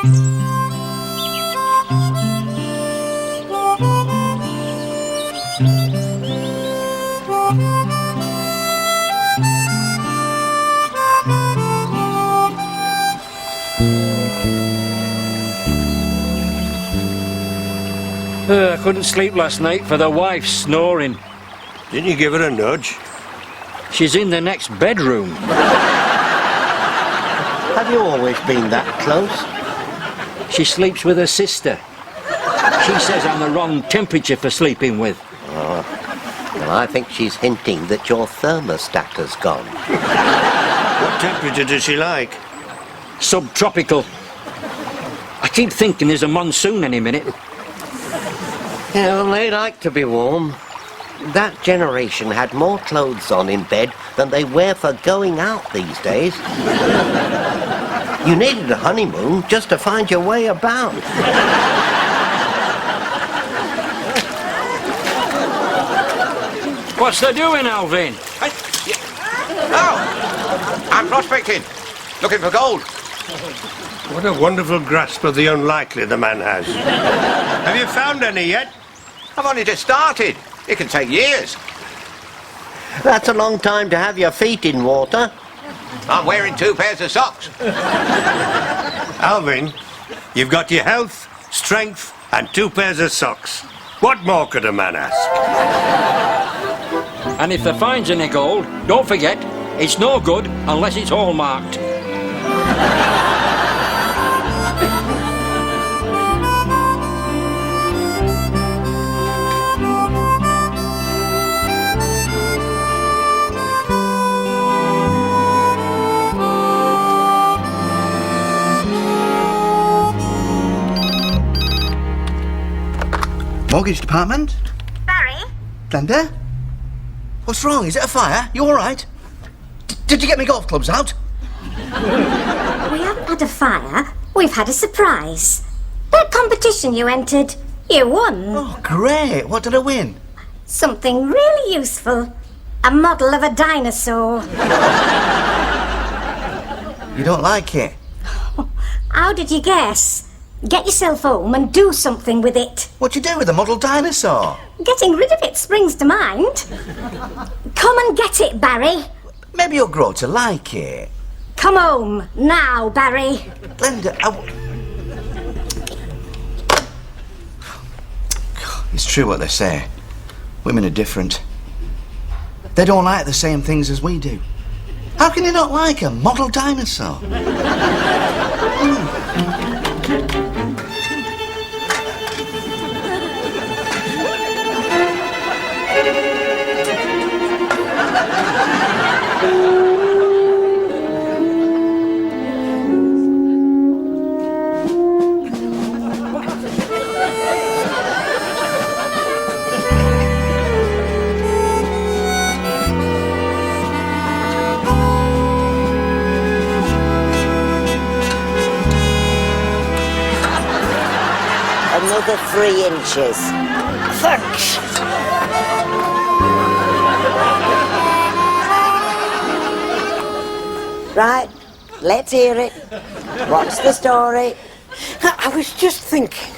I couldn't sleep last night for the wife's snoring. Didn't you give her a nudge? She's in the next bedroom. Have you always been that close? She sleeps with her sister. She says I'm the wrong temperature for sleeping with. Oh, well, I think she's hinting that your thermostat has gone. What temperature does she like? Subtropical. I keep thinking there's a monsoon any minute. Yeah, well, they like to be warm. That generation had more clothes on in bed than they wear for going out these days. You needed a honeymoon just to find your way about. What's they doing, Alvin? Oh, I'm prospecting. Looking for gold. What a wonderful grasp of the unlikely the man has. Have you found any yet? I've only just started. It can take years. That's a long time to have your feet in water. I'm wearing 2 pairs of socks. Alvin, you've got your health, strength, and 2 pairs of socks. What more could a man ask? And if there finds any gold, don't forget, it's no good unless it's hallmarked. Mortgage department? Barry? Glenda? What's wrong? Is it a fire? You all right? Did you get me golf clubs out? We haven't had a fire. We've had a surprise. That competition you entered, you won. Oh, great. What did I win? Something really useful. A model of a dinosaur. You don't like it? How did you guess? Get yourself home and do something with it. What'd you do with the model dinosaur? Getting rid of it springs to mind. Come and get it, Barry. Maybe you'll grow to like it. Come home, now, Barry. Glenda, It's true what they say. Women are different. They don't like the same things as we do. How can you not like a model dinosaur? Another 3 inches. Thanks. Right, let's hear it. What's the story? I was just thinking,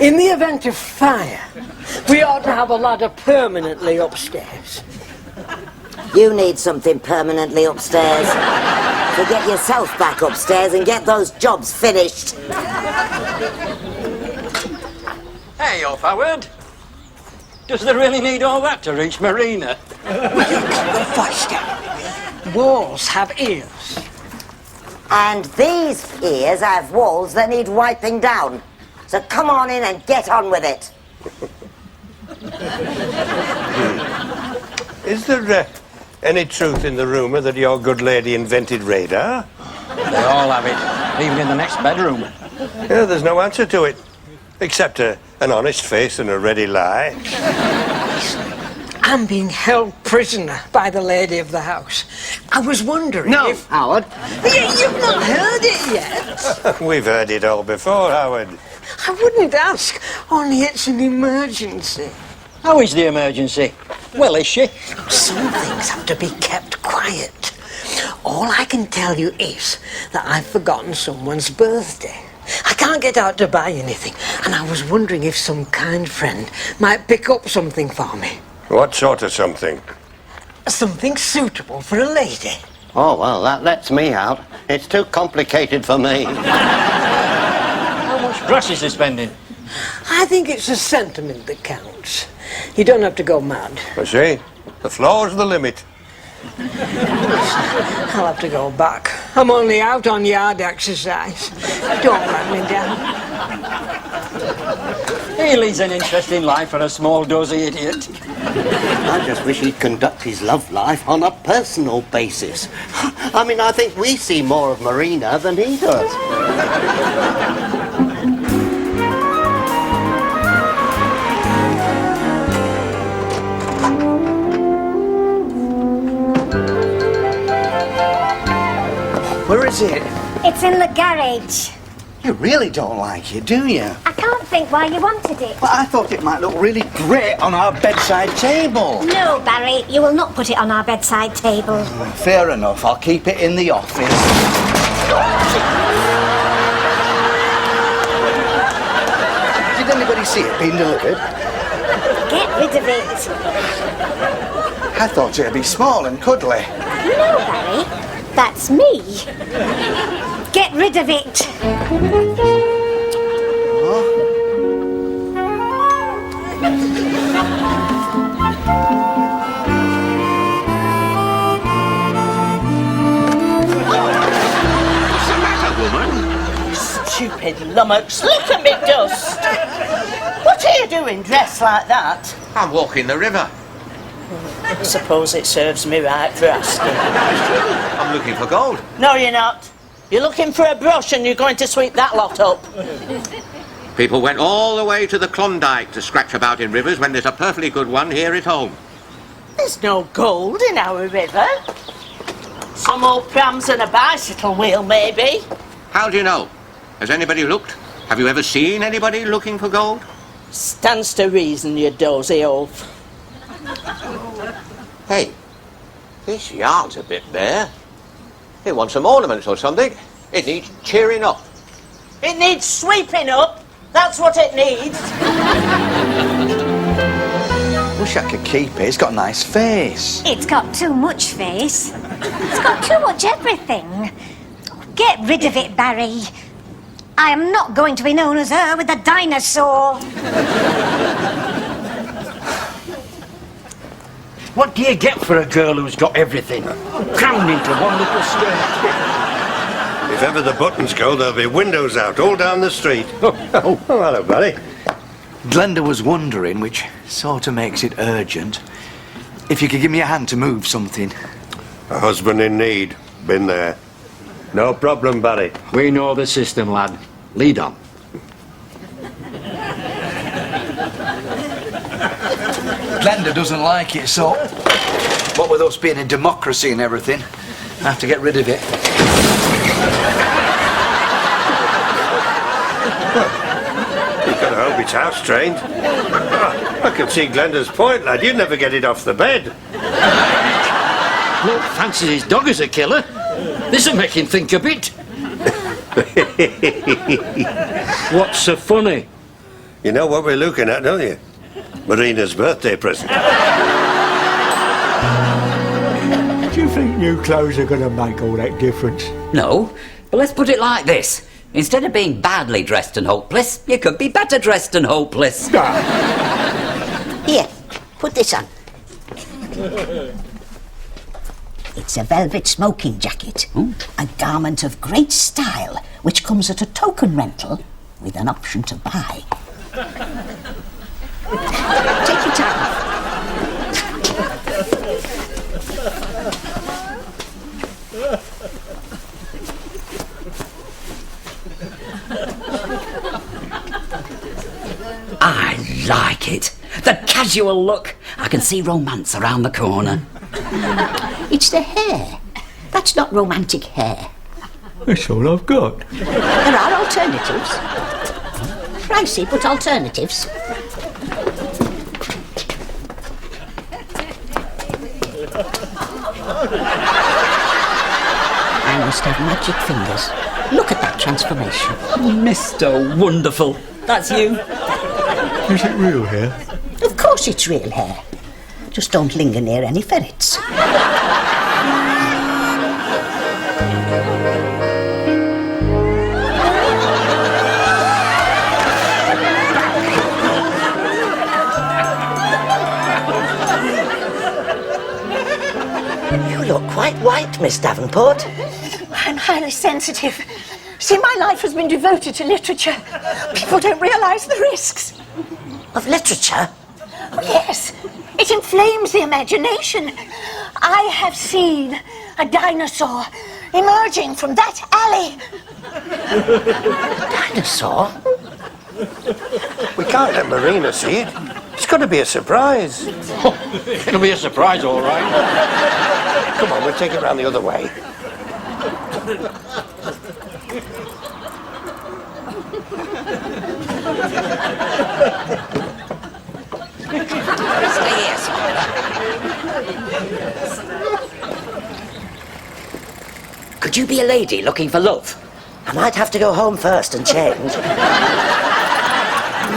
in the event of fire, we ought to have a ladder permanently upstairs. You need something permanently upstairs. So get yourself back upstairs and get those jobs finished. Hey, off Howard. Does they really need all that to reach Marina? Will you keep your voice down? Walls have ears. And these ears have walls that need wiping down. So come on in and get on with it. Is there any truth in the rumour that your good lady invented radar? They all have it, even in the next bedroom. Yeah, there's no answer to it. Except an honest face and a ready lie. I'm being held prisoner by the lady of the house. I was wondering if... Howard. You've not heard it yet. We've heard it all before, Howard. I wouldn't ask, only it's an emergency. How is the emergency? Well, is she? Some things have to be kept quiet. All I can tell you is that I've forgotten someone's birthday. I can't get out to buy anything, and I was wondering if some kind friend might pick up something for me. What sort of something? Something suitable for a lady. Oh, well, that lets me out. It's too complicated for me. How much grass is he spending? I think it's the sentiment that counts. You don't have to go mad. I see. The floor's the limit. I'll have to go back. I'm only out on yard exercise. Don't let me down. He leads an interesting life for a small dozy idiot. I just wish he'd conduct his love life on a personal basis. I mean, I think we see more of Marina than he does. Where is it? It's in the garage. You really don't like it, do you? I can't think why you wanted it. Well, I thought it might look really great on our bedside table. No, Barry, you will not put it on our bedside table. Fair enough, I'll keep it in the office. Did anybody see it being delivered? Get rid of it. I thought it'd be small and cuddly. No, Barry, that's me. Get rid of it. Stupid lummox, look at me dust! What are you doing dressed like that? I'm walking the river. I suppose it serves me right for asking. I'm looking for gold. No, you're not. You're looking for a brush and you're going to sweep that lot up. People went all the way to the Klondike to scratch about in rivers when there's a perfectly good one here at home. There's no gold in our river. Some old prams and a bicycle wheel, maybe. How do you know? Has anybody looked? Have you ever seen anybody looking for gold? Stands to reason, you dozy oaf. Hey, this yard's a bit bare. It wants some ornaments or something. It needs cheering up. It needs sweeping up. That's what it needs. Wish I could keep it. It's got a nice face. It's got too much face. It's got too much everything. Get rid of it, Barry. I am not going to be known as her with the dinosaur. What do you get for a girl who's got everything? Crammed into one little skirt. If ever the buttons go, there'll be windows out all down the street. Oh, hello, Barry. Glenda was wondering, which sort of makes it urgent, if you could give me a hand to move something. A husband in need. Been there. No problem, Barry. We know the system, lad. Lead on. Glenda doesn't like it, so what with us being a democracy and everything, I have to get rid of it. You've got to hope it's house trained. I can see Glenda's point, lad. You'd never get it off the bed. Look, fancies his dog as a killer. This'll make him think a bit. What's so funny? You know what we're looking at, don't you? Marina's birthday present. Do you think new clothes are going to make all that difference? No, but let's put it like this. Instead of being badly dressed and hopeless, you could be better dressed and hopeless. Here, put this on. It's a velvet smoking jacket, a garment of great style, which comes at a token rental with an option to buy. Take your time. I like it. The casual look. I can see romance around the corner. It's the hair. That's not romantic hair. That's all I've got. There are alternatives. Pricey, but alternatives. I must have magic fingers. Look at that transformation. Mr. Wonderful. That's you. Is it real hair? Of course it's real hair. Just don't linger near any ferrets. You look quite white, Miss Davenport. I'm highly sensitive. See, my life has been devoted to literature. People don't realise the risks. Of literature? Oh, yes. It inflames the imagination. I have seen a dinosaur emerging from that alley. Dinosaur? We can't let Marina see it. It's got to be a surprise. It'll be a surprise, all right. Come on, we'll take it round the other way. Stay here, Smiler. Could you be a lady looking for love? I might have to go home first and change.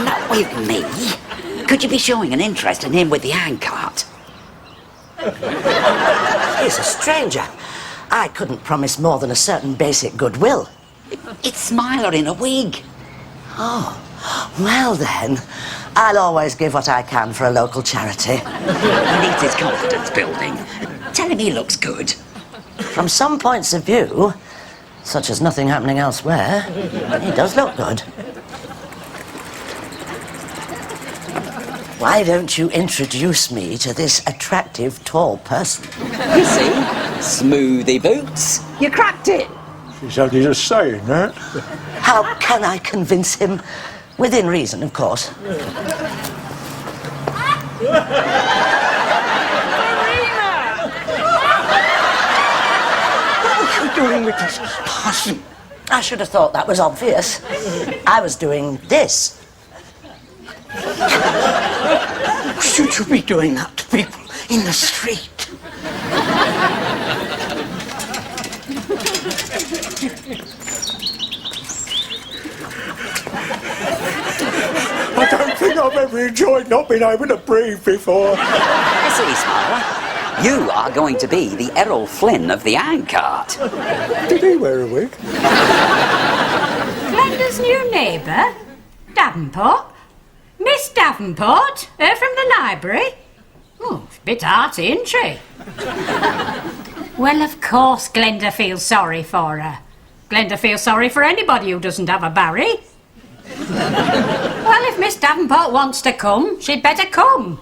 Not with me. Could you be showing an interest in him with the handcart? He's a stranger. I couldn't promise more than a certain basic goodwill. It's Smiler in a wig. Oh, well then, I'll always give what I can for a local charity. He needs his confidence building. Tell him he looks good. From some points of view, such as nothing happening elsewhere, he does look good. Why don't you introduce me to this attractive, tall person? You see? Smoothie boots. You cracked it. She's only just saying that. How can I convince him? Within reason, of course. What are you doing with this person? I should have thought that was obvious. I was doing this. Should you be doing that to people in the street? I don't think I've ever enjoyed not being able to breathe before. You see, Smiler, you are going to be the Errol Flynn of the handcart. Did he wear a wig? Glenda's new neighbour? Davenport? Miss Davenport? Her from the library? Oh, it's a bit arty, isn't she? Well, of course Glenda feels sorry for her. Glenda feels sorry for anybody who doesn't have a Barry. Well, if Miss Davenport wants to come, she'd better come.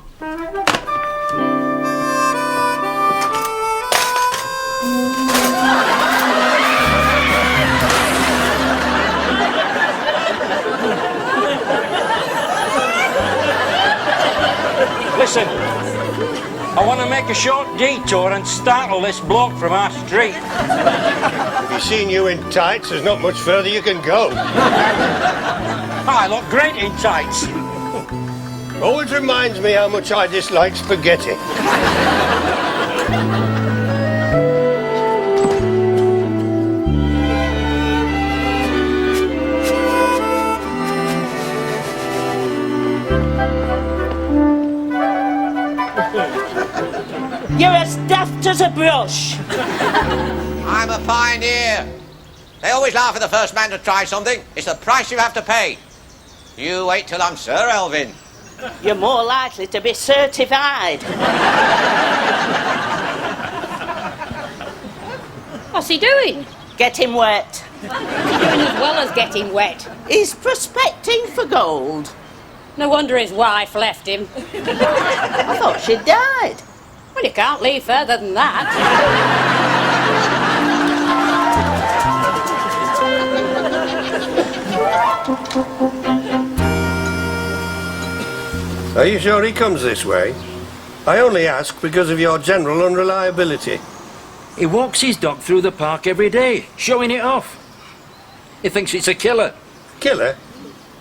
Listen, I want to make a short detour and startle this bloke from our street. If he's seen you in tights, there's not much further you can go. I look great in tights. Always reminds me how much I dislike spaghetti. You're as daft as a brush. I'm a pioneer. They always laugh at the first man to try something. It's the price you have to pay. You wait till I'm Sir Elvin. You're more likely to be certified. What's he doing? Getting wet. Doing as well as getting wet. He's prospecting for gold. No wonder his wife left him. I thought she'd died. Well, you can't leave further than that. Are you sure he comes this way? I only ask because of your general unreliability. He walks his dog through the park every day, showing it off. He thinks it's a killer. Killer?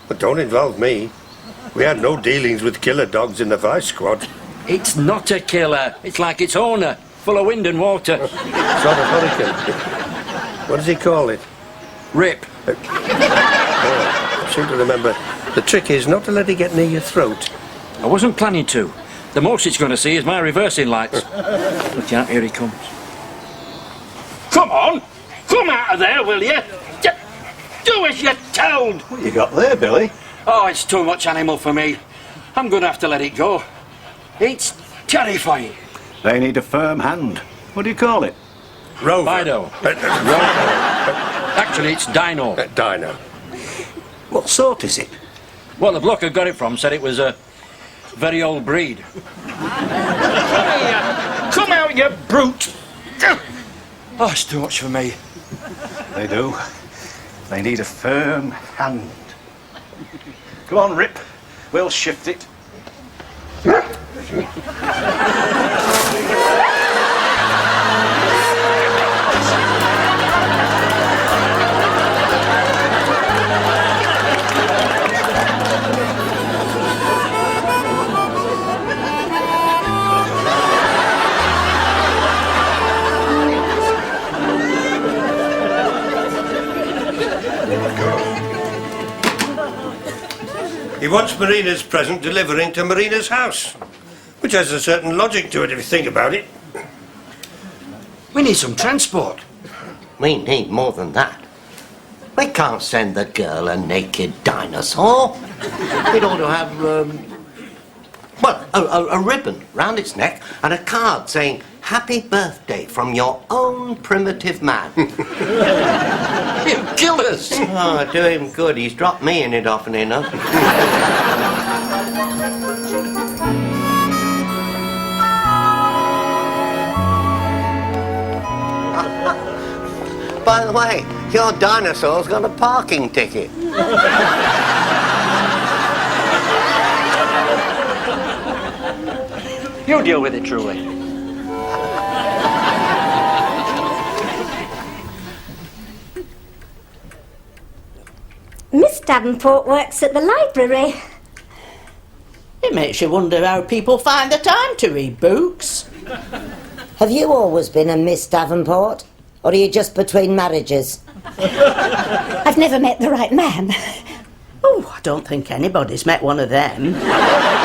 But don't involve me. We had no dealings with killer dogs in the Vice Squad. It's not a killer. It's like its owner, full of wind and water. Sort of hurricane. What does he call it? Rip. Oh, I seem to remember. The trick is not to let it get near your throat. I wasn't planning to. The most it's going to see is my reversing lights. Look out, here he comes. Come on! Come out of there, will you? Do as you're told! What you got there, Billy? Oh, it's too much animal for me. I'm going to have to let it go. It's terrifying. They need a firm hand. What do you call it? Rover. Fido. Actually, it's Dino. Dino. What sort is it? Well, the bloke who got it from said it was a very old breed. Come out, you brute! Oh, it's too much for me. They do. They need a firm hand. Come on, Rip. We'll shift it. He wants Marina's present delivering to Marina's house, which has a certain logic to it if you think about it. We need some transport. We need more than that. We can't send the girl a naked dinosaur. It ought to have, a ribbon round its neck and a card saying, "Happy birthday from your own primitive man." You killed us! Oh, do him good. He's dropped me in it often enough. By the way, your dinosaur's got a parking ticket. You deal with it, Truly. Miss Davenport works at the library. It makes you wonder how people find the time to read books. Have you always been a Miss Davenport? Or are you just between marriages? I've never met the right man. Oh, I don't think anybody's met one of them. They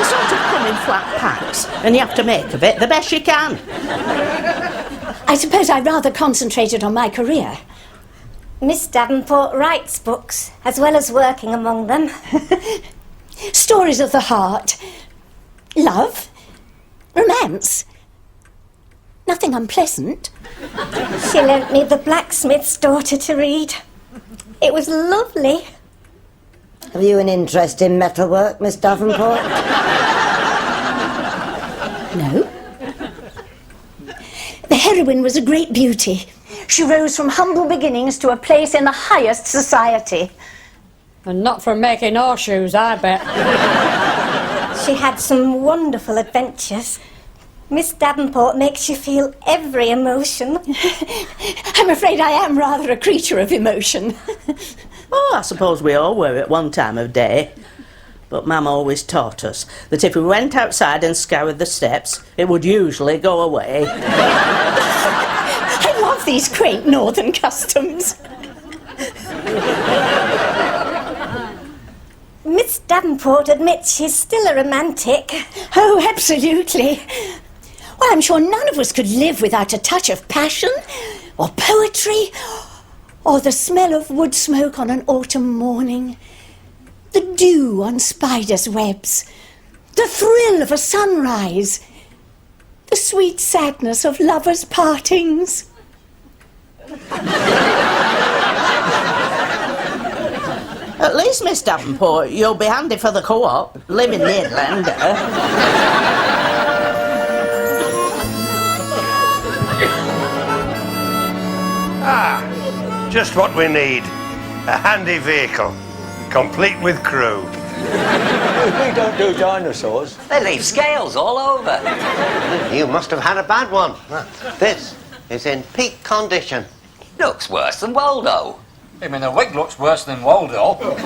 sort of come in flat packs, and you have to make of it the best you can. I suppose I rather concentrated on my career. Miss Davenport writes books, as well as working among them. Stories of the heart. Love. Romance. Nothing unpleasant. She lent me The Blacksmith's Daughter to read. It was lovely. Have you an interest in metalwork, Miss Davenport? No. The heroine was a great beauty. She rose from humble beginnings to a place in the highest society. And not from making horseshoes, I bet. She had some wonderful adventures. Miss Davenport makes you feel every emotion. I'm afraid I am rather a creature of emotion. Oh, I suppose we all were at one time of day. But Mum always taught us that if we went outside and scoured the steps, it would usually go away. I love these quaint northern customs. Miss Davenport admits she's still a romantic. Oh, absolutely. Well, I'm sure none of us could live without a touch of passion, or poetry, or the smell of wood smoke on an autumn morning, the dew on spiders' webs, the thrill of a sunrise, the sweet sadness of lovers' partings. At least, Miss Davenport, you'll be handy for the co-op, living near Glenda. Just what we need. A handy vehicle, complete with crew. We don't do dinosaurs. They leave scales all over. You must have had a bad one. This is in peak condition. Looks worse than Waldo. I mean, the wig looks worse than Waldo. Get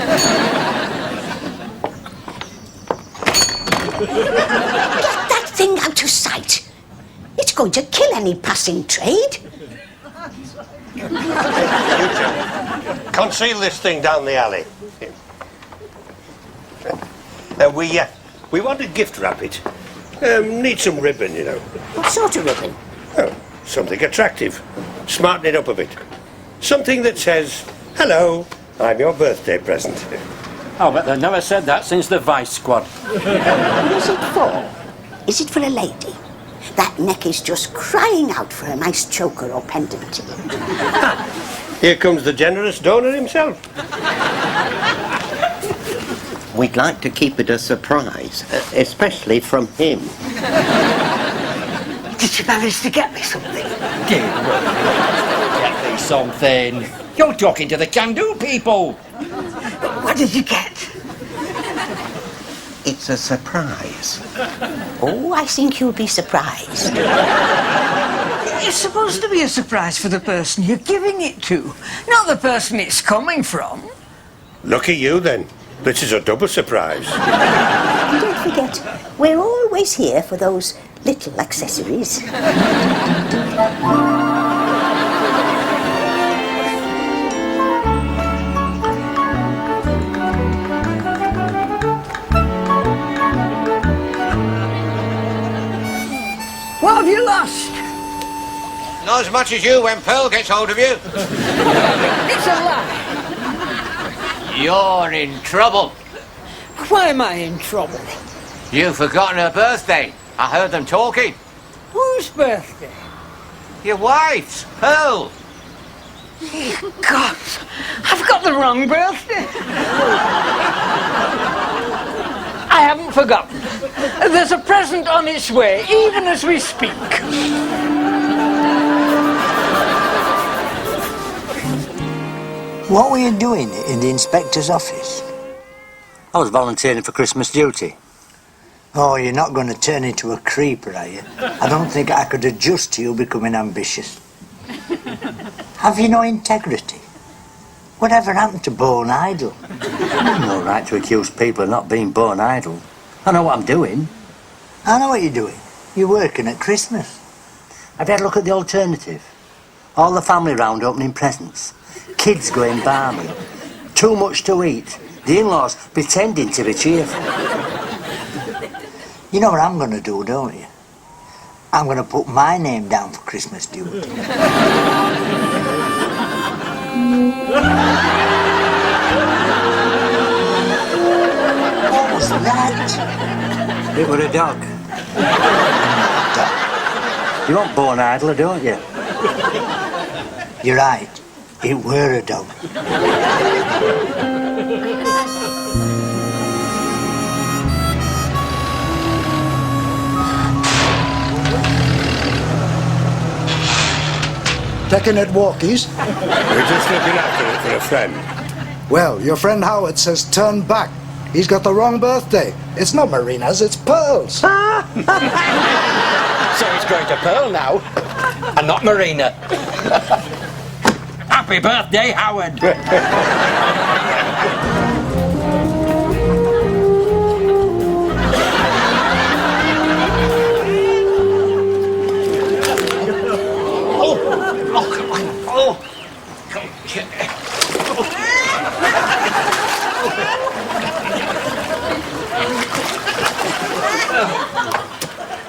that thing out of sight. It's going to kill any passing trade. Conceal this thing down the alley. We want to gift wrap it. Need some ribbon, you know. What sort of ribbon? Oh, something attractive. Smarten it up a bit. Something that says, hello, I'm your birthday present. Oh, but they've never said that since the Vice Squad. What is it for? Is it for a lady? That neck is just crying out for a nice choker or pendant. Here comes the generous donor himself. We'd like to keep it a surprise, especially from him. Did you manage to get me something? Get me something. You're talking to the can-do people. What did you get? It's a surprise. Oh, I think you'll be surprised. It's supposed to be a surprise for the person you're giving it to, not the person it's coming from. Lucky you, then. This is a double surprise. And don't forget, we're always here for those little accessories. What have you lost? Not as much as you when Pearl gets hold of you. It's a lie. You're in trouble. Why am I in trouble? You've forgotten her birthday. I heard them talking. Whose birthday? Your wife's, Pearl. God, I've got the wrong birthday. I haven't forgotten. There's a present on its way, even as we speak. What were you doing in the inspector's office? I was volunteering for Christmas duty. Oh, you're not going to turn into a creeper, are you? I don't think I could adjust to you becoming ambitious. Have you no integrity? Whatever happened to born idle? I've no right to accuse people of not being born idle. I know what I'm doing. I know what you're doing. You're working at Christmas. Have you had a look at the alternative? All the family round opening presents. Kids going balmy. Too much to eat. The in-laws pretending to be cheerful. You know what I'm going to do, don't you? I'm going to put my name down for Christmas duty. What was that? It was a dog. You want born idler, don't you? You're right. It were a dog. Taking it walkies? We're just looking after it for a friend. Well, your friend Howard says turn back. He's got the wrong birthday. It's not Marina's, it's Pearl's. So it's going to Pearl now, and not Marina. Happy birthday, Howard.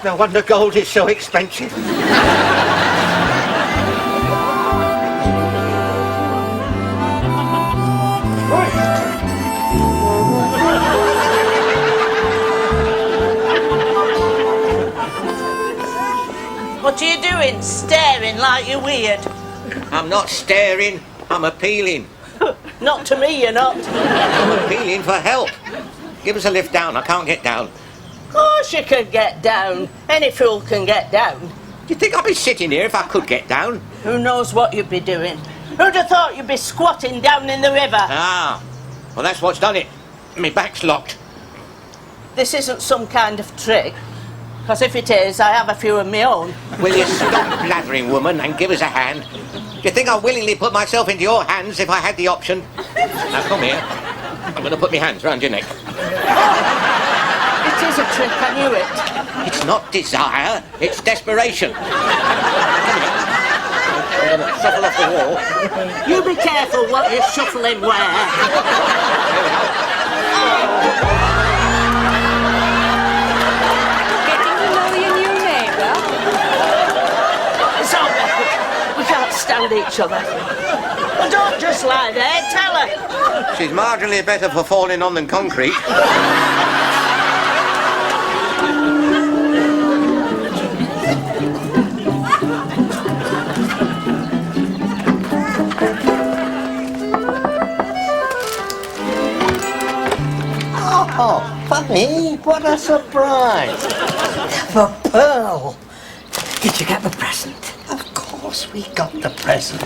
No wonder gold is so expensive. What are you doing? Staring like you're weird. I'm not staring, I'm appealing. Not to me, you're not. I'm appealing for help. Give us a lift down, I can't get down. Of course you can get down. Any fool can get down. Do you think I'd be sitting here if I could get down? Who knows what you'd be doing? Who'd have thought you'd be squatting down in the river? Ah, well that's what's done it. My back's locked. This isn't some kind of trick. Because if it is, I have a few of my own. Will you stop blathering, woman, and give us a hand? Do you think I'd willingly put myself into your hands if I had the option? Now come here. I'm going to put my hands round your neck. It is a trick, I knew it. It's not desire, it's desperation. Come here. I'm going to shuffle off the wall. You be careful what you're shuffling where. Getting to know your new neighbour? It's all right. We can't stand each other. Well, don't just lie there, tell her. She's marginally better for falling on than concrete. Oh, Funny, what a surprise. For Pearl. Did you get the present? Of course we got the present.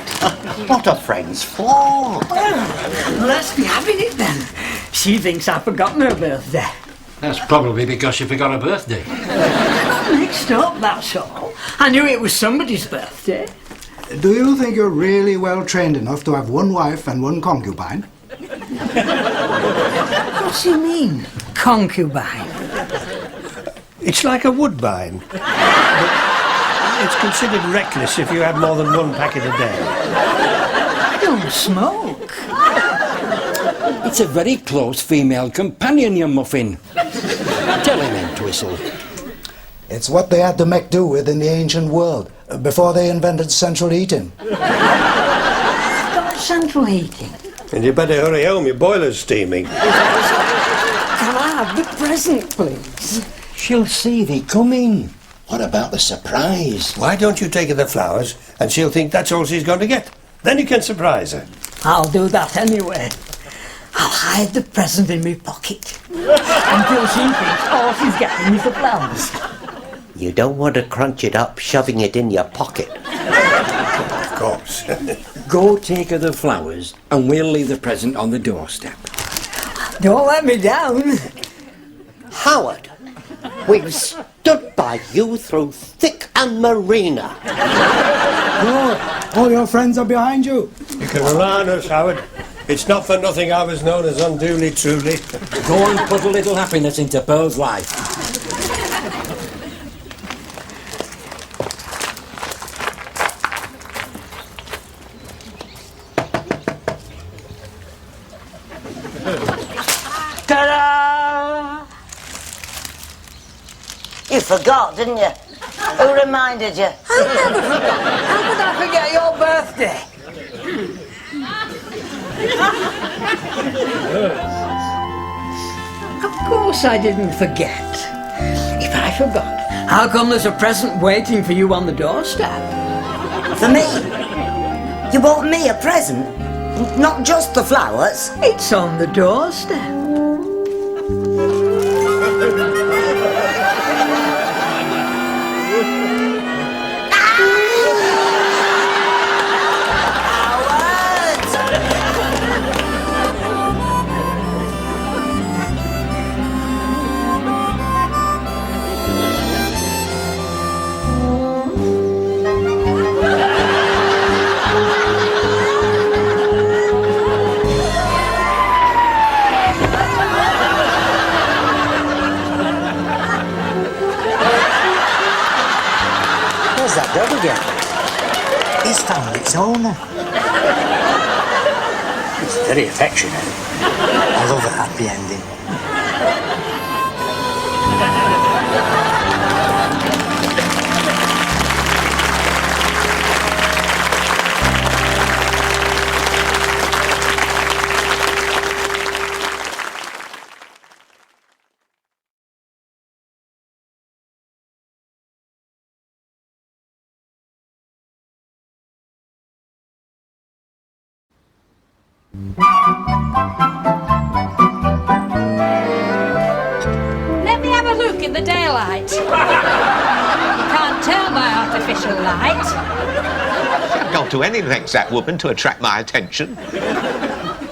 What are friends for? Well, let's be having it then. She thinks I've forgotten her birthday. That's probably because she forgot her birthday. I got mixed up, that's all. I knew it was somebody's birthday. Do you think you're really well trained enough to have one wife and one concubine? What's he mean, concubine? It's like a woodbine. But it's considered reckless if you have more than one packet a day. I don't smoke. It's a very close female companion, you muffin. Tell him, Entwistle. It's what they had to make do with in the ancient world, before they invented central heating. Got central heating. And you better hurry home, your boiler's steaming. Can I have the present, please? She'll see thee coming. What about the surprise? Why don't you take her the flowers and she'll think that's all she's going to get? Then you can surprise her. I'll do that anyway. I'll hide the present in my pocket until she thinks all she's getting is the flowers. You don't want to crunch it up, shoving it in your pocket. Of course. Go take her the flowers and we'll leave the present on the doorstep. Don't let me down. Howard, we've stood by you through thick and marina. Oh, all your friends are behind you. You can rely on us, Howard. It's not for nothing I was known as unduly truly. Go and put a little happiness into Pearl's life. Ta-da! You forgot, didn't you? Who reminded you? I never forgot. How could I forget your birthday? Of course I didn't forget. If I forgot, how come there's a present waiting for you on the doorstep? For me? You bought me a present? Not just the flowers? It's on the doorstep. That dog again. It's found its owner. It's very affectionate. I love a happy ending. Let me have a look in the daylight. You can't tell by artificial light. I've gone to any lengths, that woman, to attract my attention.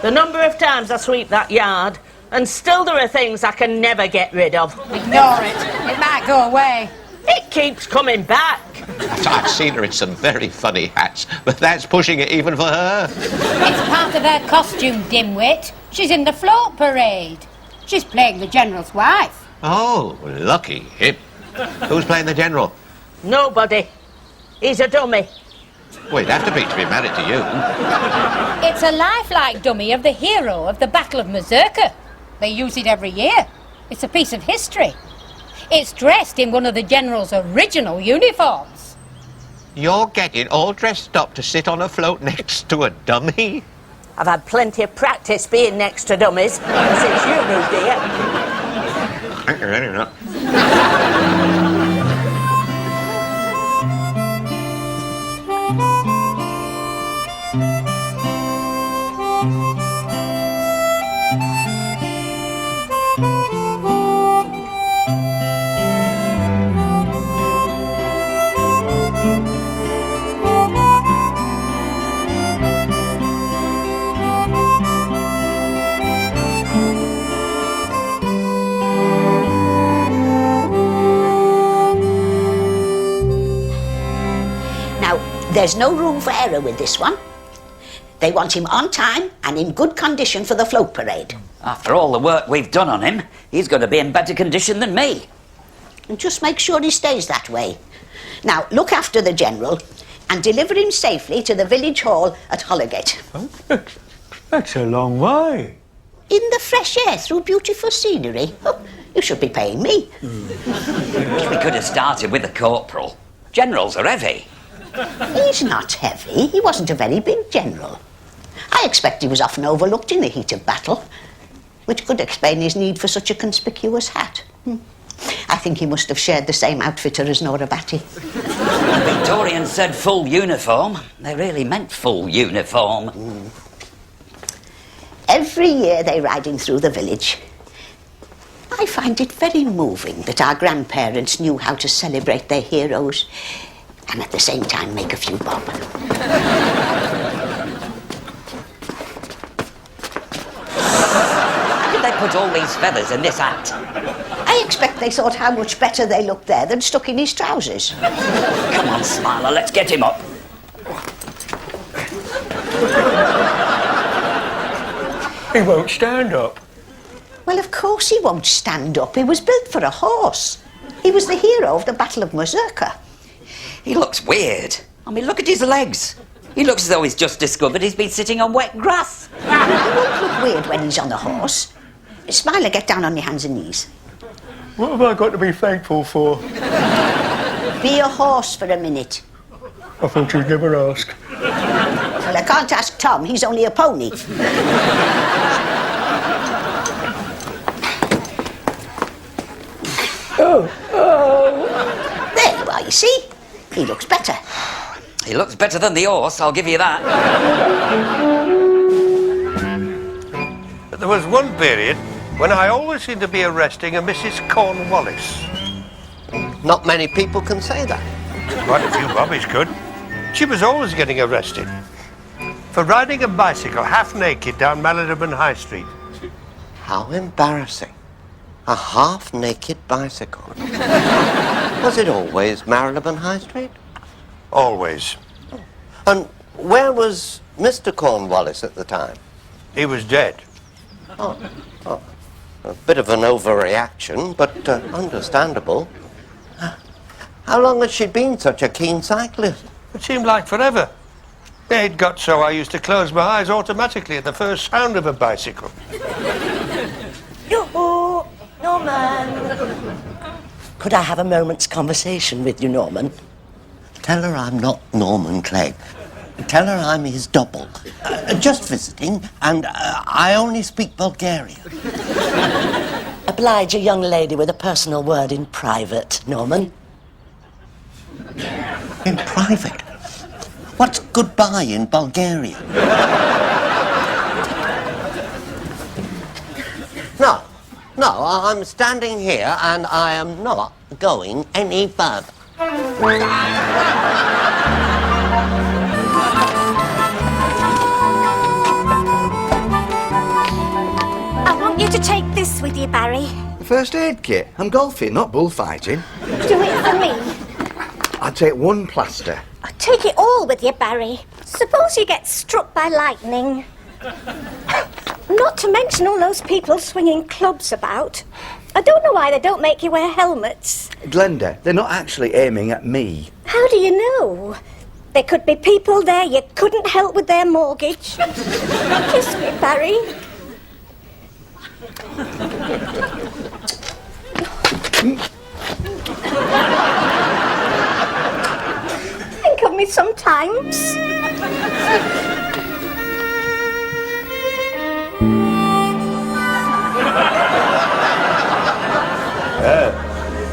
The number of times I sweep that yard, and still there are things I can never get rid of. Ignore it. It might go away. It keeps coming back. I've seen her in some very funny hats, but that's pushing it even for her. It's part of her costume, dimwit. She's in the float parade. She's playing the General's wife. Oh, lucky him. Who's playing the General? Nobody. He's a dummy. Well, he'd have to be married to you. It's a lifelike dummy of the hero of the Battle of Mazurka. They use it every year. It's a piece of history. It's dressed in one of the general's original uniforms. You're getting all dressed up to sit on a float next to a dummy? I've had plenty of practice being next to dummies since you moved here. Thank you very much. There's no room for error with this one. They want him on time and in good condition for the float parade. After all the work we've done on him, he's going to be in better condition than me. And just make sure he stays that way. Now, look after the General and deliver him safely to the village hall at Hollowgate. Oh, that's a long way. In the fresh air through beautiful scenery. Oh, you should be paying me. We could have started with the corporal. Generals are heavy. He's not heavy. He wasn't a very big general. I expect he was often overlooked in the heat of battle, which could explain his need for such a conspicuous hat. I think he must have shared the same outfitter as Nora Batty. The Victorians said full uniform. They really meant full uniform. Every year they're riding through the village. I find it very moving that our grandparents knew how to celebrate their heroes and at the same time make a few bob. How did they put all these feathers in this hat? I expect they thought how much better they looked there than stuck in his trousers. Come on, Smiler, let's get him up. He won't stand up. Well, of course he won't stand up. He was built for a horse. He was the hero of the Battle of Mazurka. He looks weird. I mean, look at his legs. He looks as though he's just discovered he's been sitting on wet grass. He won't look weird when he's on the horse. Smiler, get down on your hands and knees. What have I got to be thankful for? Be a horse for a minute. I thought you'd never ask. Well, I can't ask Tom. He's only a pony. There you are, you see? He looks better. He looks better than the horse, I'll give you that. But there was one period when I always seemed to be arresting a Mrs. Cornwallis. Not many people can say that. Quite a few bobbies could. She was always getting arrested for riding a bicycle half naked down Marylebone High Street. How embarrassing. A half-naked bicycle. Was it always Marylebone High Street? Always. And where was Mr. Cornwallis at the time? He was dead. Oh. A bit of an overreaction, but understandable. How long had she been such a keen cyclist? It seemed like forever. It got so I used to close my eyes automatically at the first sound of a bicycle. Yoo-hoo! Norman! Could I have a moment's conversation with you, Norman? Tell her I'm not Norman Clegg. Tell her I'm his double. Just visiting, and I only speak Bulgarian. Oblige a young lady with a personal word in private, Norman. In private? What's goodbye in Bulgarian? No, I'm standing here and I am not going any further. I want you to take this with you, Barry. The first aid kit? I'm golfing, not bullfighting. Do it for me. I'd take one plaster. Take it all with you, Barry. Suppose you get struck by lightning. Not to mention all those people swinging clubs about. I don't know why they don't make you wear helmets. Glenda, they're not actually aiming at me. How do you know? There could be people there you couldn't help with their mortgage. Kiss me, Barry. Think of me sometimes.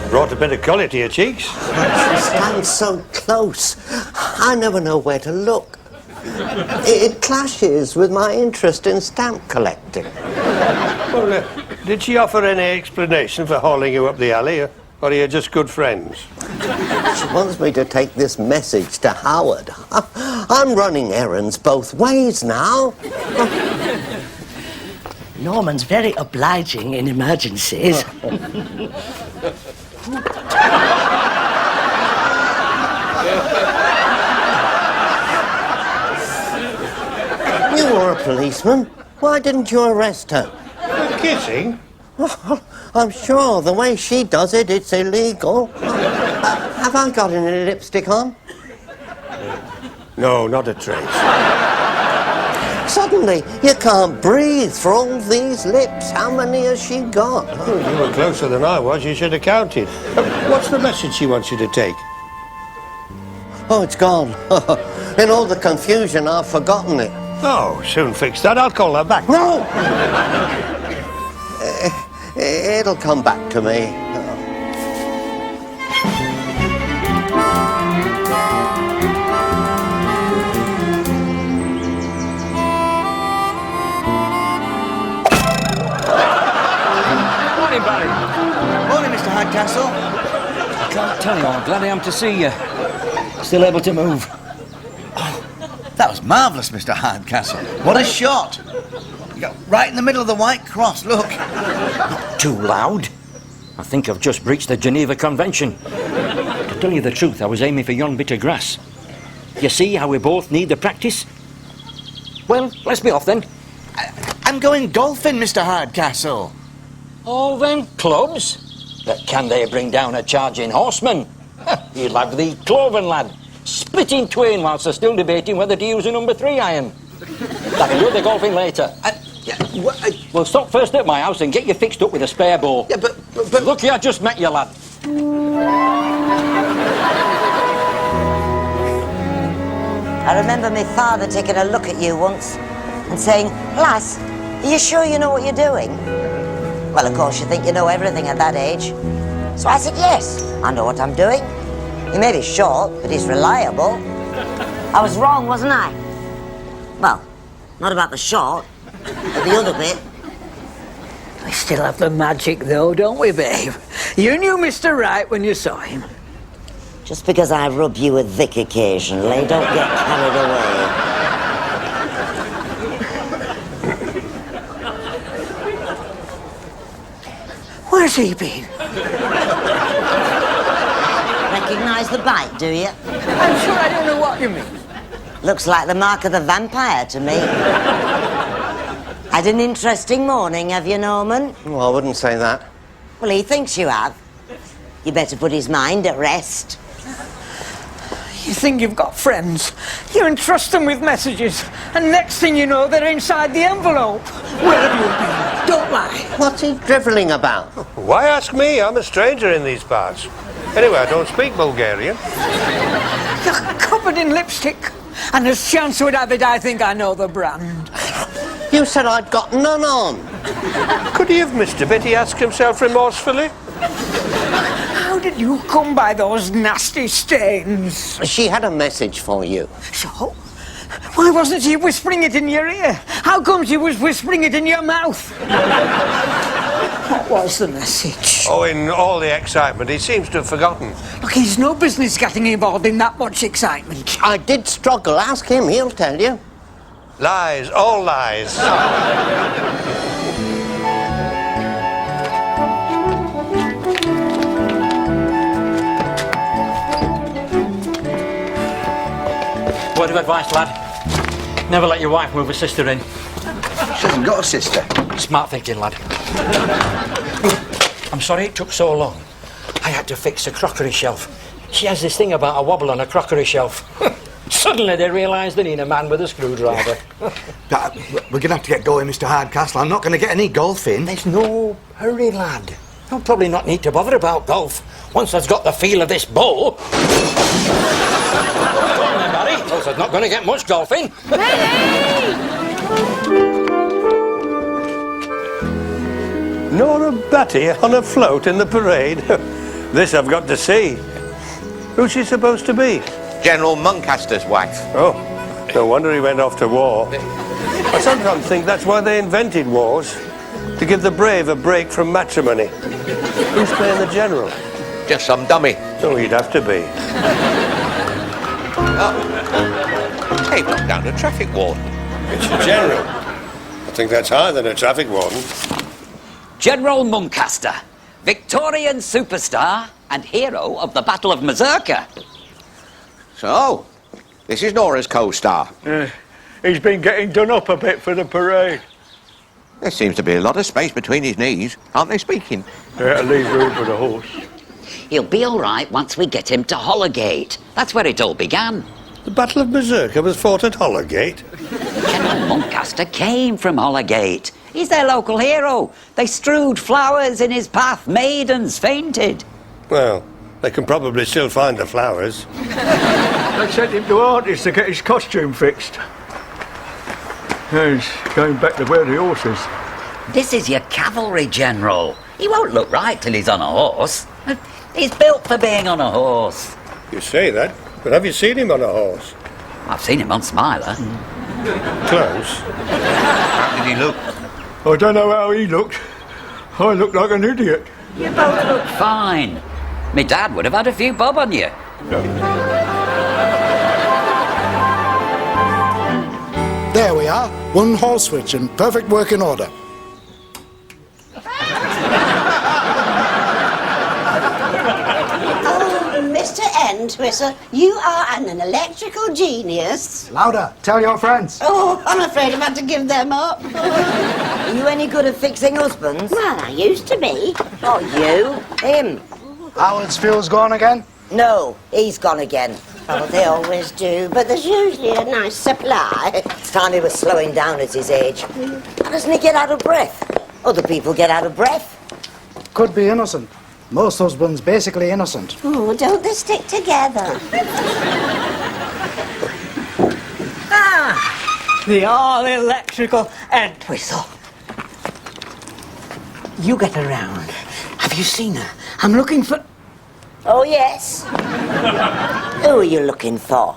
Brought a bit of colour to your cheeks. She stands so close. I never know where to look. It clashes with my interest in stamp collecting. Well, did she offer any explanation for hauling you up the alley, or are you just good friends? She wants me to take this message to Howard. I'm running errands both ways now. Norman's very obliging in emergencies. You were a policeman. Why didn't you arrest her? Kissing? I'm sure the way she does it, it's illegal. Have I got any lipstick on? No, not a trace. Suddenly, you can't breathe for all these lips. How many has she got? Oh, you were closer than I was. You should have counted. What's the message she wants you to take? Oh, it's gone. In all the confusion, I've forgotten it. Oh, soon fix that. I'll call her back. No! It'll come back to me. Morning, Barry. Morning, Mr. Hardcastle. I can't tell you how glad I am to see you. Still able to move. That was marvellous, Mr. Hardcastle. What a shot! You got right in the middle of the White Cross, look. Not too loud. I think I've just breached the Geneva Convention. To tell you the truth, I was aiming for yon bit of grass. You see how we both need the practice? Well, let's be off then. I'm going golfing, Mr. Hardcastle. All them clubs? But can they bring down a charging horseman? You'll have the Cloven lad, split in twain whilst they're still debating whether to use a number 3 iron. I can do the golfing later. Well, stop first at my house and get you fixed up with a spare bow. Yeah, but... Lucky I just met you, lad. I remember my father taking a look at you once and saying, "Lass, are you sure you know what you're doing?" Well, of course, you think you know everything at that age. So I said, "Yes, I know what I'm doing. He may be short, but he's reliable." I was wrong, wasn't I? Well, not about the short, but the other bit. We still have the magic, though, don't we, babe? You knew Mr. Right when you saw him. Just because I rub you with Vic occasionally, don't get carried away. Where's he been? Recognise the bite, do you? I'm sure I don't know what you mean. Looks like the mark of the vampire to me. Had an interesting morning, have you, Norman? Well, I wouldn't say that. Well, he thinks you have. You better put his mind at rest. You think you've got friends. You entrust them with messages, and next thing you know, they're inside the envelope. Where have you been? Don't lie. What's he drivelling about? Why ask me? I'm a stranger in these parts. Anyway, I don't speak Bulgarian. You're covered in lipstick. And as chance would have it, I think I know the brand. You said I'd got none on. Could he have missed a bit? He asked himself remorsefully. How did you come by those nasty stains? She had a message for you. So? Why wasn't she whispering it in your ear? How come she was whispering it in your mouth? What was the message? Oh, in all the excitement, he seems to have forgotten. Look, he's no business getting involved in that much excitement. I did struggle. Ask him, he'll tell you. Lies, all lies. Word of advice, lad. Never let your wife move a sister in. She hasn't got a sister. Smart thinking, lad. I'm sorry it took so long. I had to fix a crockery shelf. She has this thing about a wobble on a crockery shelf. Suddenly they realise they need a man with a screwdriver. We're going to have to get going, Mr. Hardcastle. I'm not going to get any golf in. There's no hurry, lad. I'll probably not need to bother about golf once I've got the feel of this bow. Go on then, Barry, else I'm not going to get much golfing. Nora Batty on a float in the parade. This I've got to see. Who's she supposed to be? General Moncaster's wife. Oh, no wonder he went off to war. I sometimes think that's why they invented wars. To give the brave a break from matrimony. Who's playing the general? Just some dummy. Oh, he'd have to be. Oh. They've knocked down a traffic warden. It's a general. I think that's higher than a traffic warden. General Moncaster, Victorian superstar and hero of the Battle of Mazurka. So, this is Nora's co-star. He's been getting done up a bit for the parade. There seems to be a lot of space between his knees. Aren't they speaking? To leave room for the horse. He'll be all right once we get him to Hollowgate. That's where it all began. The Battle of Mazurka was fought at Hollowgate. General Moncaster came from Hollowgate. He's their local hero. They strewed flowers in his path. Maidens fainted. Well, they can probably still find the flowers. They sent him to artists to get his costume fixed. He's going back to where the horse is. This is your cavalry general. He won't look right till he's on a horse. He's built for being on a horse. You say that, but have you seen him on a horse? I've seen him on Smiler. Close. How did he look? I don't know how he looked. I looked like an idiot. You both look fine. Me dad would have had a few bob on you. There we are. One horse switch in perfect working order. Mr. Entwistle, you are an electrical genius. Louder. Tell your friends. Oh, I'm afraid I've had to give them up. Are you any good at fixing husbands? Well, I used to be. Not you. Him. Howard's fuel's gone again? No, he's gone again. Oh, they always do, but there's usually a nice supply. It's time he was slowing down at his age. Why doesn't he get out of breath? Other people get out of breath. Could be innocent. Most husbands basically innocent. Oh, don't they stick together? The all-electrical Entwistle. You get around. Have you seen her? I'm looking for... Oh, yes. Who are you looking for?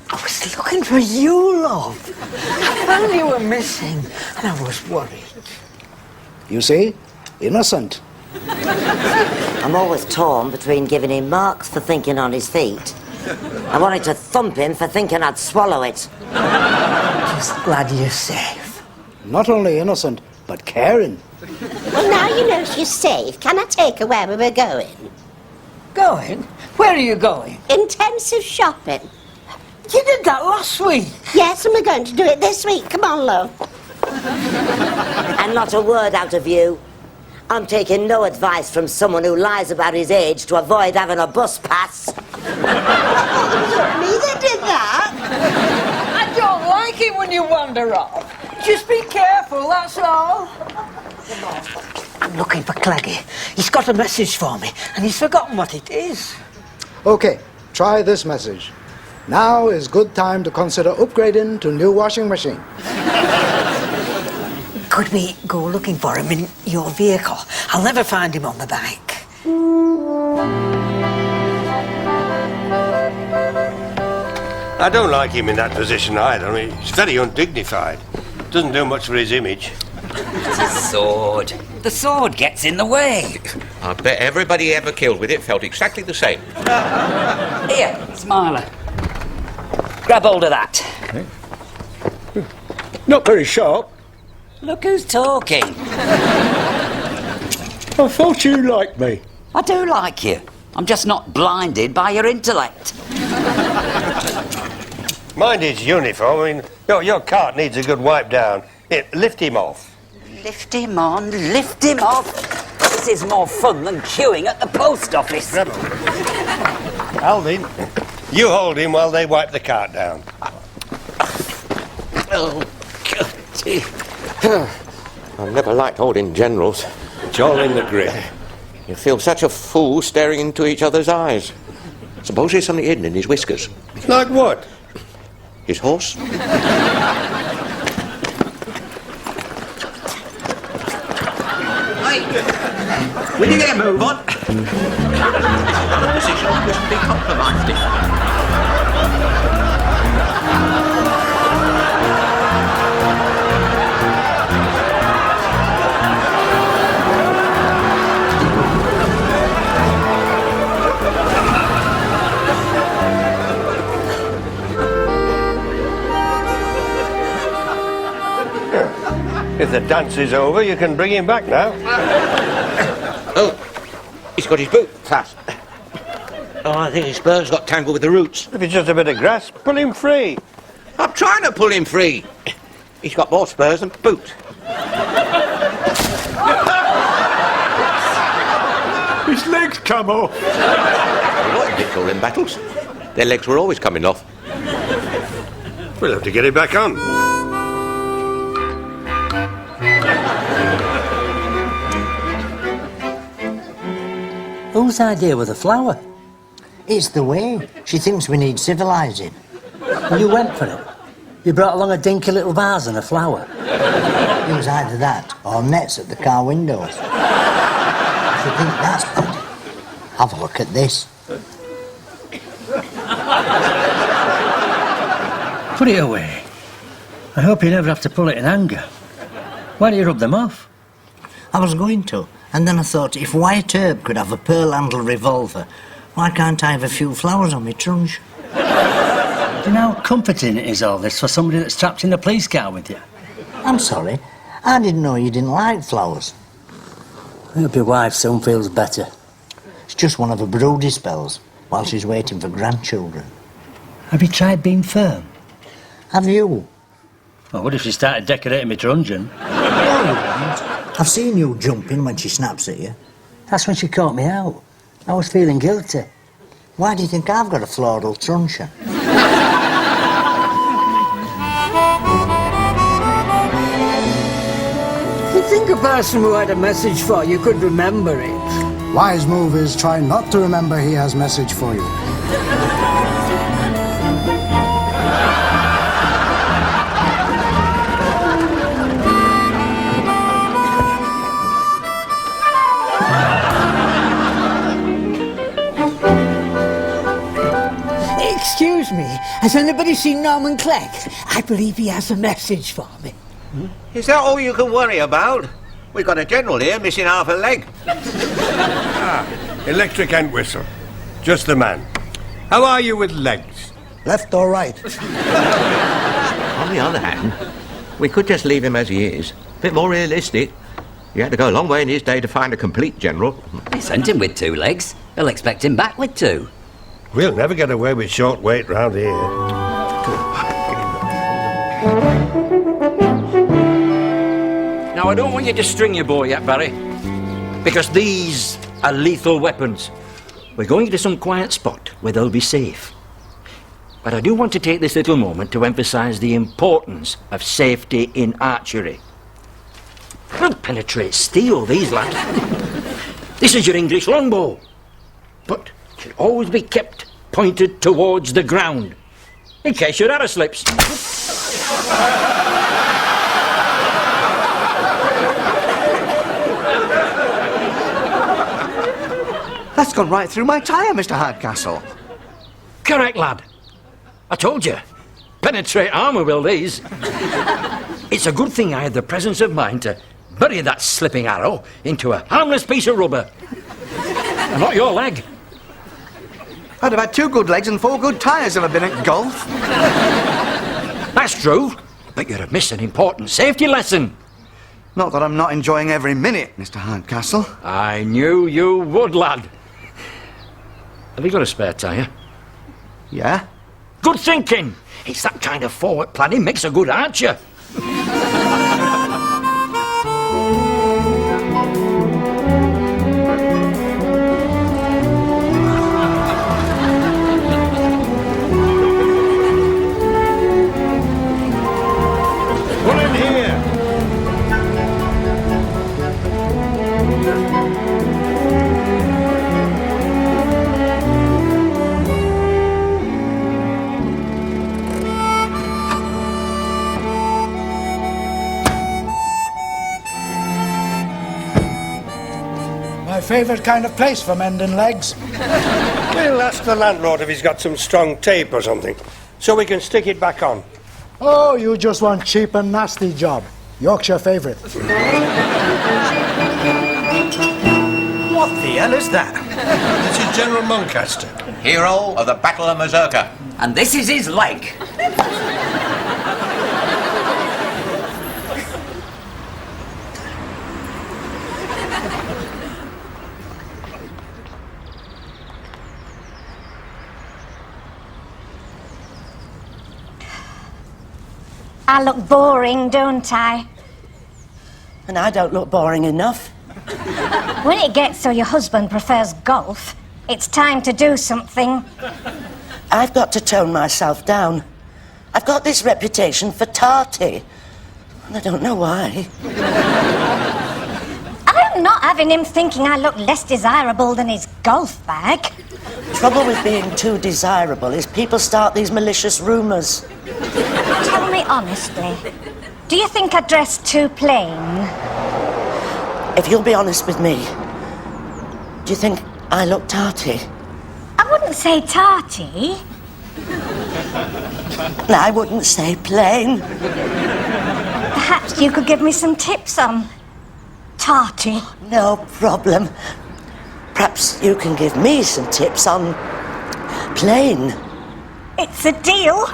I was looking for you, love. I found you were missing, and I was worried. You see? Innocent. I'm always torn between giving him marks for thinking on his feet and wanting to thump him for thinking I'd swallow it. Just glad you're safe. Not only innocent, but caring. Well, now you know she's safe. Can I take her where we were going? Going? Where are you going? Intensive shopping. You did that last week. Yes, and we're going to do it this week. Come on, love. And not a word out of you. I'm taking no advice from someone who lies about his age to avoid having a bus pass. It wasn't me that did that. I don't like it when you wander off. Just be careful, that's all. I'm looking for Cleggy. He's got a message for me, and he's forgotten what it is. Okay, try this message. Now is good time to consider upgrading to new washing machine. Could we go looking for him in your vehicle? I'll never find him on the bike. I don't like him in that position either. I mean, he's very undignified. Doesn't do much for his image. It's his sword. The sword gets in the way. I bet everybody ever killed with it felt exactly the same. Here, Smiler. Grab hold of that. Not very sharp. Look who's talking. I thought you liked me. I do like you. I'm just not blinded by your intellect. Mind his uniform. I mean, your cart needs a good wipe down. Here, lift him off. Lift him on, lift him off. This is more fun than queuing at the post office. Alvin, You hold him while they wipe the cart down. Oh, God. I've never liked holding generals. It's all in the grit. You feel such a fool staring into each other's eyes. Suppose there's something hidden in his whiskers. Like what? His horse? Will you get a move on? The position couldn't be compromised. If the dance is over, you can bring him back now. Oh, he's got his boot fast. Oh, I think his spurs got tangled with the roots. If it's just a bit of grass, pull him free. I'm trying to pull him free. He's got more spurs than boots. His legs come off. What did they call in battles? Their legs were always coming off. We'll have to get him back on. Whose idea was the flower? It's the way. She thinks we need civilising. You went for it. You brought along a dinky little vase and a flower. It was either that or nets at the car windows. If you think that's good, have a look at this. Put it away. I hope you never have to pull it in anger. Why do you rub them off? I was going to, and then I thought, if White Herb could have a pearl-handled revolver, why can't I have a few flowers on my truncheon? Do you know how comforting it is, all this, for somebody that's trapped in a police car with you? I'm sorry. I didn't know you didn't like flowers. I hope your wife soon feels better. It's just one of her broody spells while she's waiting for grandchildren. Have you tried being firm? Have you? Well, what if she started decorating my truncheon? No, you won't. I've seen you jumping when she snaps at you. That's when she caught me out. I was feeling guilty. Why do you think I've got a floral truncheon? You'd think a person who had a message for you could remember it. Wise move is try not to remember he has message for you. Excuse me, has anybody seen Norman Clegg? I believe he has a message for me. Is that all you can worry about? We've got a general here missing half a leg. Electric Entwistle. Just the man. How are you with legs? Left or right? On the other hand, we could just leave him as he is. A bit more realistic. You had to go a long way in his day to find a complete general. They sent him with 2 legs. They'll expect him back with 2. We'll never get away with short weight round here. Now, I don't want you to string your boy yet, Barry, because these are lethal weapons. We're going to some quiet spot where they'll be safe. But I do want to take this little moment to emphasise the importance of safety in archery. They'll penetrate steel, these lads. This is your English longbow, but it should always be kept pointed towards the ground, in case your arrow slips. That's gone right through my tyre, Mr. Hardcastle. Correct, lad. I told you. Penetrate armour will these. It's a good thing I had the presence of mind to bury that slipping arrow into a harmless piece of rubber. And not your leg. I'd have had 2 good legs and 4 good tyres if I'd been at golf. That's true, but you'd have missed an important safety lesson. Not that I'm not enjoying every minute, Mr. Hardcastle. I knew you would, lad. Have you got a spare tyre? Yeah? Good thinking. It's that kind of forward planning makes a good archer. My favourite kind of place for mending legs. We'll ask the landlord if he's got some strong tape or something, so we can stick it back on. Oh, you just want cheap and nasty job. Yorkshire favourite. What the hell is that? This is General Moncaster. Hero of the Battle of Mazurka. And this is his leg. I look boring, don't I? And I don't look boring enough. When it gets so your husband prefers golf, it's time to do something. I've got to tone myself down. I've got this reputation for tarty. And I don't know why. I'm not having him thinking I look less desirable than his golf bag. Trouble with being too desirable is people start these malicious rumours. Tell me honestly, do you think I dress too plain? If you'll be honest with me, do you think I look tarty? I wouldn't say tarty. I wouldn't say plain. Perhaps you could give me some tips on tarty. No problem. Perhaps you can give me some tips on plain. It's a deal.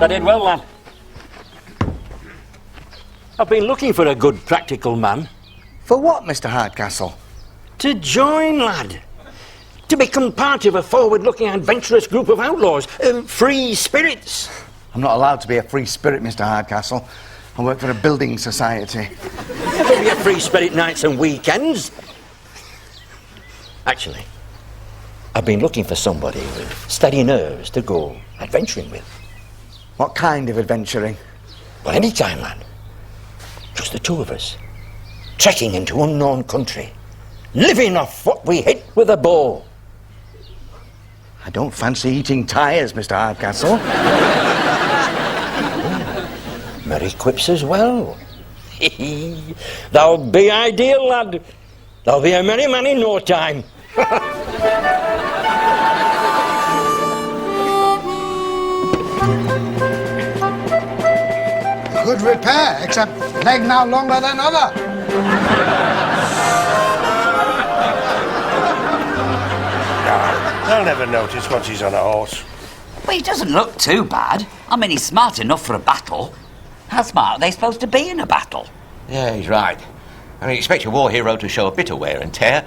I did well, lad. I've been looking for a good practical man. For what, Mr. Hardcastle? To join, lad. To become part of a forward-looking, adventurous group of outlaws. Free spirits. I'm not allowed to be a free spirit, Mr. Hardcastle. I work for a building society. There'll be a free spirit nights and weekends. Actually, I've been looking for somebody with steady nerves to go adventuring with. What kind of adventuring? Well, any time, lad. Just the two of us. Trekking into unknown country. Living off what we hit with a bow. I don't fancy eating tyres, Mr. Hardcastle. Merry quips as well. That'll be ideal, lad. There'll be a merry man in no time. Good repair, except leg now longer than other. They'll never notice once he's on a horse. Well, he doesn't look too bad. I mean, he's smart enough for a battle. How smart are they supposed to be in a battle? Yeah, he's right. I mean, expect a war hero to show a bit of wear and tear.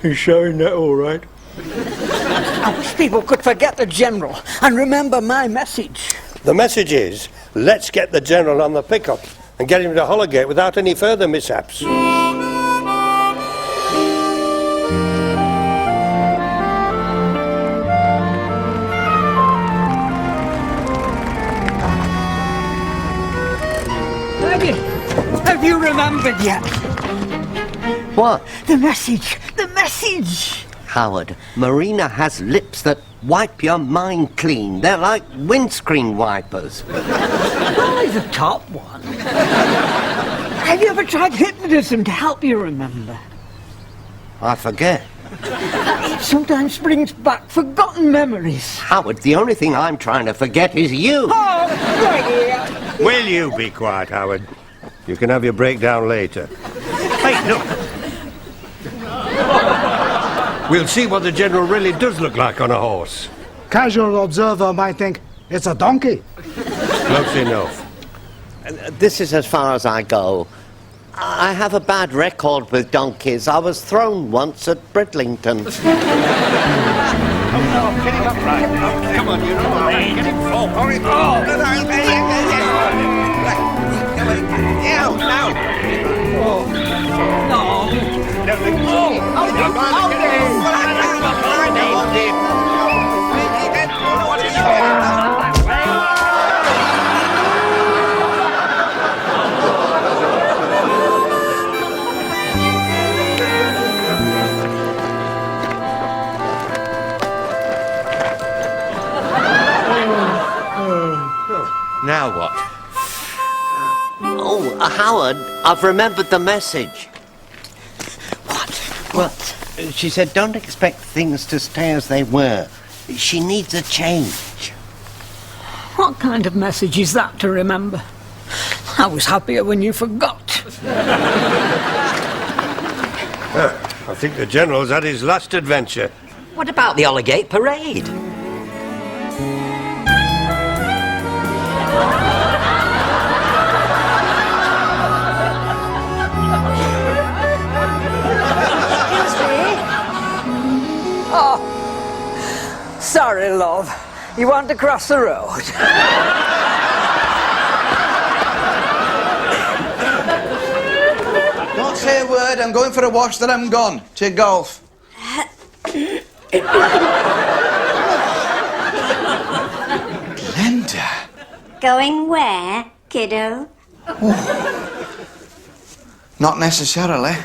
He's showing that all right. I wish people could forget the General and remember my message. The message is, let's get the General on the pickup and get him to Hollowgate without any further mishaps. Maggie, have you remembered yet? What? The message! The message! Howard, Marina has lips that wipe your mind clean. They're like windscreen wipers. Only the top one. Have you ever tried hypnotism to help you remember? I forget. It sometimes brings back forgotten memories. Howard, the only thing I'm trying to forget is you. Oh, right here. Will you be quiet, Howard? You can have your breakdown later. Hey, look. We'll see what the General really does look like on a horse. Casual observer might think it's a donkey. Close enough. This is as far as I go. I have a bad record with donkeys. I was thrown once at Bridlington. Get him up right now. Come on, you know. Get him forward. Now what? Oh, Howard, I've remembered the message. What? Well, she said don't expect things to stay as they were. She needs a change. What kind of message is that to remember? I was happier when you forgot. I think the General's had his last adventure. What about the Holligate Parade? Oh, sorry, love. You want to cross the road? Don't say a word. I'm going for a wash, then I'm gone. To golf. Glenda. Going where, kiddo? Not necessarily.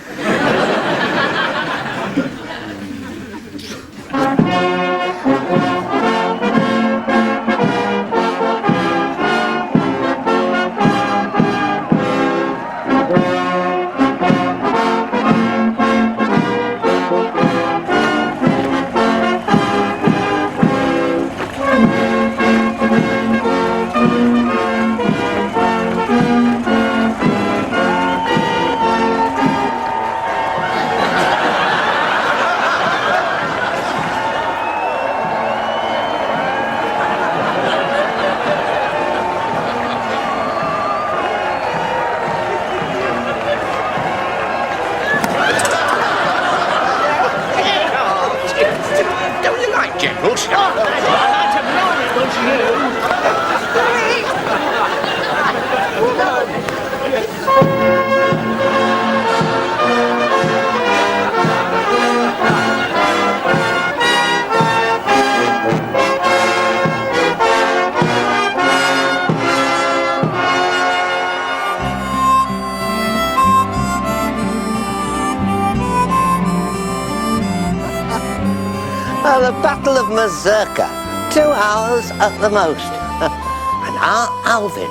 The Battle of Mazurka, 2 hours at the most. And our Alvin,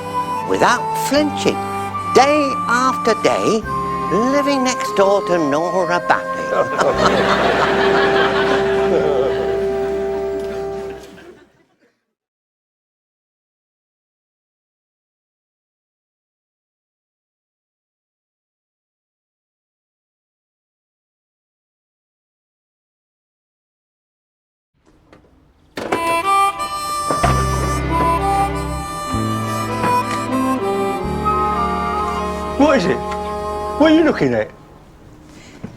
without flinching, day after day, living next door to Nora Batty. What is it? What are you looking at?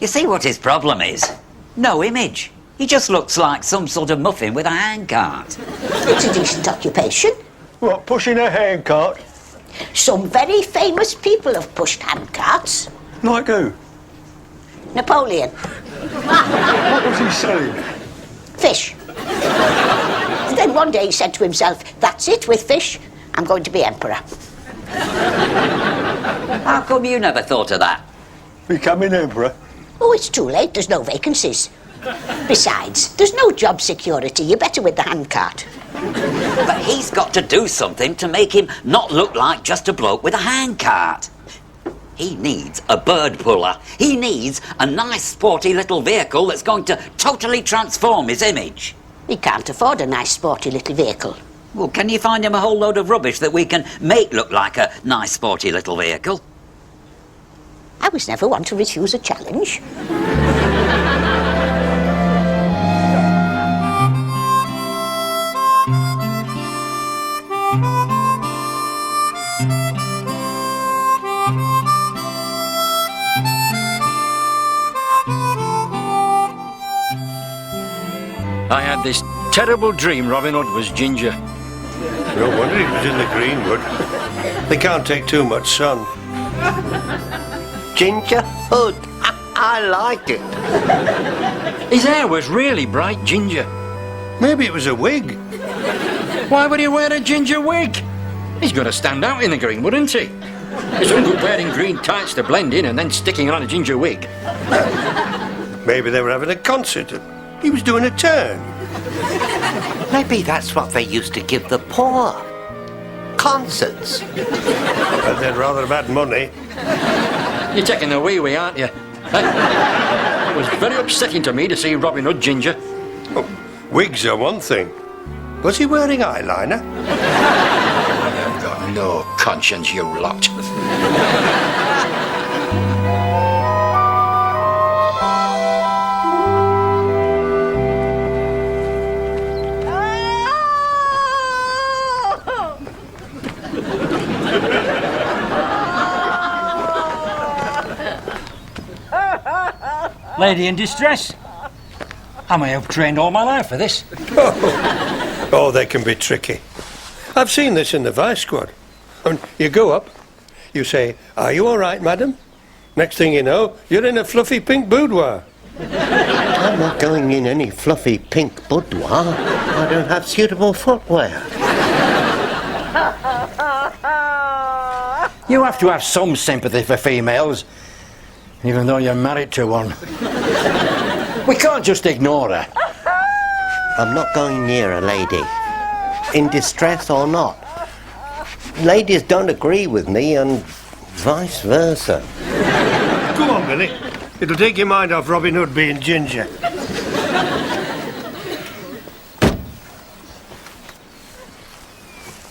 You see what his problem is? No image. He just looks like some sort of muffin with a handcart. It's a decent occupation. What, pushing a handcart? Some very famous people have pushed handcarts. Like who? Napoleon. What was he selling? Fish. And then one day he said to himself, that's it with fish, I'm going to be emperor. How come you never thought of that? Becoming emperor? Oh, it's too late, there's no vacancies. Besides, there's no job security, you're better with the handcart. But he's got to do something to make him not look like just a bloke with a handcart. He needs a bird puller. He needs a nice sporty little vehicle that's going to totally transform his image. He can't afford a nice sporty little vehicle. Well, can you find him a whole load of rubbish that we can make look like a nice sporty little vehicle? I was never one to refuse a challenge. I had this terrible dream Robin Hood was ginger. No wonder he was in the greenwood. They can't take too much sun. Ginger Hood. I like it. His hair was really bright ginger. Maybe it was a wig. Why would he wear a ginger wig? He's going to stand out in the greenwood, isn't he? It's no good wearing green tights to blend in and then sticking on a ginger wig. Maybe they were having a concert and he was doing a turn. Maybe that's what they used to give the poor. concerts. But they'd rather have had money. You're taking the wee-wee, aren't you? Eh? It was very upsetting to me to see Robin Hood Ginger. Oh, wigs are one thing. Was he wearing eyeliner? You've got no conscience, you lot. Lady in distress. I may have trained all my life for this. Oh, they can be tricky. I've seen this in the Vice Squad. You go up, you say, "Are you all right, madam?" Next thing you know, you're in a fluffy pink boudoir. I'm not going in any fluffy pink boudoir. I don't have suitable footwear. You have to have some sympathy for females, even though you're married to one. We can't just ignore her. I'm not going near a lady, in distress or not. Ladies don't agree with me and vice versa. Come on, Billy. It'll take your mind off Robin Hood being ginger.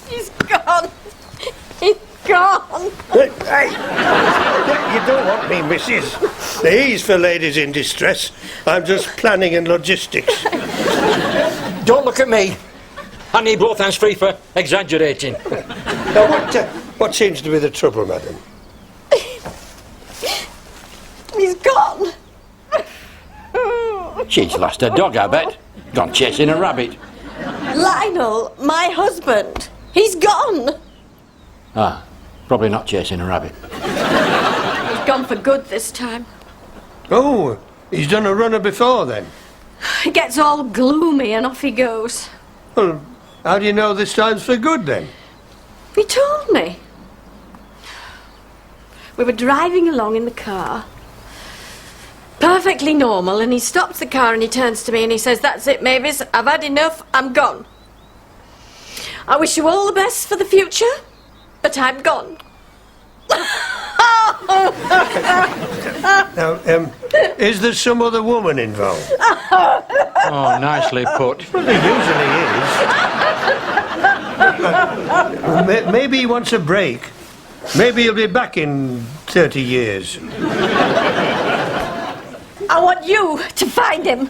He's gone. He's gone. Hey, you don't want me, missus. The E's for ladies in distress. I'm just planning and logistics. Don't look at me. I need both hands free for exaggerating. Now, what seems to be the trouble, madam? He's gone. She's lost her dog, I bet. Gone chasing a rabbit. Lionel, my husband. He's gone. Ah, probably not chasing a rabbit. He's gone for good this time. Oh, he's done a runner before, then? He gets all gloomy and off he goes. Well, how do you know this time's for good, then? He told me. We were driving along in the car. Perfectly normal, and he stops the car and he turns to me and he says, "That's it, Mavis, I've had enough, I'm gone. I wish you all the best for the future, but I'm gone." Now, is there some other woman involved? Oh, nicely put. Well, there usually is. Maybe he wants a break. Maybe he'll be back in 30 years. I want you to find him.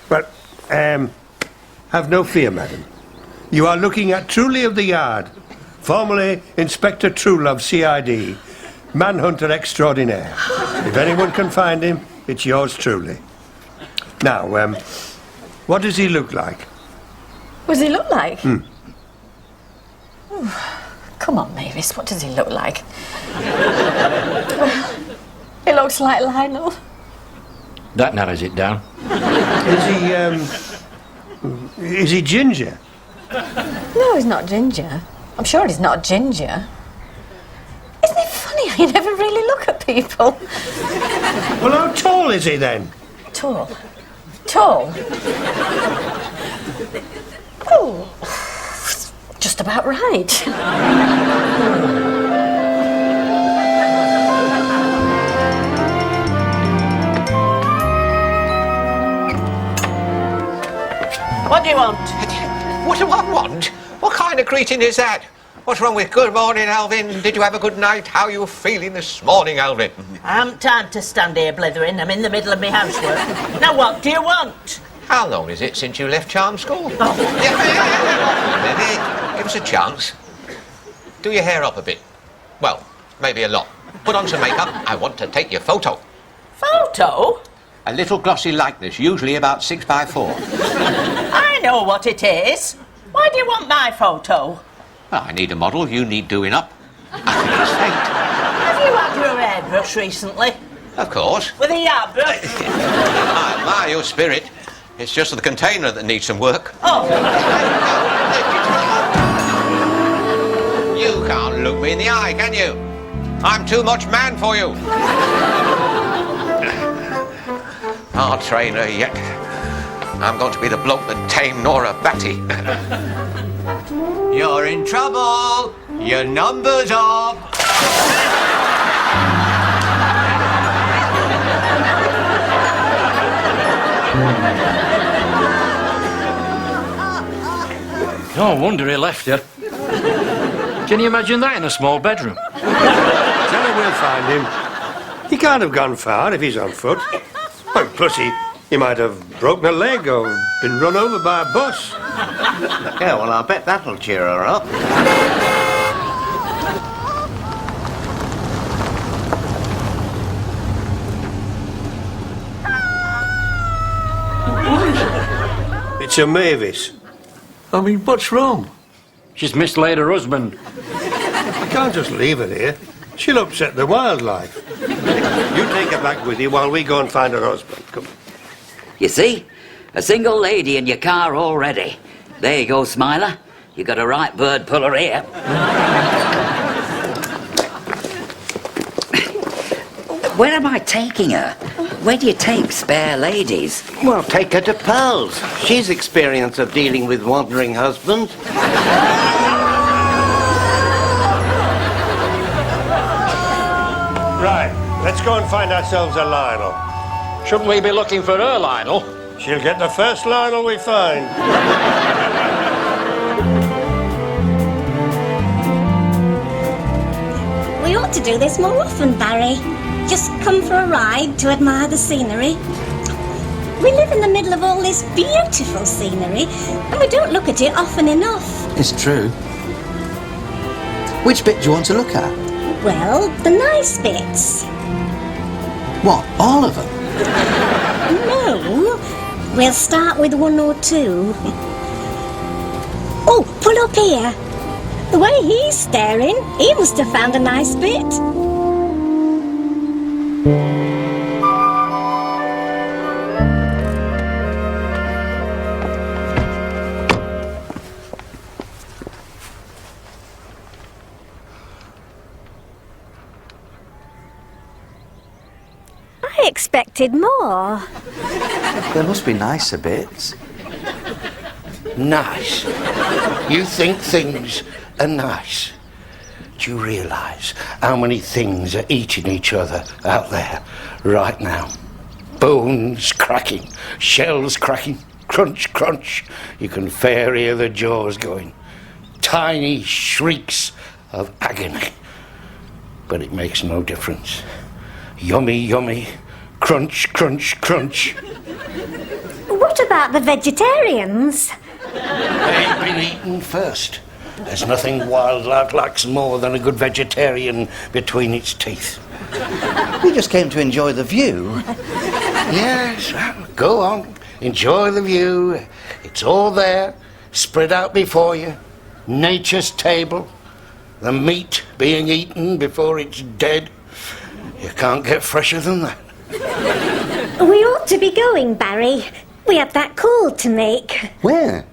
But, have no fear, madam. You are looking at Truly of the Yard, formerly Inspector Truelove, CID, manhunter extraordinaire. If anyone can find him, it's yours truly. Now, what does he look like? What does he look like? Come on, Mavis, what does he look like? He looks like Lionel. That narrows it down. Is he ginger? No, he's not ginger. I'm sure he's not ginger. Isn't it funny how you never really look at people? Well, how tall is he then? Tall? Tall? Oh, just about right. What do you want? What do I want? What kind of greeting is that? What's wrong with good morning, Alvin? Did you have a good night? How are you feeling this morning, Alvin? I haven't time to stand here blithering. I'm in the middle of my housework. Now what do you want? How long is it since you left Charm School? Oh. Lily, give us a chance. Do your hair up a bit. Well, maybe a lot. Put on some makeup. I want to take your photo. Photo? A little glossy likeness, usually about 6x4. I know what it is. Why do you want my photo? I need a model. You need doing up. I think it's fate. Have you had your hairbrush recently? Of course. With a yard brush? My, your spirit. It's just the container that needs some work. Oh. You can't look me in the eye, can you? I'm too much man for you. I'll train her yet. I'm going to be the bloke that tamed Nora Batty. You're in trouble. Your number's up. No wonder he left you. Can you imagine that in a small bedroom? Tell him we'll find him. He can't have gone far if he's on foot. Well, plus he might have broken a leg or been run over by a bus. Yeah, well, I bet that'll cheer her up. It's a Mavis. I mean, what's wrong? She's mislaid her husband. You can't just leave her here. She'll upset the wildlife. You take her back with you while we go and find her husband. Come. You see? A single lady in your car already. There you go, Smiler. You got a right bird puller here. Where am I taking her? Where do you take spare ladies? Well, take her to Pearl's. She's experienced of dealing with wandering husbands. Right, let's go and find ourselves a Lionel. Shouldn't we be looking for her, Lionel? She'll get the first Lionel we find. We ought to do this more often, Barry. Just come for a ride to admire the scenery. We live in the middle of all this beautiful scenery, and we don't look at it often enough. It's true. Which bit do you want to look at? Well, the nice bits. What, all of them? No, we'll start with one or two. Oh, pull up here. The way he's staring, he must have found a nice bit. I expected more. There must be nicer bits. Nice. You think things are nice. Do you realise how many things are eating each other out there right now? Bones cracking, shells cracking, crunch, crunch. You can fair hear the jaws going. Tiny shrieks of agony. But it makes no difference. Yummy, yummy, crunch, crunch, crunch. What about the vegetarians? They've been eaten first. There's nothing wildlife likes more than a good vegetarian between its teeth. We just came to enjoy the view. Yes, well, go on. Enjoy the view. It's all there, spread out before you. Nature's table. The meat being eaten before it's dead. You can't get fresher than that. We ought to be going, Barry. We have that call to make. Where?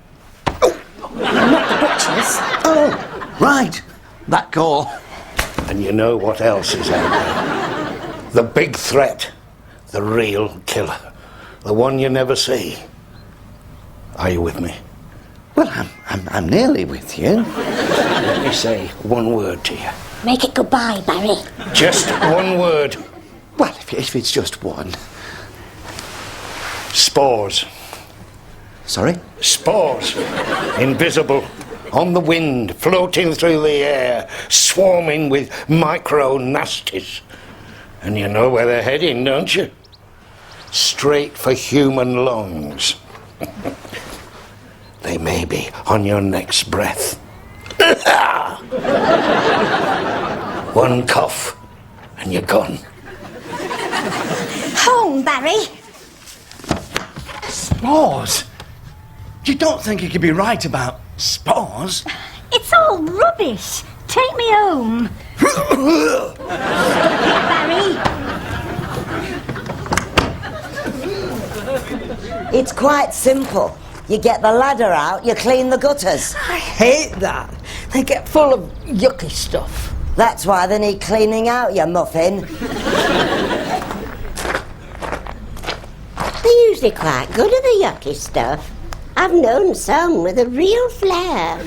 Not the butcher's. Oh, right. That call. And you know what else is out there? The big threat. The real killer. The one you never see. Are you with me? Well, I'm nearly with you. Let me say one word to you. Make it goodbye, Barry. Just one word. Well, if it's just one. Spores. Sorry? Spores. Invisible. On the wind, floating through the air, swarming with micro-nasties. And you know where they're heading, don't you? Straight for human lungs. They may be on your next breath. One cough, and you're gone. Home, Barry. Spores? You don't think you could be right about spores? It's all rubbish. Take me home. Stop it, Barry. It's quite simple. You get the ladder out, you clean the gutters. I hate that. They get full of yucky stuff. That's why they need cleaning out, you muffin. They're usually quite good at the yucky stuff. I've known some with a real flair.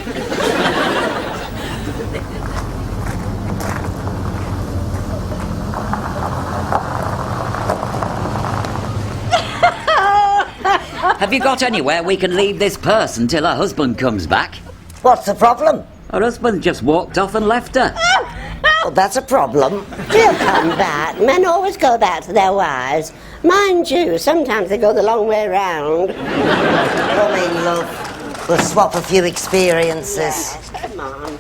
Have you got anywhere we can leave this purse until her husband comes back? What's the problem? Her husband just walked off and left her. Well, that's a problem. He'll come back. Men always go back to their wives. Mind you, sometimes they go the long way round. Come in, love. We'll swap a few experiences. Yes, come on.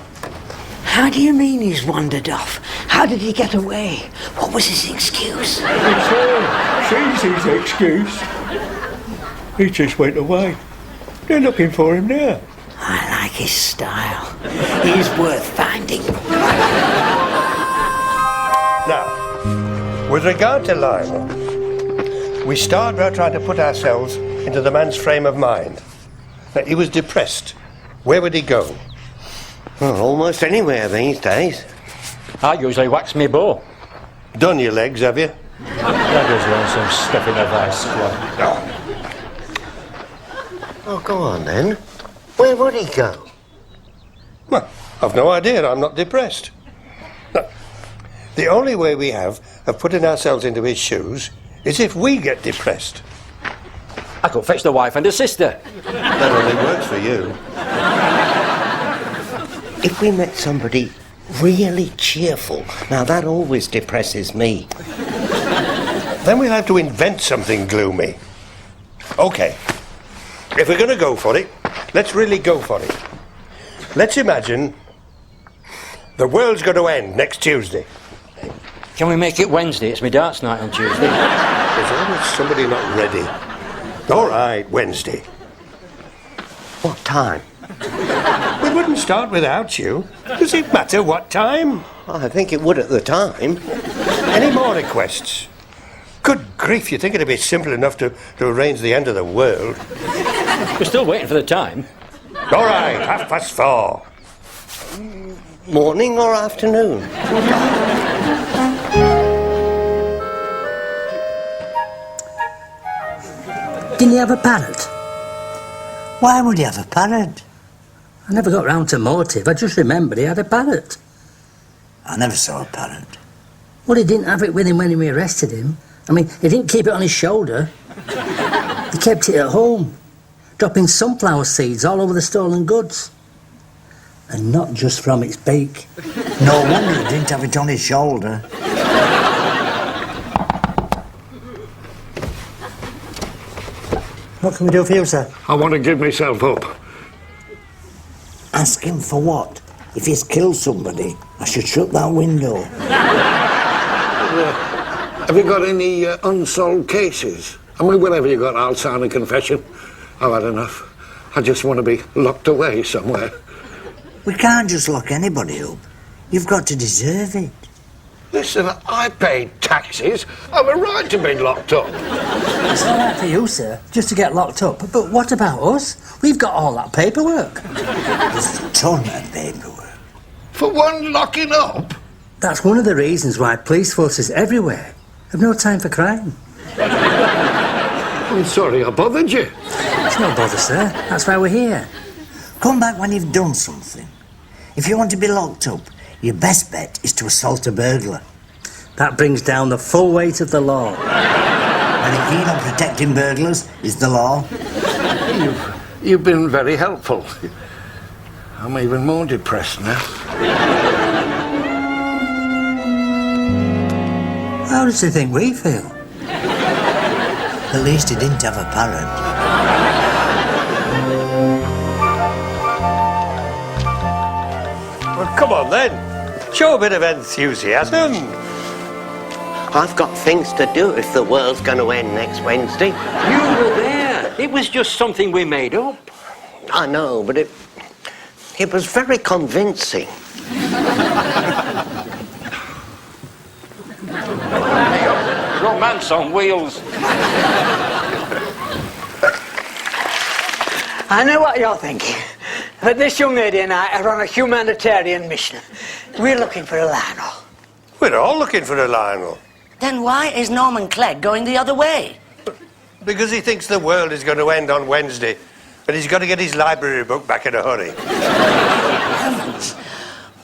How do you mean he's wandered off? How did he get away? What was his excuse? It's her. She's his excuse. He just went away. They're looking for him now. I like his style. He's worth finding. Now, with regard to Lionel, we start by trying to put ourselves into the man's frame of mind. Now, he was depressed. Where would he go? Well, almost anywhere these days. I usually wax me bow. Done your legs, have you? That does learn some stuff in a vice squad. Oh, go on then. Where would he go? Well, I've no idea. I'm not depressed. No. The only way we have of putting ourselves into his shoes is if we get depressed. I could fetch the wife and the sister. That only works for you. If we met somebody really cheerful, now that always depresses me. Then we'll have to invent something gloomy. OK. If we're going to go for it, let's really go for it. Let's imagine the world's going to end next Tuesday. Can we make it Wednesday? It's my darts night on Tuesday. There's always somebody not ready. All right, Wednesday. What time? We wouldn't start without you. Does it matter what time? I think it would at the time. Any more requests? Good grief, you think it'd be simple enough to arrange the end of the world. We're still waiting for the time. All right, 4:30. Morning or afternoon? Didn't he have a parrot? Why would he have a parrot? I never got round to motive. I just remembered he had a parrot. I never saw a parrot. Well, he didn't have it with him when we arrested him. I mean, he didn't keep it on his shoulder. He kept it at home, dropping sunflower seeds all over the stolen goods. And not just from its beak. No wonder he didn't have it on his shoulder. What can we do for you, sir? I want to give myself up. Ask him for what? If he's killed somebody, I should shut that window. Have you got any unsolved cases? I mean, whatever you got, I'll sign a confession. I've had enough. I just want to be locked away somewhere. We can't just lock anybody up. You've got to deserve it. Listen, I paid taxes. I've a right to be locked up. It's all right for you, sir, just to get locked up. But what about us? We've got all that paperwork. There's a ton of paperwork. For one locking up? That's one of the reasons why police forces everywhere have no time for crime. I'm sorry I bothered you. It's no bother, sir. That's why we're here. Come back when you've done something. If you want to be locked up, your best bet is to assault a burglar. That brings down the full weight of the law. And the key on protecting burglars is the law. You've been very helpful. I'm even more depressed now. How does he think we feel? At least he didn't have a parrot. Well, come on then. Show a bit of enthusiasm. I've got things to do if the world's going to end next Wednesday. You were there. It was just something we made up. I know, but it was very convincing. Romance on wheels. I know what you're thinking. But this young lady and I are on a humanitarian mission. We're looking for a Lionel. We're all looking for a Lionel. Then why is Norman Clegg going the other way? Because he thinks the world is going to end on Wednesday. and he's got to get his library book back in a hurry. Heavens.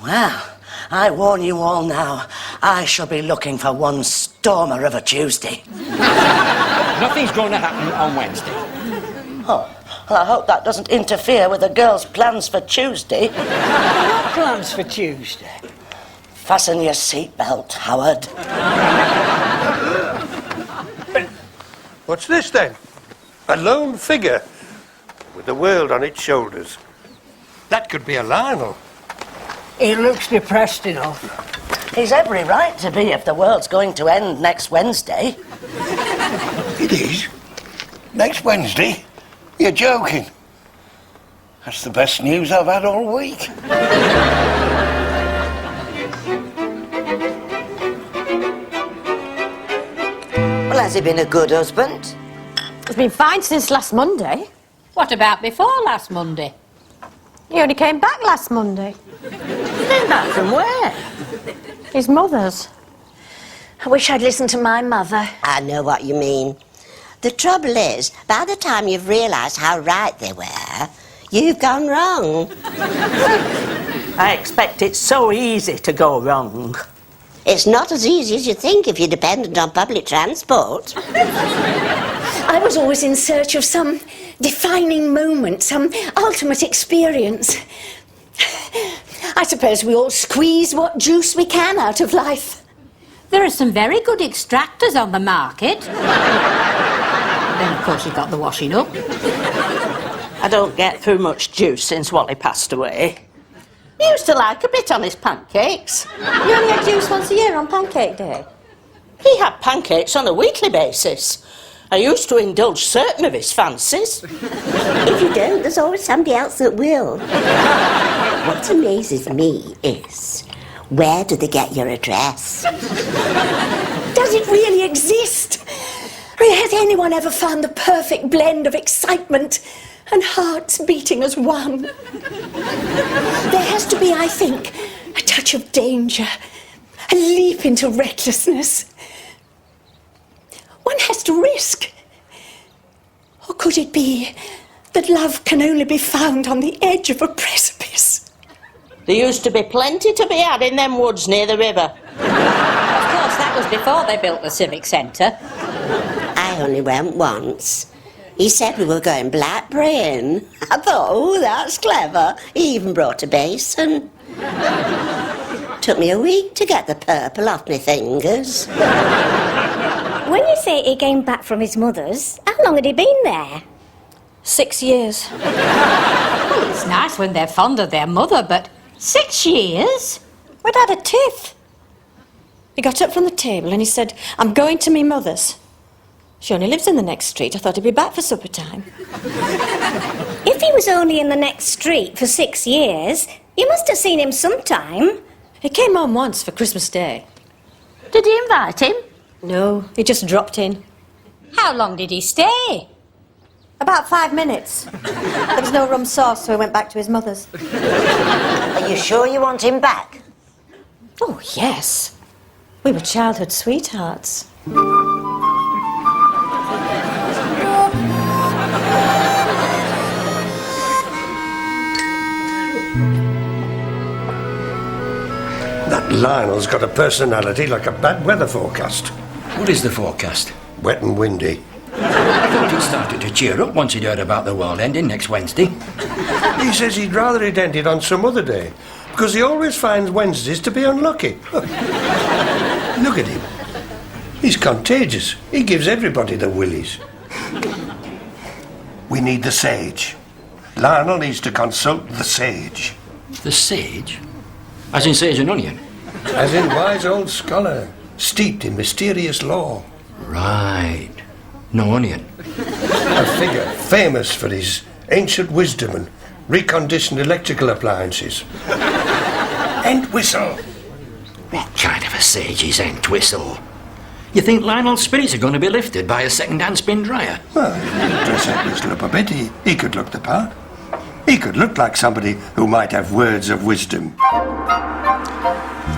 Well, I warn you all now, I shall be looking for one stormer of a Tuesday. Nothing's going to happen on Wednesday. Oh, well, I hope that doesn't interfere with the girls' plans for Tuesday. What plans for Tuesday? Fasten your seatbelt, Howard. What's this then? A lone figure with the world on its shoulders. That could be a Lionel. He looks depressed enough. He's every right to be if the world's going to end next Wednesday. It is? Next Wednesday? You're joking. That's the best news I've had all week. Well, has he been a good husband? He's been fine since last Monday. What about before last Monday? He only came back last Monday. Came back from where? His mother's. I wish I'd listened to my mother. I know what you mean. The trouble is, by the time you've realised how right they were, you've gone wrong. I expect it's so easy to go wrong. It's not as easy as you think if you're dependent on public transport. I was always in search of some defining moment, some ultimate experience. I suppose we all squeeze what juice we can out of life. There are some very good extractors on the market. Then, of course, you've got the washing up. I don't get through much juice since Wally passed away. He used to like a bit on his pancakes. You only had juice once a year on Pancake Day? He had pancakes on a weekly basis. I used to indulge certain of his fancies. If you don't, there's always somebody else that will. What amazes me is, where do they get your address? Does it really exist? Has anyone ever found the perfect blend of excitement and hearts beating as one? There has to be, I think, a touch of danger, a leap into recklessness. One has to risk. Or could it be that love can only be found on the edge of a precipice? There used to be plenty to be had in them woods near the river. Of course, that was before they built the Civic Centre. I only went once. He said we were going blackberrying. I thought, oh, that's clever. He even brought a basin. Took me a week to get the purple off my fingers. When you say he came back from his mother's, how long had he been there? 6 years. Well, it's nice when they're fond of their mother, but 6 years? We'd had a tiff. He got up from the table and he said, I'm going to me mother's. She only lives in the next street. I thought he'd be back for supper time. If he was only in the next street for 6 years, you must have seen him sometime. He came home once for Christmas Day. Did he invite him? No, he just dropped in. How long did he stay? About 5 minutes. There was no rum sauce, so he went back to his mother's. Are you sure you want him back? Oh, yes. We were childhood sweethearts. That Lionel's got a personality like a bad weather forecast. What is the forecast? Wet and windy. I thought he'd started to cheer up once he'd heard about the world ending next Wednesday. He says he'd rather it ended on some other day, because he always finds Wednesdays to be unlucky. Look at him. He's contagious. He gives everybody the willies. We need the sage. Lionel needs to consult the sage. The sage? As in sage and onion? As in wise old scholar, steeped in mysterious lore. Right. No onion. A figure famous for his ancient wisdom and reconditioned electrical appliances. Entwistle. What kind of a sage is Entwistle? You think Lionel's spirits are going to be lifted by a second-hand spin dryer? Well, he'd dress up his up a bit. He could look the part. He could look like somebody who might have words of wisdom.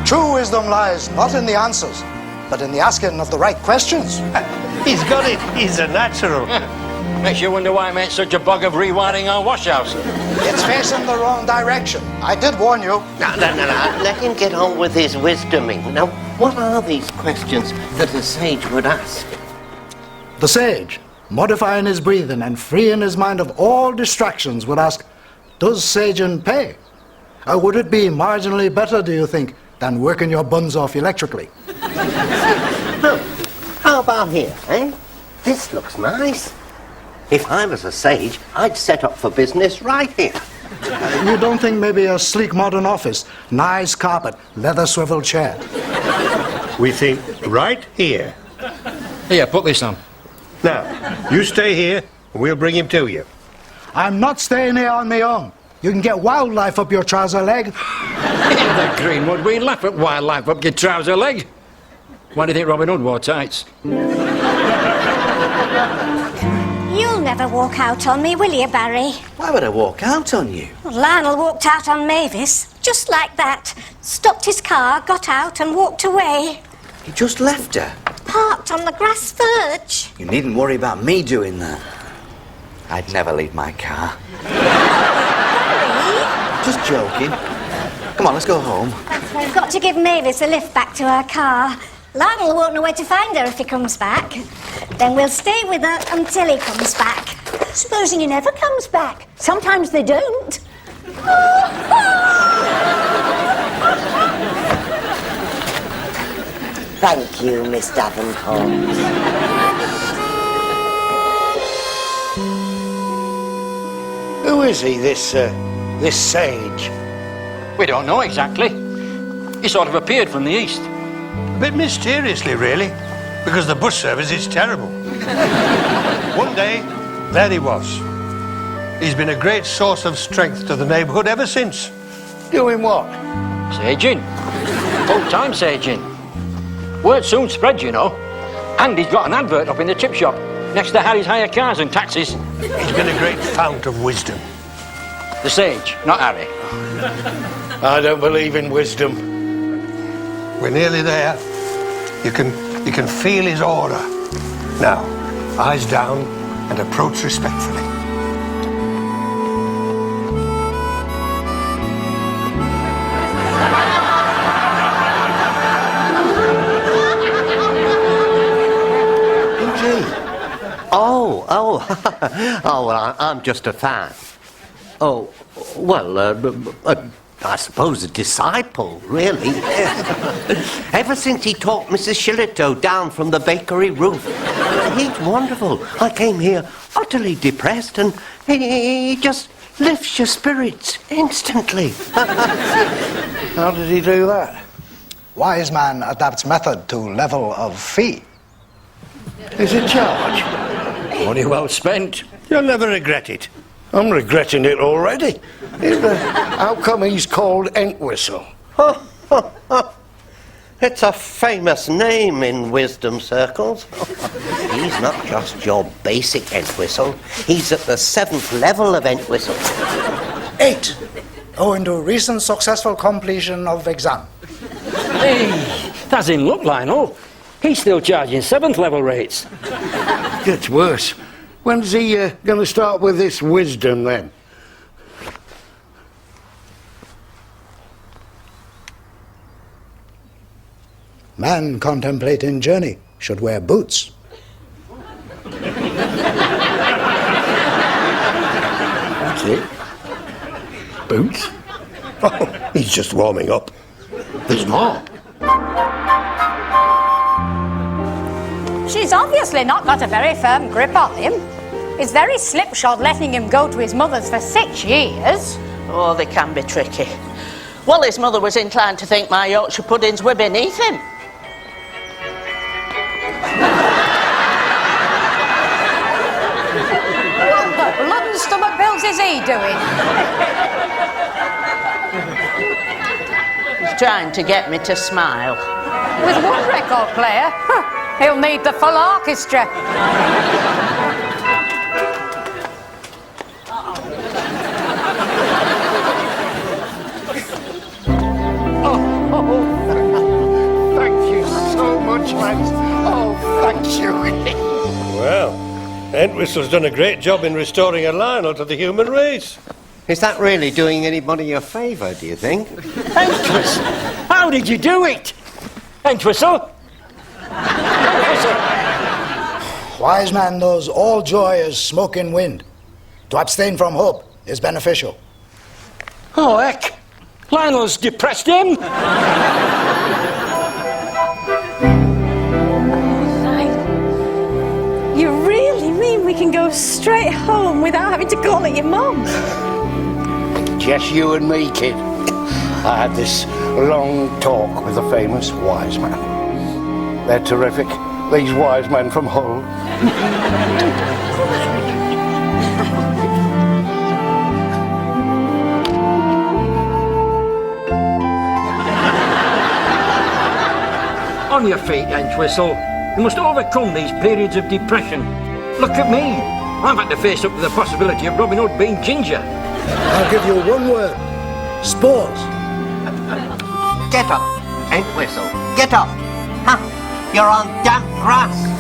True wisdom lies not in the answers, but in the asking of the right questions. He's got it. He's a natural. Makes you wonder why I made such a bog of rewiring our washhouse. It's facing the wrong direction. I did warn you. No. Let him get on with his wisdoming. Now, what are these questions that a sage would ask? The sage, modifying his breathing and freeing his mind of all distractions, would ask, does saging pay? Or would it be marginally better, do you think, than working your buns off electrically? How about here, eh? This looks nice. If I was a sage, I'd set up for business right here. You don't think maybe a sleek modern office, nice carpet, leather swivel chair? We think right here. Here, put this on. Now, you stay here, and we'll bring him to you. I'm not staying here on my own. You can get wildlife up your trouser leg. In the Greenwood, we laugh at wildlife up your trouser leg. Why do you think Robin Hood wore tights? You'll never walk out on me, will you, Barry? Why would I walk out on you? Well, Lionel walked out on Mavis, just like that. Stopped his car, got out and walked away. He just left her. Parked on the grass verge. You needn't worry about me doing that. I'd never leave my car. Just joking. Come on, let's go home. We've got to give Mavis a lift back to her car. Lionel won't know where to find her if he comes back. Then we'll stay with her until he comes back. Supposing he never comes back. Sometimes they don't. Thank you, Miss Davenport. Who is he, this sage? We don't know exactly. He sort of appeared from the east. A bit mysteriously, really, because the bus service is terrible. One day, there he was. He's been a great source of strength to the neighbourhood ever since. Doing what? Saging. Full-time saging. Word soon spread, you know. And he's got an advert up in the chip shop, next to Harry's Hire Cars and Taxis. He's been a great fount of wisdom. The sage, not Harry. I don't believe in wisdom. We're nearly there. You can feel his aura. Now, eyes down and approach respectfully. Oh, well, I'm just a fan. Oh, well, I suppose a disciple, really. Ever since he talked Mrs. Shillito down from the bakery roof. He's wonderful. I came here utterly depressed and he just lifts your spirits instantly. How did he do that? Wise man adapts method to level of fee. Is it charge? Money well spent. You'll never regret it. I'm regretting it already. How come he's called Entwistle? It's a famous name in wisdom circles. He's not just your basic Entwistle. He's at the 7th level of Entwistle. 8. Owing to recent successful completion of exam. Hey, that doesn't look, Lionel. He's still charging 7th level rates. Gets worse. When's he going to start with this wisdom, then? Man contemplating journey should wear boots. That's it. Boots? Oh, he's just warming up. There's more. She's obviously not got a very firm grip on him. It's very slipshod letting him go to his mother's for 6 years. Oh, they can be tricky. Well, his mother was inclined to think my Yorkshire puddings were beneath him. What the blood and stomach pills is he doing? He's trying to get me to smile. With one record player? He'll need the full orchestra. Thank you so much, lads. Oh, thank you. Well, Entwistle's done a great job in restoring a Lionel to the human race. Is that really doing anybody a favour, do you think? Entwistle, how did you do it? Entwistle? Wise man knows all joy is smoke in wind. To abstain from hope is beneficial. Oh, heck. Lionel's depressed him. You really mean we can go straight home without having to call at your mum? Just you and me, kid. I had this long talk with a famous wise man. They're terrific, these wise men from Hull. On your feet, Entwistle. You must overcome these periods of depression. Look at me. I've had to face up to the possibility of Robin Hood being ginger. I'll give you one word. Spores. Get up, Entwistle. Get up. Huh? You're on damp grass.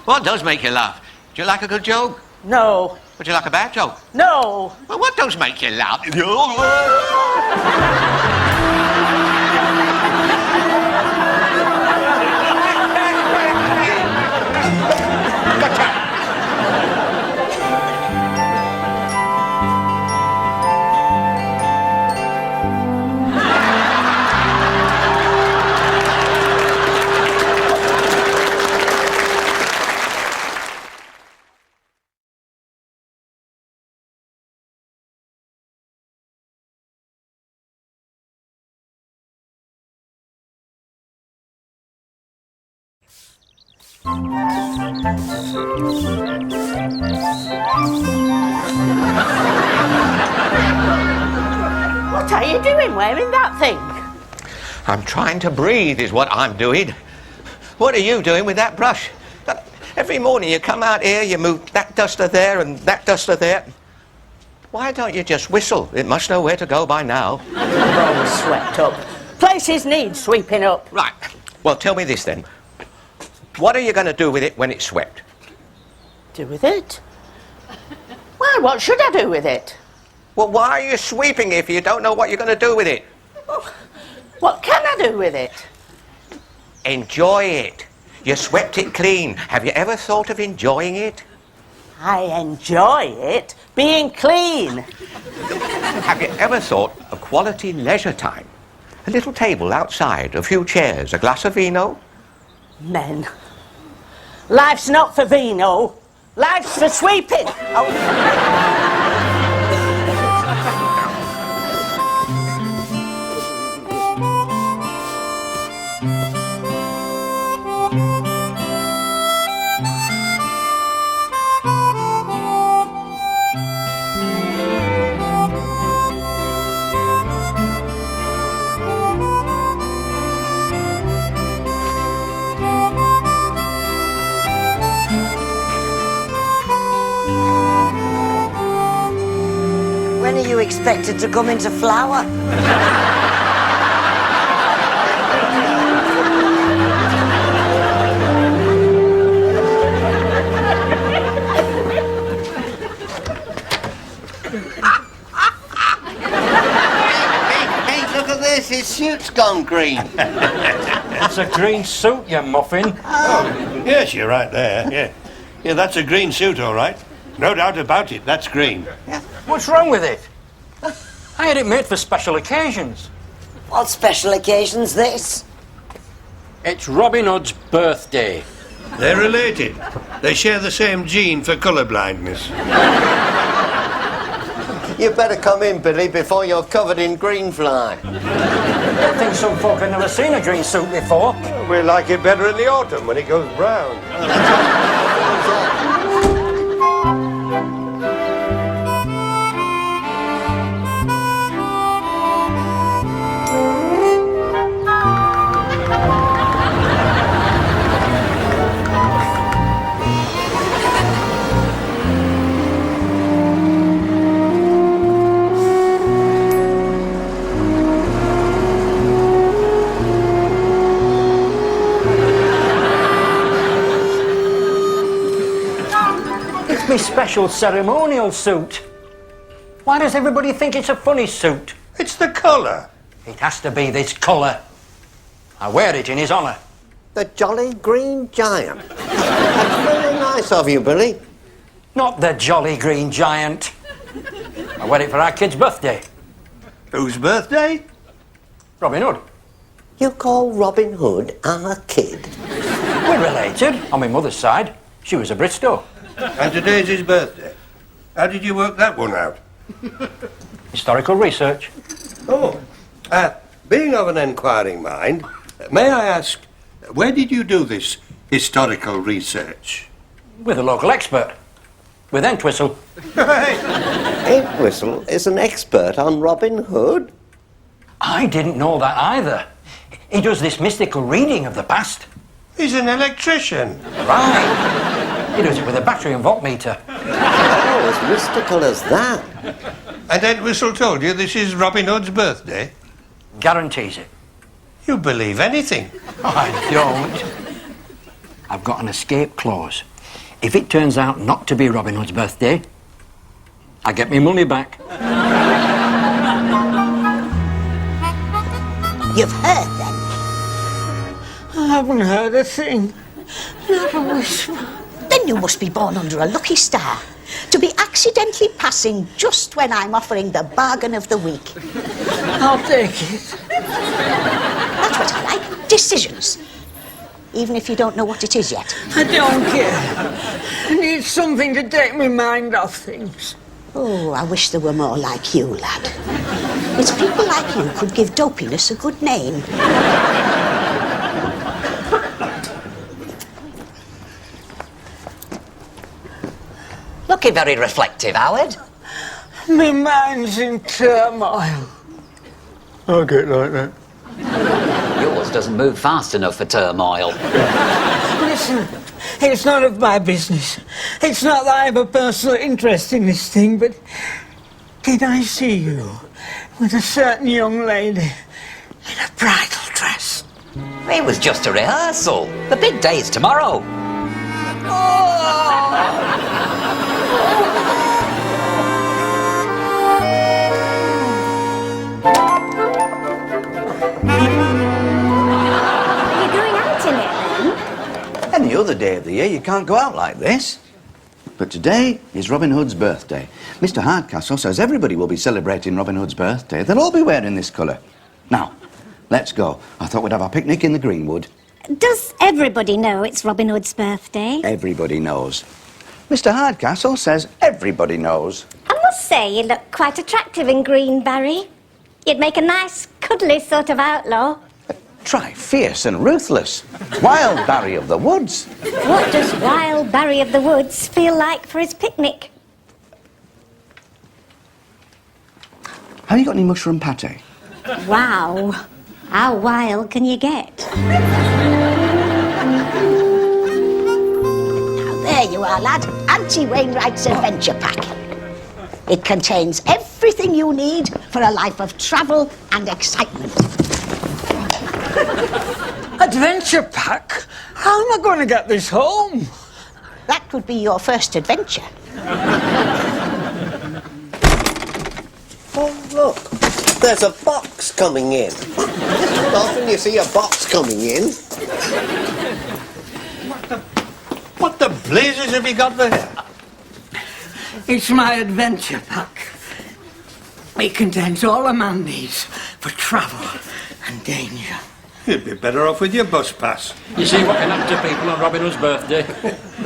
What does make you laugh? Do you like a good joke? No. Would you like a bad joke? No. Well, what does make you laugh? What are you doing wearing that thing? I'm trying to breathe is what I'm doing. What are you doing with that brush? Every morning you come out here, you move that duster there and that duster there. Why don't you just whistle? It must know where to go by now. All swept up. Places need sweeping up. Right. Well, tell me this then. What are you going to do with it when it's swept? Do with it? Why, what should I do with it? Well, why are you sweeping if you don't know what you're going to do with it? What can I do with it? Enjoy it. You swept it clean. Have you ever thought of enjoying it? I enjoy it being clean. Have you ever thought of quality leisure time? A little table outside, a few chairs, a glass of vino? Men. Life's not for vino. Life's for sweeping. Oh. When are you expected to come into flower? Hey, look at this. His suit's gone green. It's a green suit, you muffin. Oh, yes, you're right there. Yeah, that's a green suit, all right. No doubt about it, that's green. What's wrong with it? I had it made for special occasions. What special occasion's this? It's Robin Hood's birthday. They're related. They share the same gene for colour blindness. You better come in, Billy, before you're covered in green fly. I think some folk have never seen a green suit before. We like it better in the autumn when it goes brown. special ceremonial suit. Why does everybody think it's a funny suit? It's the colour. It has to be this colour. I wear it in his honour. The Jolly Green Giant. That's very nice of you, Billy. Not the Jolly Green Giant. I wear it for our kid's birthday. Whose birthday? Robin Hood. You call Robin Hood our kid? We're related, on my mother's side. She was a Bristow. And today's his birthday. How did you work that one out? Historical research. Oh, being of an enquiring mind, may I ask, where did you do this historical research? With a local expert. With Entwistle. Entwistle is an expert on Robin Hood? I didn't know that either. He does this mystical reading of the past. He's an electrician. Right. He does it with a battery and voltmeter. Oh, as mystical as that. And Entwistle told you this is Robin Hood's birthday? Guarantees it. You believe anything? I don't. I've got an escape clause. If it turns out not to be Robin Hood's birthday, I get my money back. You've heard then? I haven't heard a thing. Not a whisper. Then you must be born under a lucky star to be accidentally passing just when I'm offering the bargain of the week. I'll take it. That's what I like. Decisions. Even if you don't know what it is yet. I don't care. I need something to take my mind off things. Oh, I wish there were more like you, lad. It's people like you could give dopiness a good name. Looking very reflective, Howard. My mind's in turmoil. I get like that. Yours doesn't move fast enough for turmoil. Listen, it's none of my business. It's not that I have a personal interest in this thing, but did I see you with a certain young lady in a bridal dress? It was just a rehearsal. The big day's tomorrow. Are you going out in it then? Any other day of the year, you can't go out like this. But today is Robin Hood's birthday. Mr. Hardcastle says everybody will be celebrating Robin Hood's birthday. They'll all be wearing this colour. Now, let's go. I thought we'd have a picnic in the Greenwood. Does everybody know it's Robin Hood's birthday? Everybody knows. Mr. Hardcastle says everybody knows. I must say you look quite attractive in green, Barry. You'd make a nice, cuddly sort of outlaw. Try fierce and ruthless. Wild Barry of the Woods. What does Wild Barry of the Woods feel like for his picnic? Have you got any mushroom pate? Wow. How wild can you get? Now, there you are, lad. Auntie Wainwright's Adventure Pack. It contains everything you need for a life of travel and excitement. Adventure pack? How am I going to get this home? That would be your first adventure. Oh, look. There's a box coming in. Often you see a box coming in. What the blazes have you got there? It's my adventure pack. It contains all a man needs for travel and danger. You'd be better off with your bus pass. You see what can happen to people on Robin Hood's birthday?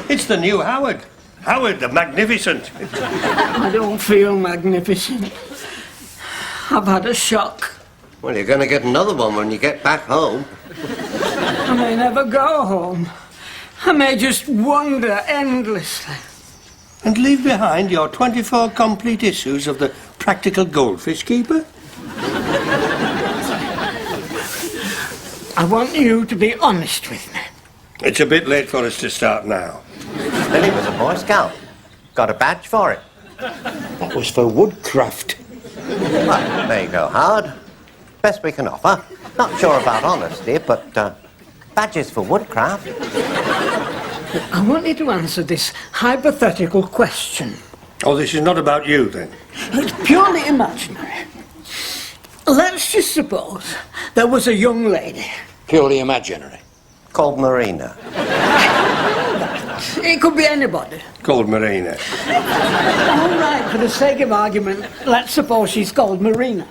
It's the new Howard. Howard the Magnificent. I don't feel magnificent. I've had a shock. Well, you're going to get another one when you get back home. I may never go home. I may just wander endlessly. And leave behind your 24 complete issues of the Practical Goldfish Keeper? I want you to be honest with me. It's a bit late for us to start now. Billy was a Boy Scout. Got a badge for it. That was for woodcraft. Well, there you go, Howard. Best we can offer. Not sure about honesty, but badges for woodcraft. I want you to answer this hypothetical question. Oh, this is not about you, then? It's purely imaginary. Let's just suppose there was a young lady. Purely imaginary. Called Marina. It could be anybody. Called Marina. All right, for the sake of argument, let's suppose she's called Marina.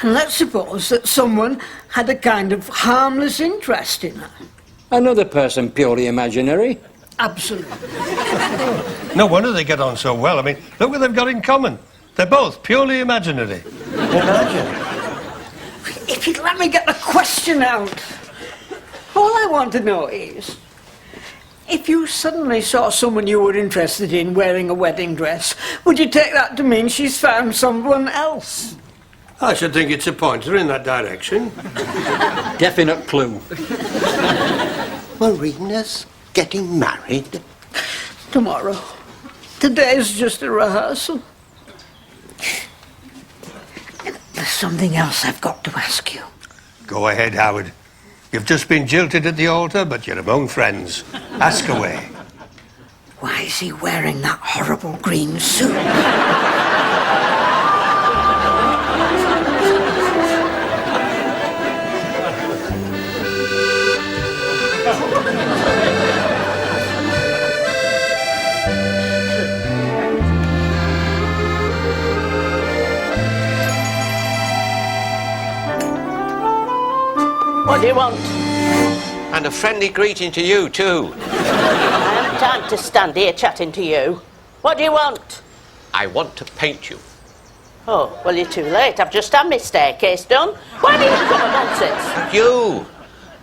And let's suppose that someone had a kind of harmless interest in her. Another person purely imaginary. Absolutely. No wonder they get on so well. I mean, look what they've got in common. They're both purely imaginary. If you'd let me get the question out. All I want to know is, if you suddenly saw someone you were interested in wearing a wedding dress, would you take that to mean she's found someone else? I should think it's a pointer in that direction. Definite clue. Marina's getting married? Tomorrow. Today's just a rehearsal. There's something else I've got to ask you. Go ahead, Howard. You've just been jilted at the altar, but you're among friends. Ask away. Why is he wearing that horrible green suit? What do you want? And a friendly greeting to you, too. I haven't time to stand here chatting to you. What do you want? I want to paint you. Oh, well, you're too late. I've just had my staircase done. Why do you come at nonsense? You!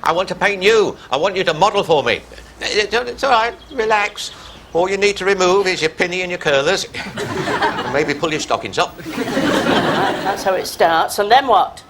I want to paint you. I want you to model for me. It's all right. Relax. All you need to remove is your pinny and your curlers. And maybe pull your stockings up. Right, that's how it starts. And then what?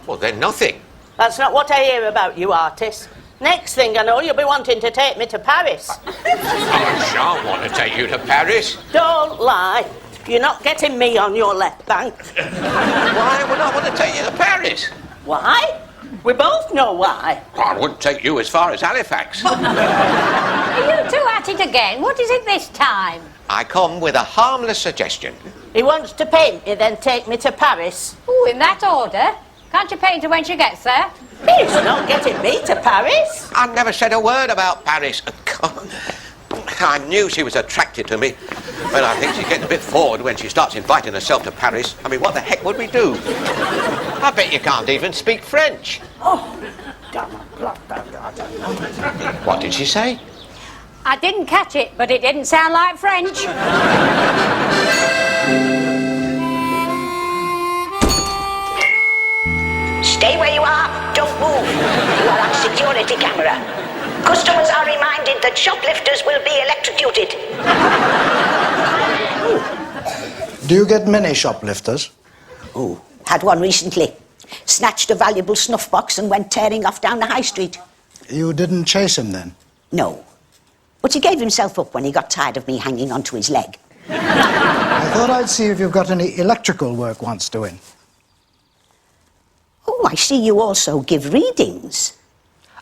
Well, then nothing. That's not what I hear about you artists. Next thing I know, you'll be wanting to take me to Paris. I shan't want to take you to Paris. Don't lie. You're not getting me on your left bank. Why would I want to take you to Paris? Why? We both know why. I wouldn't take you as far as Halifax. Are you two at it again? What is it this time? I come with a harmless suggestion. He wants to paint me, then take me to Paris. Oh, in that order? Can't you paint her when she gets there? He's not getting me to Paris. I never said a word about Paris. God, I knew she was attracted to me. But I think she's getting a bit forward when she starts inviting herself to Paris. I mean, what the heck would we do? I bet you can't even speak French. Oh. What did she say? I didn't catch it, but it didn't sound like French. Stay where you are. Don't move. You are on security camera. Customers are reminded that shoplifters will be electrocuted. Do you get many shoplifters? Oh, had one recently. Snatched a valuable snuff box and went tearing off down the high street. You didn't chase him then? No. But he gave himself up when he got tired of me hanging onto his leg. I thought I'd see if you've got any electrical work wants doing. Oh, I see you also give readings.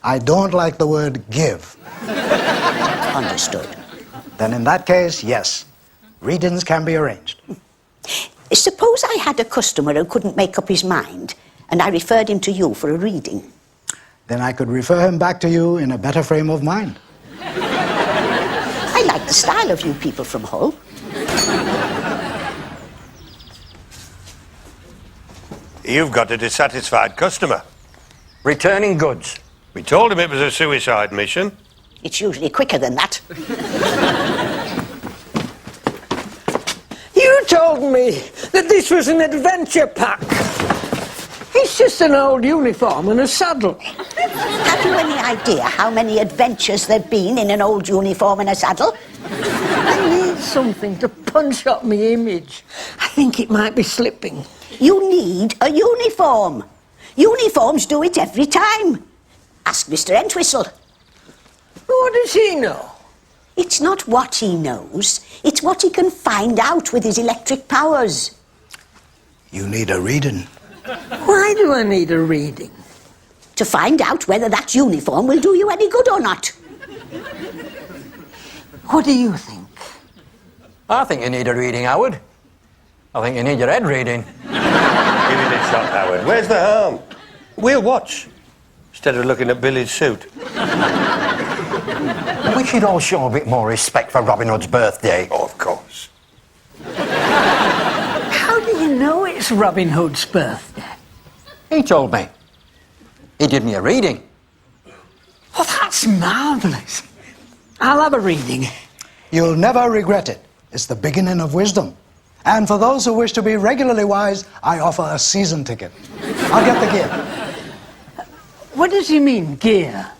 I don't like the word give. Understood. Then in that case, yes. Readings can be arranged. Suppose I had a customer who couldn't make up his mind, and I referred him to you for a reading. Then I could refer him back to you in a better frame of mind. I like the style of you people from Hull. You've got a dissatisfied customer. Returning goods. We told him it was a suicide mission. It's usually quicker than that. You told me that this was an adventure pack. It's just an old uniform and a saddle. Have you any idea how many adventures there've been in an old uniform and a saddle? I need something to punch up my image. I think it might be slipping. You need a uniform. Uniforms do it every time. Ask Mr. Entwistle. What does he know? It's not what he knows. It's what he can find out with his electric powers. You need a reading. Why do I need a reading? To find out whether that uniform will do you any good or not. What do you think? I think you need a reading, Howard. I think you need your head reading. Give it a shot, Howard. Where's the harm? We'll watch, instead of looking at Billy's suit. We should all show a bit more respect for Robin Hood's birthday. Oh, of course. How do you know it's Robin Hood's birthday? He told me. He did me a reading. Oh, that's marvellous. I'll have a reading. You'll never regret it. It's the beginning of wisdom. And for those who wish to be regularly wise, I offer a season ticket. I'll get the gear. What does he mean, gear?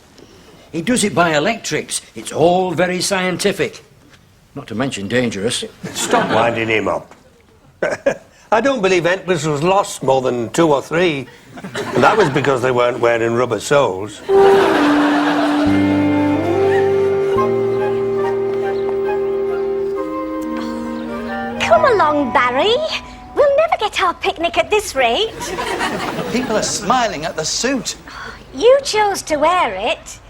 He does it by electrics. It's all very scientific. Not to mention dangerous. Stop winding him up. I don't believe Entwistle's lost more than 2 or 3. And that was because they weren't wearing rubber soles. Come along, Barry. We'll never get our picnic at this rate. People are smiling at the suit. You chose to wear it.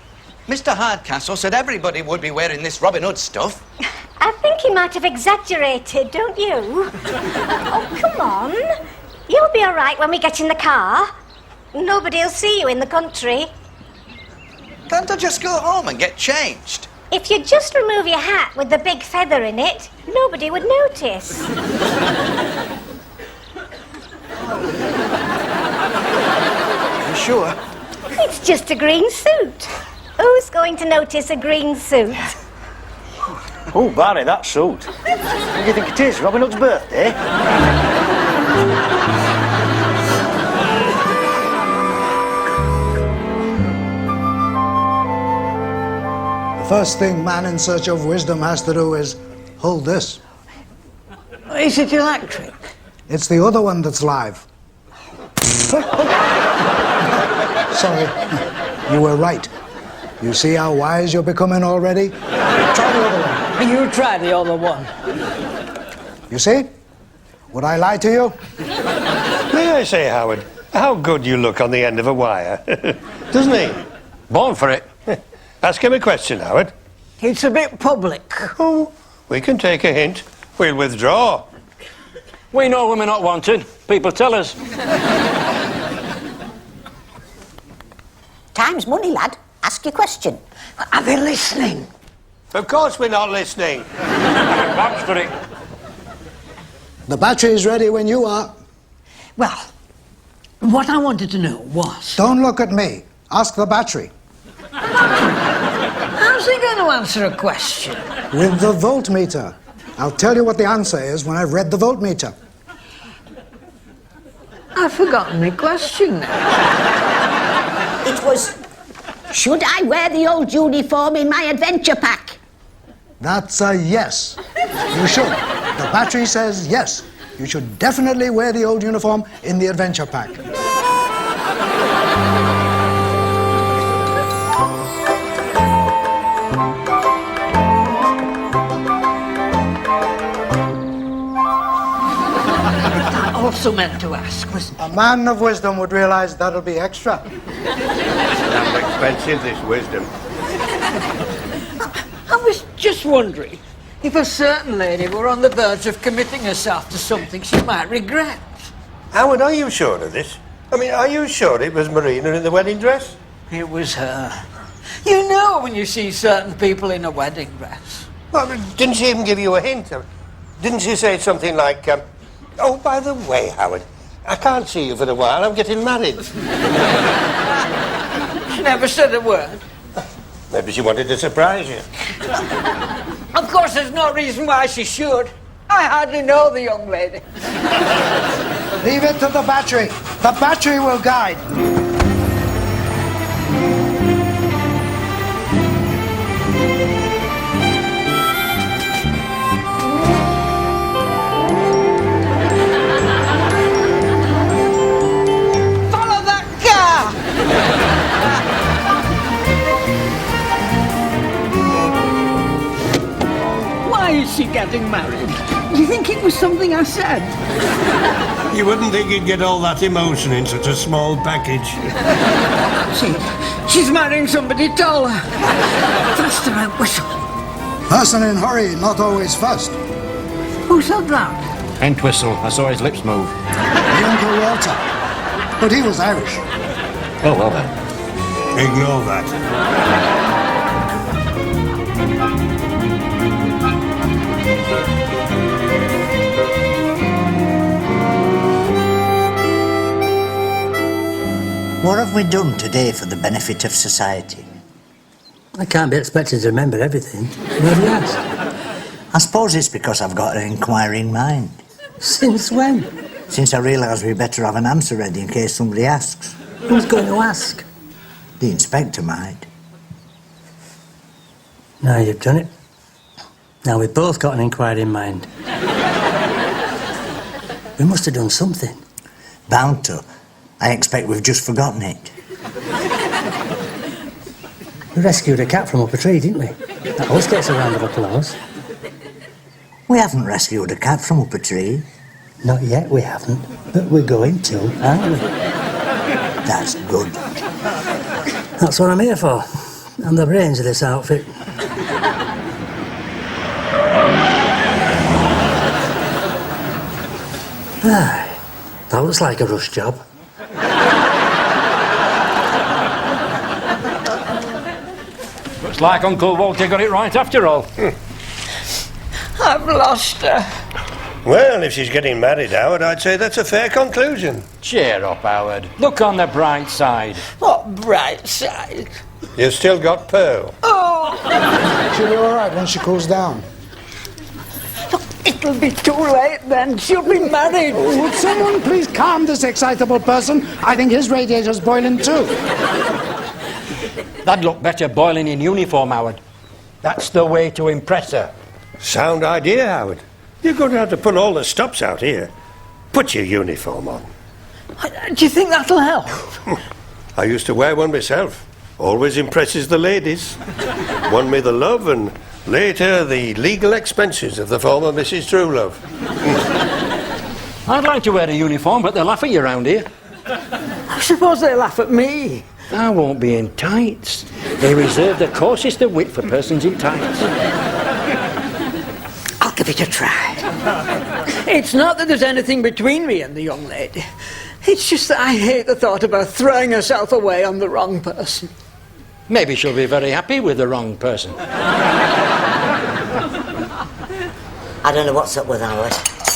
Mr. Hardcastle said everybody would be wearing this Robin Hood stuff. I think he might have exaggerated, don't you? Oh, come on. You'll be all right when we get in the car. Nobody'll see you in the country. Can't I just go home and get changed? If you just remove your hat with the big feather in it, nobody would notice. You sure? It's just a green suit. Who's going to notice a green suit? Oh, Barry, that suit. What do you think it is? Robin Hood's birthday? The first thing man in search of wisdom has to do is hold this. Is it electric? It's the other one that's live. Sorry, you were right. You see how wise you're becoming already? Try the other one. You try the other one. You see? Would I lie to you? May I say, Howard, how good you look on the end of a wire. Doesn't he? Born for it. Ask him a question, Howard. It's a bit public. Oh, we can take a hint. We'll withdraw. We know when we're not wanted. People tell us. Time's money, lad. Ask your question. Are they listening? Of course we're not listening. Vouch for it. The battery's ready when you are. Well, what I wanted to know was... Don't look at me. Ask the battery. How's he going to answer a question? With the voltmeter. I'll tell you what the answer is when I've read the voltmeter. I've forgotten my question now. It was, should I wear the old uniform in my adventure pack? That's a yes. You should. The battery says yes. You should definitely wear the old uniform in the adventure pack. I also meant to ask was... A man of wisdom would realize that'll be extra. Damn expensive, this wisdom. I was just wondering if a certain lady were on the verge of committing herself to something she might regret. Howard, are you sure of this? I mean, are you sure it was Marina in the wedding dress? It was her. You know when you see certain people in a wedding dress. Well, didn't she even give you a hint? Didn't she say something like, oh, by the way, Howard, I can't see you for a while. I'm getting married. She never said a word. Maybe she wanted to surprise you. Of course, there's no reason why she should. I hardly know the young lady. Leave it to the battery. The battery will guide. Follow that car! Why is she getting married? Do you think it was something I said? You wouldn't think you'd get all that emotion in such a small package. She's marrying somebody taller. Faster, Entwistle. Person in hurry, not always first. Who said that? Entwistle. I saw his lips move. The Uncle Walter. But he was Irish. Oh, well then. Ignore that. What have we done today for the benefit of society? I can't be expected to remember everything. Where have you asked? I suppose it's because I've got an inquiring mind. Since when? Since I realised we better have an answer ready in case somebody asks. Who's going to ask? The inspector might. Now you've done it. Now we've both got an inquiry in mind. We must have done something. Bound to. I expect we've just forgotten it. We rescued a cat from up a tree, didn't we? That always gets a round of applause. We haven't rescued a cat from up a tree. Not yet, we haven't. But we're going to, aren't we? That's good. That's what I'm here for. I'm the brains of this outfit. Aye, that looks like a rush job. Looks like Uncle Walter got it right after all. I've lost her. Well, if she's getting married, Howard, I'd say that's a fair conclusion. Cheer up, Howard. Look on the bright side. What bright side? You've still got Pearl. Oh! She'll be all right when she cools down. Look, it'll be too late then. She'll be married. Would someone please calm this excitable person? I think his radiator's boiling too. That'd look better boiling in uniform, Howard. That's the way to impress her. Sound idea, Howard. You're going to have to put all the stops out here. Put your uniform on. Do you think that'll help? I used to wear one myself. Always impresses the ladies. Won me the love and later the legal expenses of the former Mrs. Truelove. I'd like to wear a uniform, but they'll laugh at you around here. I suppose they laugh at me. I won't be in tights. They reserve the coarsest of wit for persons in tights. I'll give it a try. It's not that there's anything between me and the young lady. It's just that I hate the thought of her throwing herself away on the wrong person. Maybe she'll be very happy with the wrong person. I don't know what's up with Howard.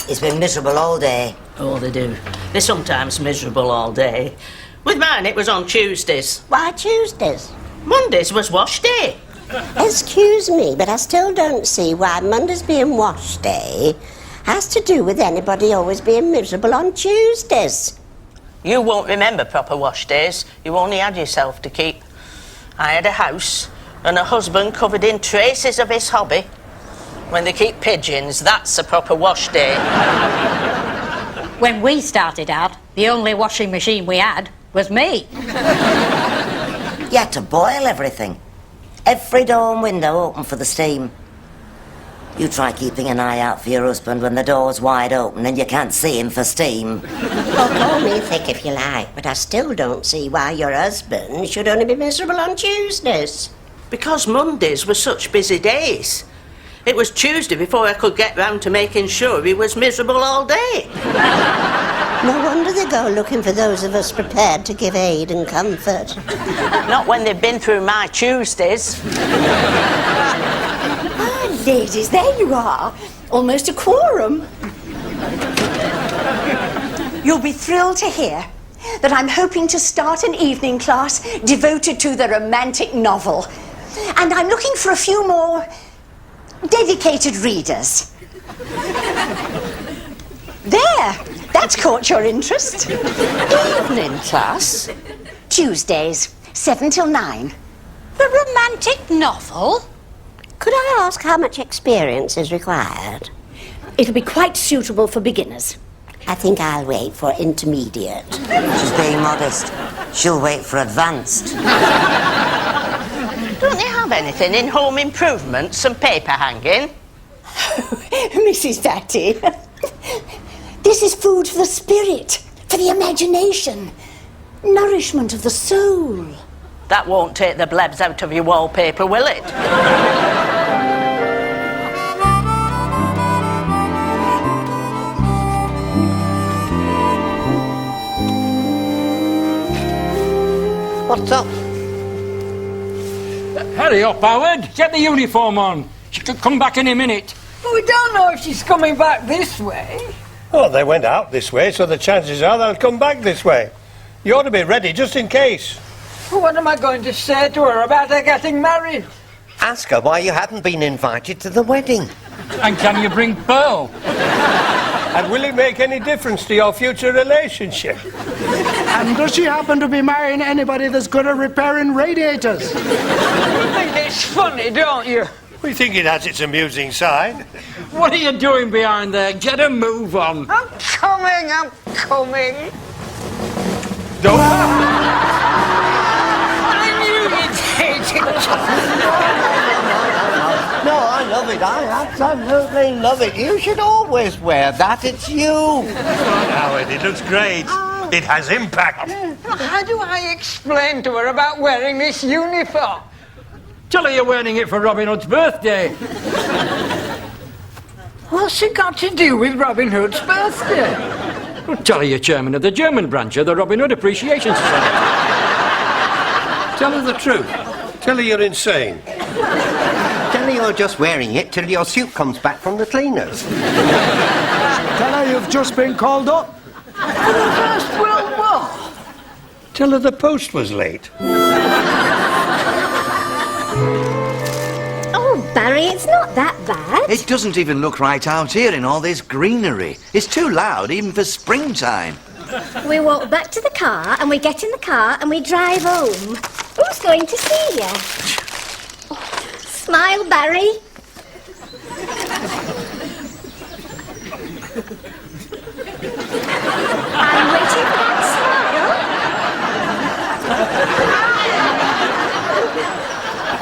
He's been miserable all day. Oh, they do. They're sometimes miserable all day. With mine, it was on Tuesdays. Why Tuesdays? Mondays was wash day. Excuse me, but I still don't see why Monday's being wash day has to do with anybody always being miserable on Tuesdays. You won't remember proper wash days. You only had yourself to keep. I had a house and a husband covered in traces of his hobby. When they keep pigeons, that's a proper wash day. When we started out, the only washing machine we had was me. You had to boil everything. Every door and window open for the steam. You try keeping an eye out for your husband when the door's wide open and you can't see him for steam. Well, call me thick if you like, but I still don't see why your husband should only be miserable on Tuesdays. Because Mondays were such busy days. It was Tuesday before I could get round to making sure he was miserable all day. No wonder they go looking for those of us prepared to give aid and comfort. Not when they've been through my Tuesdays. Ah, ladies, there you are. Almost a quorum. You'll be thrilled to hear that I'm hoping to start an evening class devoted to the romantic novel. And I'm looking for a few more dedicated readers. There! That's caught your interest. Evening class? Tuesdays, 7 till 9. The romantic novel? Could I ask how much experience is required? It'll be quite suitable for beginners. I think I'll wait for intermediate. She's being modest. She'll wait for advanced. Don't they have anything in home improvements and paper hanging? Mrs. Tatty, this is food for the spirit, for the imagination, nourishment of the soul. That won't take the blebs out of your wallpaper, will it? What's up? Hurry up, Howard. Get the uniform on. She could come back any minute. Well, we don't know if she's coming back this way. Oh, they went out this way, so the chances are they'll come back this way. You ought to be ready just in case. Well, what am I going to say to her about her getting married? Ask her why you hadn't been invited to the wedding. And can you bring Pearl? And will it make any difference to your future relationship? And does she happen to be marrying anybody that's good at repairing radiators? You think it's funny, don't you? We think it has its amusing side. What are you doing behind there? Get a move on. I'm coming. I knew you'd hate it. No, I love it. I absolutely love it. You should always wear that. It's you. Howard, it looks great. It has impact. How do I explain to her about wearing this uniform? Tell her you're wearing it for Robin Hood's birthday. What's it got to do with Robin Hood's birthday? Well, tell her you're chairman of the German branch of the Robin Hood Appreciation Society. Tell her the truth. Tell her you're insane. Tell her you're just wearing it till your suit comes back from the cleaners. Tell her you've just been called up. For the First World War. Tell her the post was late. Oh, Barry, it's not that bad. It doesn't even look right out here in all this greenery. It's too loud even for springtime. We walk back to the car and we get in the car and we drive home. Who's going to see you? Oh, smile, Barry. I'm waiting for that smile.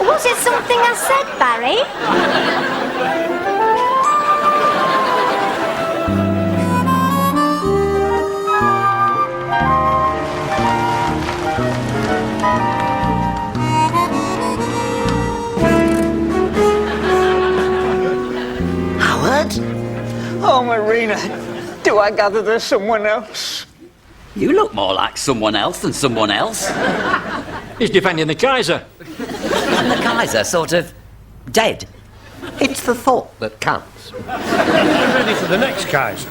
Was it something I said, Barry? Oh, Marina, do I gather there's someone else? You look more like someone else than someone else. He's defending the Kaiser. And the Kaiser sort of dead. It's the thought that counts. We're ready for the next Kaiser.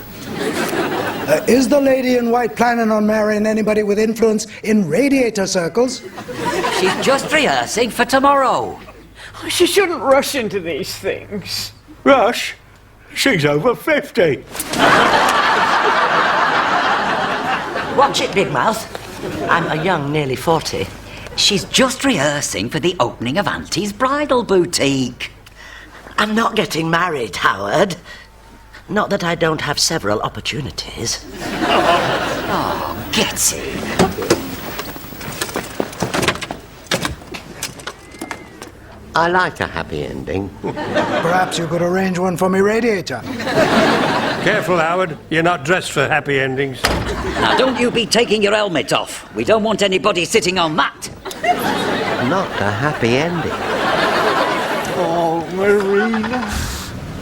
Is the lady in white planning on marrying anybody with influence in radiator circles? She's just rehearsing for tomorrow. She shouldn't rush into these things. Rush? She's over 50. Watch it, Big Mouth. I'm a young, nearly 40. She's just rehearsing for the opening of Auntie's bridal boutique. I'm not getting married, Howard. Not that I don't have several opportunities. Oh, get it. I like a happy ending. Perhaps you could arrange one for me radiator. Careful, Howard. You're not dressed for happy endings. Now, don't you be taking your helmet off. We don't want anybody sitting on that. Not a happy ending. Oh, Marina.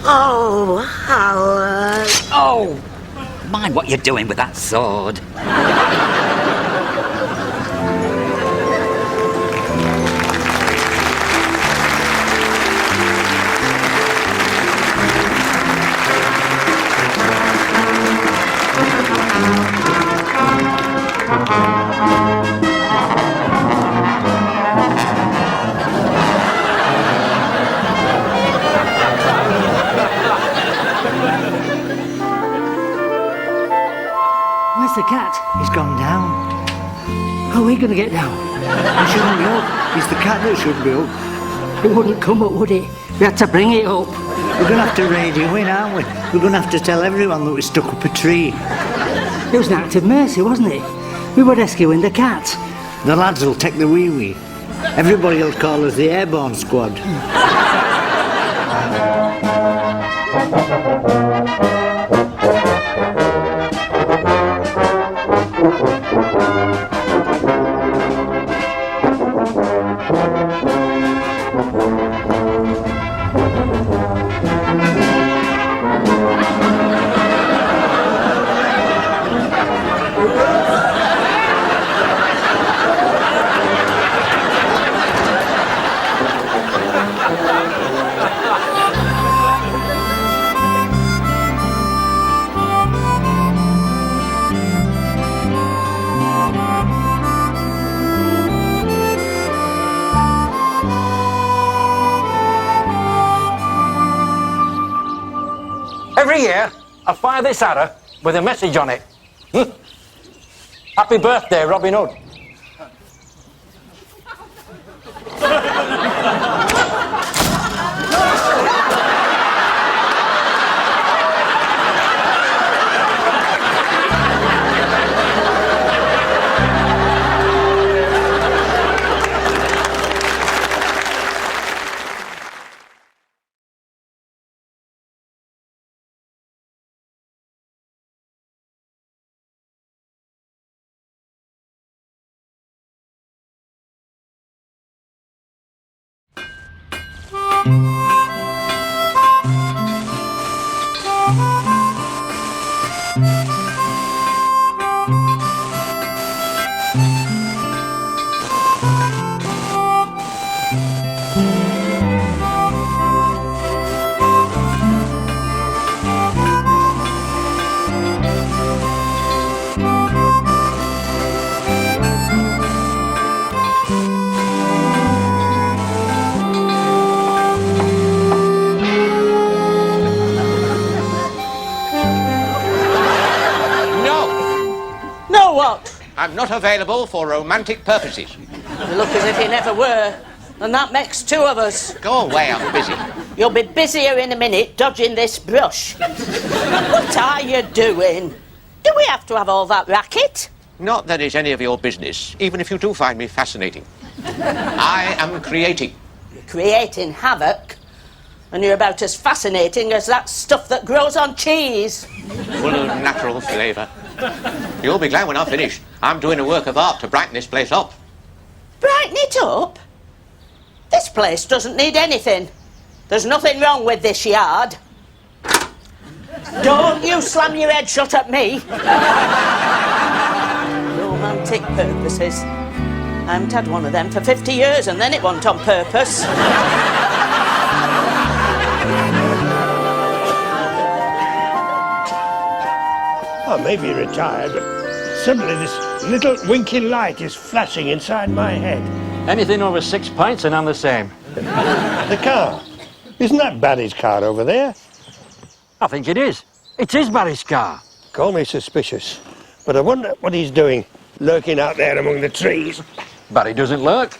Oh, Howard. Oh, mind what you're doing with that sword. Where's the cat? He's gone down. How are we going to get down? He shouldn't be up. It's the cat that should be up. It wouldn't come up, would it? We had to bring it up. We're going to have to radio in, aren't we? We're going to have to tell everyone that we stuck up a tree. It was an act of mercy, wasn't it? We were rescuing the cat. The lads will take the wee-wee. Everybody will call us the Airborne Squad. Every year, I fire this adder with a message on it. Happy birthday, Robin Hood. I'm not available for romantic purposes. You look as if you never were, and that makes two of us. Go away, I'm busy. You'll be busier in a minute dodging this brush. What are you doing? Do we have to have all that racket? Not that it's any of your business, even if you do find me fascinating. I am creating. You're creating havoc, and you're about as fascinating as that stuff that grows on cheese. Full of natural flavour. You'll be glad when I'm finished. I'm doing a work of art to brighten this place up. Brighten it up? This place doesn't need anything. There's nothing wrong with this yard. Don't you slam your head shut at me. Romantic purposes. I haven't had one of them for 50 years, and then it wasn't on purpose. I may be retired, but suddenly this little winking light is flashing inside my head. Anything over 6 pints and I'm the same. The car. Isn't that Barry's car over there? I think it is. It is Barry's car. Call me suspicious, but I wonder what he's doing, lurking out there among the trees. Barry doesn't lurk.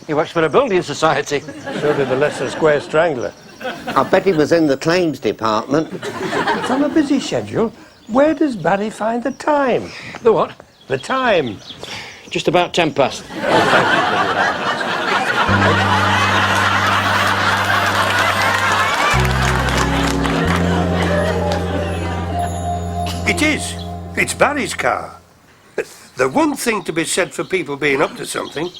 He works for a building society. So did the Leicester Square Strangler. I bet he was in the claims department. It's on a busy schedule. Where does Barry find the time? The what? The time. Just about 10 past. It is. It's Barry's car. The one thing to be said for people being up to something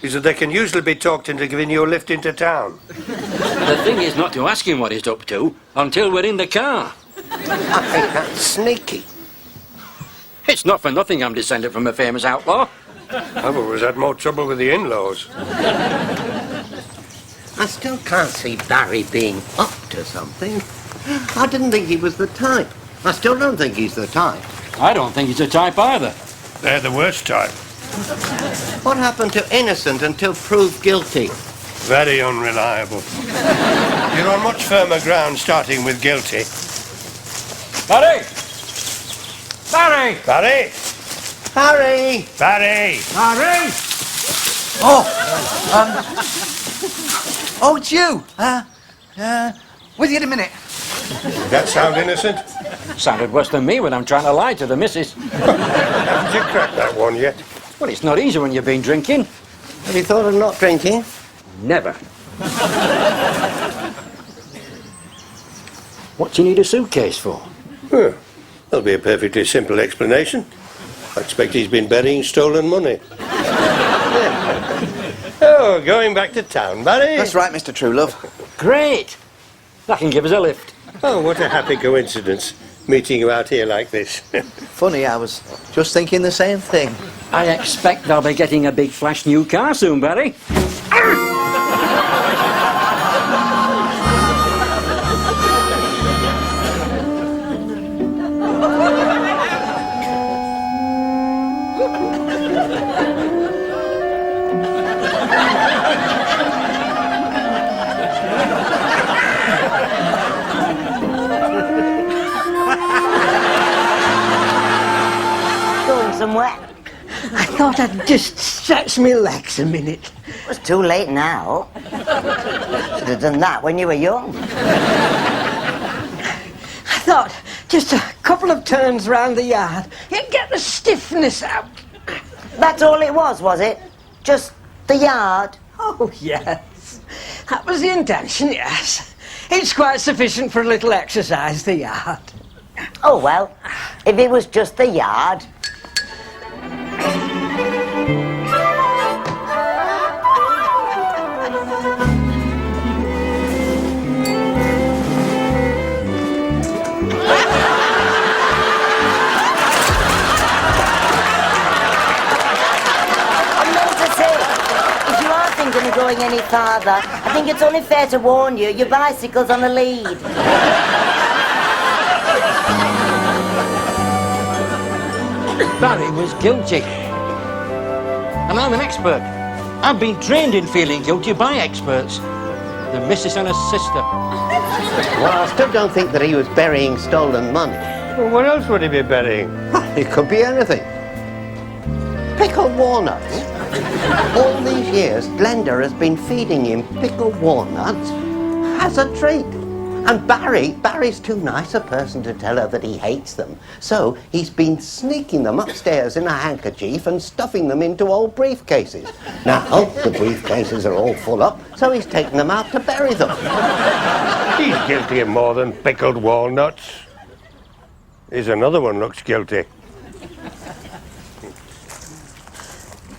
is that they can usually be talked into giving you a lift into town. The thing is not to ask him what he's up to until we're in the car. I think that's sneaky. It's not for nothing I'm descended from a famous outlaw. I've always had more trouble with the in-laws. I still can't see Barry being up to something. I didn't think he was the type. I still don't think he's the type. I don't think he's the type either. They're the worst type. What happened to innocent until proved guilty? Very unreliable. You're on much firmer ground starting with guilty. Barry! Barry! Barry! Barry! Barry! Barry! Oh, it's you. With you in a minute. That sound innocent? Sounded worse than me when I'm trying to lie to the missus. Haven't you cracked that one yet? Well, it's not easy when you've been drinking. Have you thought of not drinking? Never. What do you need a suitcase for? Well, that'll be a perfectly simple explanation. I expect he's been burying stolen money. Oh, going back to town, Barry? That's right, Mr. Truelove. Great! That can give us a lift. Oh, what a happy coincidence, meeting you out here like this. Funny, I was just thinking the same thing. I expect I'll be getting a big flash new car soon, Barry. and wet. I thought I'd just stretch my legs a minute. It was too late now. Should have done that when you were young. I thought just a couple of turns round the yard, you'd get the stiffness out. That's all it was it? Just the yard? Oh, yes. That was the intention, yes. It's quite sufficient for a little exercise, the yard. Oh, well, if it was just the yard. Going to going any farther. I think it's only fair to warn you, your bicycle's on the lead. Barry was guilty. And I'm an expert. I've been trained in feeling guilty by experts. The missus and her sister. Well, I still don't think that he was burying stolen money. Well, what else would he be burying? It could be anything. Pickled walnuts. All these years, Glenda has been feeding him pickled walnuts as a treat. And Barry's too nice a person to tell her that he hates them. So he's been sneaking them upstairs in a handkerchief and stuffing them into old briefcases. Now, the briefcases are all full up, so he's taken them out to bury them. He's guilty of more than pickled walnuts. Here's another one looks guilty.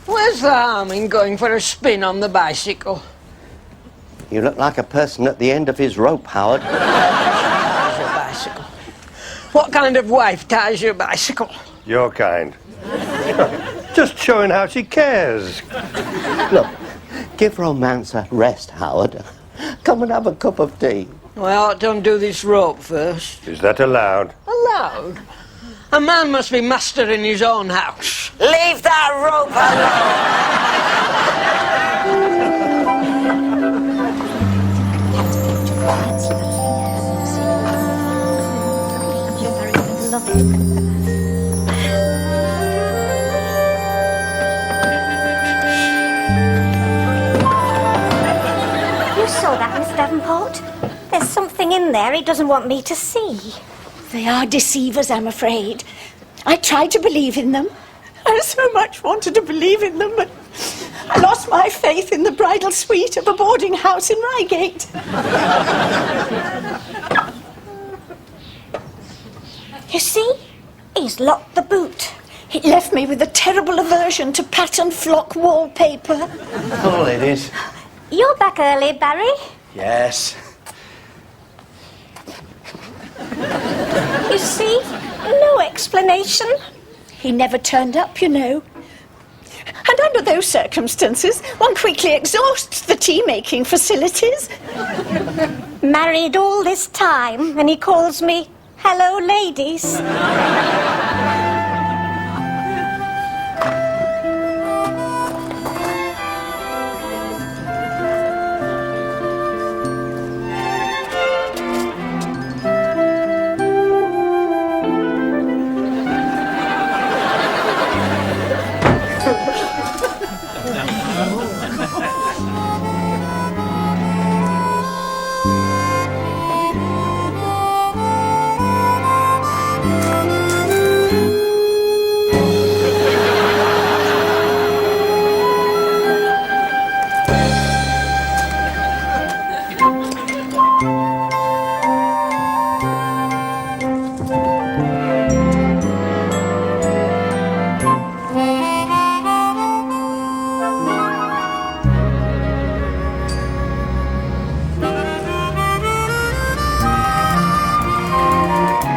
Where's the harm in going for a spin on the bicycle? You look like a person at the end of his rope, Howard. Ties your bicycle. What kind of wife ties your bicycle? Your kind. Just showing how she cares. Look, give romance a rest, Howard. Come and have a cup of tea. Well, don't do this rope first. Is that allowed? Allowed? A man must be master in his own house. Leave that rope You saw that, Miss Davenport? There's something in there he doesn't want me to see. They are deceivers, I'm afraid. I tried to believe in them. I so much wanted to believe in them, but I lost my faith in the bridal suite of a boarding house in Reigate. You see? He's locked the boot. It left me with a terrible aversion to patterned flock wallpaper. All it is. You're back early, Barry. Yes. You see? No explanation. He never turned up, you know. And under those circumstances, one quickly exhausts the tea-making facilities. Married all this time, and he calls me, "Hello, ladies."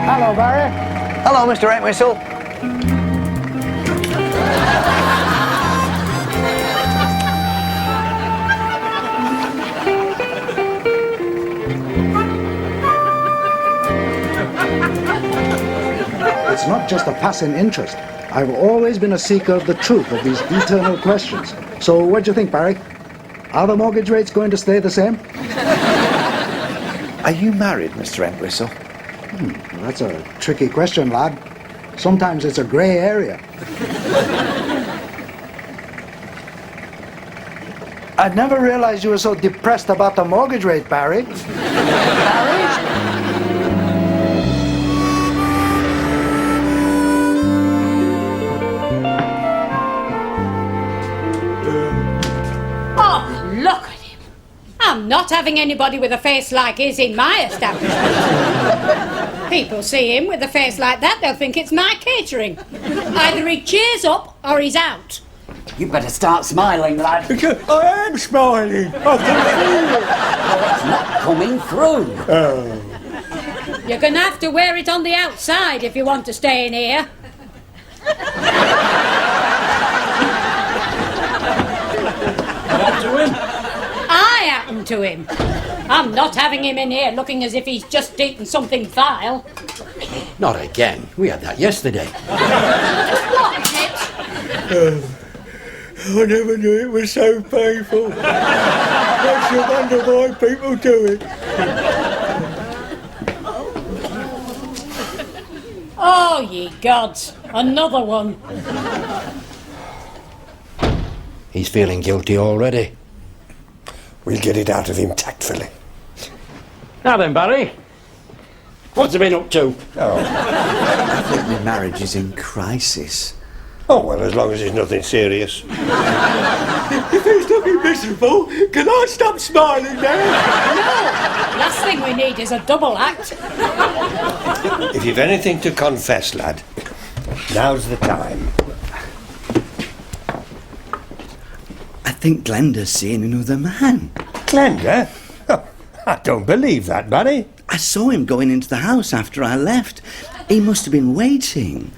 Hello, Barry. Hello, Mr. Entwistle. It's not just a passing interest. I've always been a seeker of the truth of these eternal questions. So what do you think, Barry? Are the mortgage rates going to stay the same? Are you married, Mr. Entwistle? Well, that's a tricky question, lad. Sometimes it's a grey area. I'd never realized you were so depressed about the mortgage rate, Barry. Oh, look at him. I'm not having anybody with a face like his in my establishment. People see him with a face like that, they'll think it's my catering. Either he cheers up or he's out. You better start smiling, lad. I am smiling. I can feel it. It's not coming through. Oh. You're going to have to wear it on the outside if you want to stay in here. I happen to him. I'm not having him in here looking as if he's just eaten something vile. Not again. We had that yesterday. What is it? I never knew it was so painful. Makes you wonder why people do it. Oh, ye gods. Another one. He's feeling guilty already. We'll get it out of him tactfully. Now then, Barry. What's he been up to? Oh. I think my marriage is in crisis. Oh, well, as long as it's nothing serious. If he's looking miserable, can I stop smiling now? No! Last thing we need is a double act. If you've anything to confess, lad, now's the time. I think Glenda's seeing another man. Glenda? Oh, I don't believe that, Barry. I saw him going into the house after I left. He must have been waiting.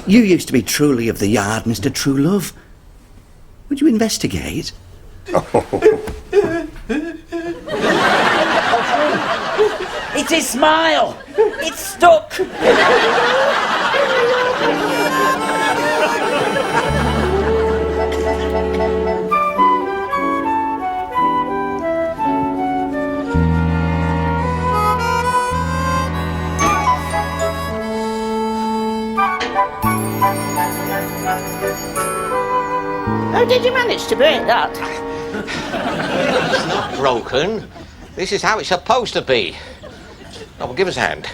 You used to be truly of the yard, Mr. Truelove. Would you investigate? It's his smile. It's stuck. How did you manage to break that? It's not broken. This is how it's supposed to be. Oh, well, give us a hand.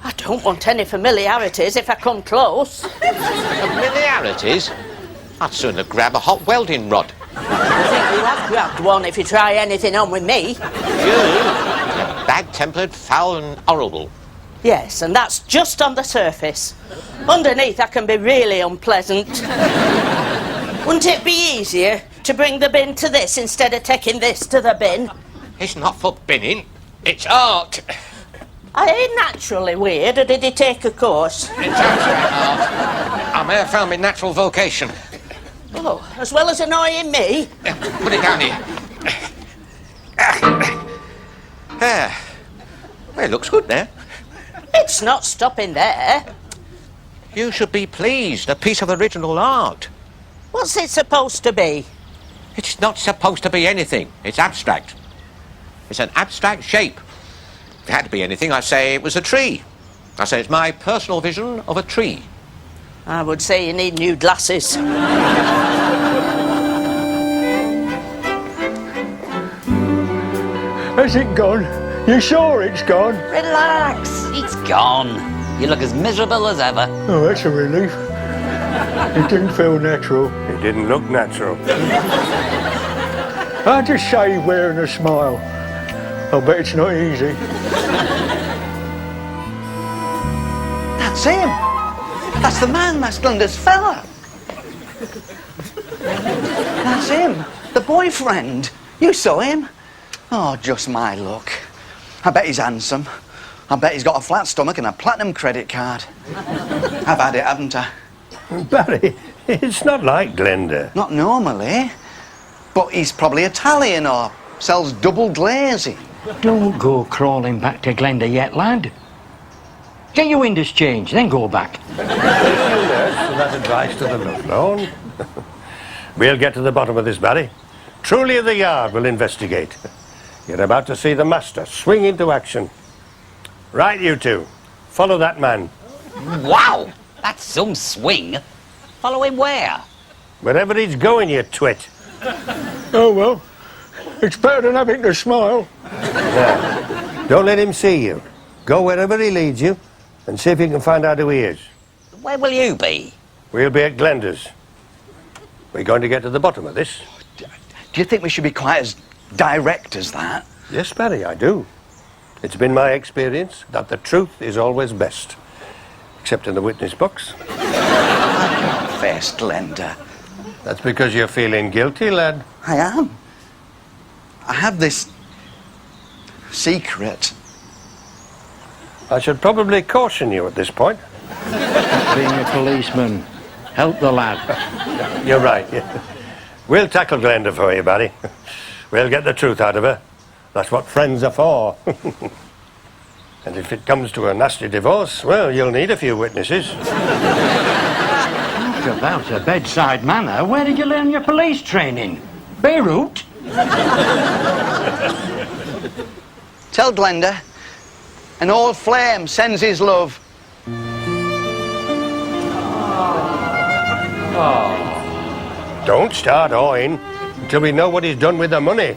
I don't want any familiarities if I come close. Familiarities? I'd sooner grab a hot welding rod. I think you have grabbed one if you try anything on with me. You? Bad-tempered, foul and horrible. Yes, and that's just on the surface. Underneath, I can be really unpleasant. Wouldn't it be easier to bring the bin to this instead of taking this to the bin? It's not for binning. It's art. Are you naturally weird, or did you take a course? It's abstract art. I may have found my natural vocation. Oh, as well as annoying me? Put it down here. There. Well, it looks good there. It's not stopping there. You should be pleased. A piece of original art. What's it supposed to be? It's not supposed to be anything. It's abstract. It's an abstract shape. If it had to be anything, I'd say it was a tree. I say it's my personal vision of a tree. I would say you need new glasses. Has it gone? You sure it's gone? Relax. It's gone. You look as miserable as ever. Oh, that's a relief. It didn't feel natural. It didn't look natural. I just shave wearing a smile. I bet it's not easy. That's him. That's the man. That's Glenda's fella. That's him. The boyfriend. You saw him? Oh, just my luck. I bet he's handsome. I bet he's got a flat stomach and a platinum credit card. I've had it, haven't I? Barry, it's not like Glenda. Not normally. But he's probably Italian or sells double glazing. Don't go crawling back to Glenda yet, lad. Get your windows changed, then go back. That advice to the love loan. We'll get to the bottom of this, Barry. Truly of the yard will investigate. You're about to see the master swing into action. Right, you two. Follow that man. Wow, that's some swing. Follow him where? Wherever he's going, you twit. Oh, well, it's better than having to smile. Now, don't let him see you. Go wherever he leads you and see if you can find out who he is. Where will you be? We'll be at Glenda's. We're going to get to the bottom of this. Do you think we should be quite as direct as that? Yes, Barry, I do. It's been my experience that the truth is always best. Except in the witness box. Face, Glenda. That's because you're feeling guilty, lad. I am. I have this secret. I should probably caution you at this point. Being a policeman, help the lad. You're right. We'll tackle Glenda for you, Barry. We'll get the truth out of her. That's what friends are for. And if it comes to a nasty divorce, well, you'll need a few witnesses. Talk about a bedside manner. Where did you learn your police training? Beirut? Tell Glenda, an old flame sends his love. Oh. Don't start awing until we know what he's done with the money.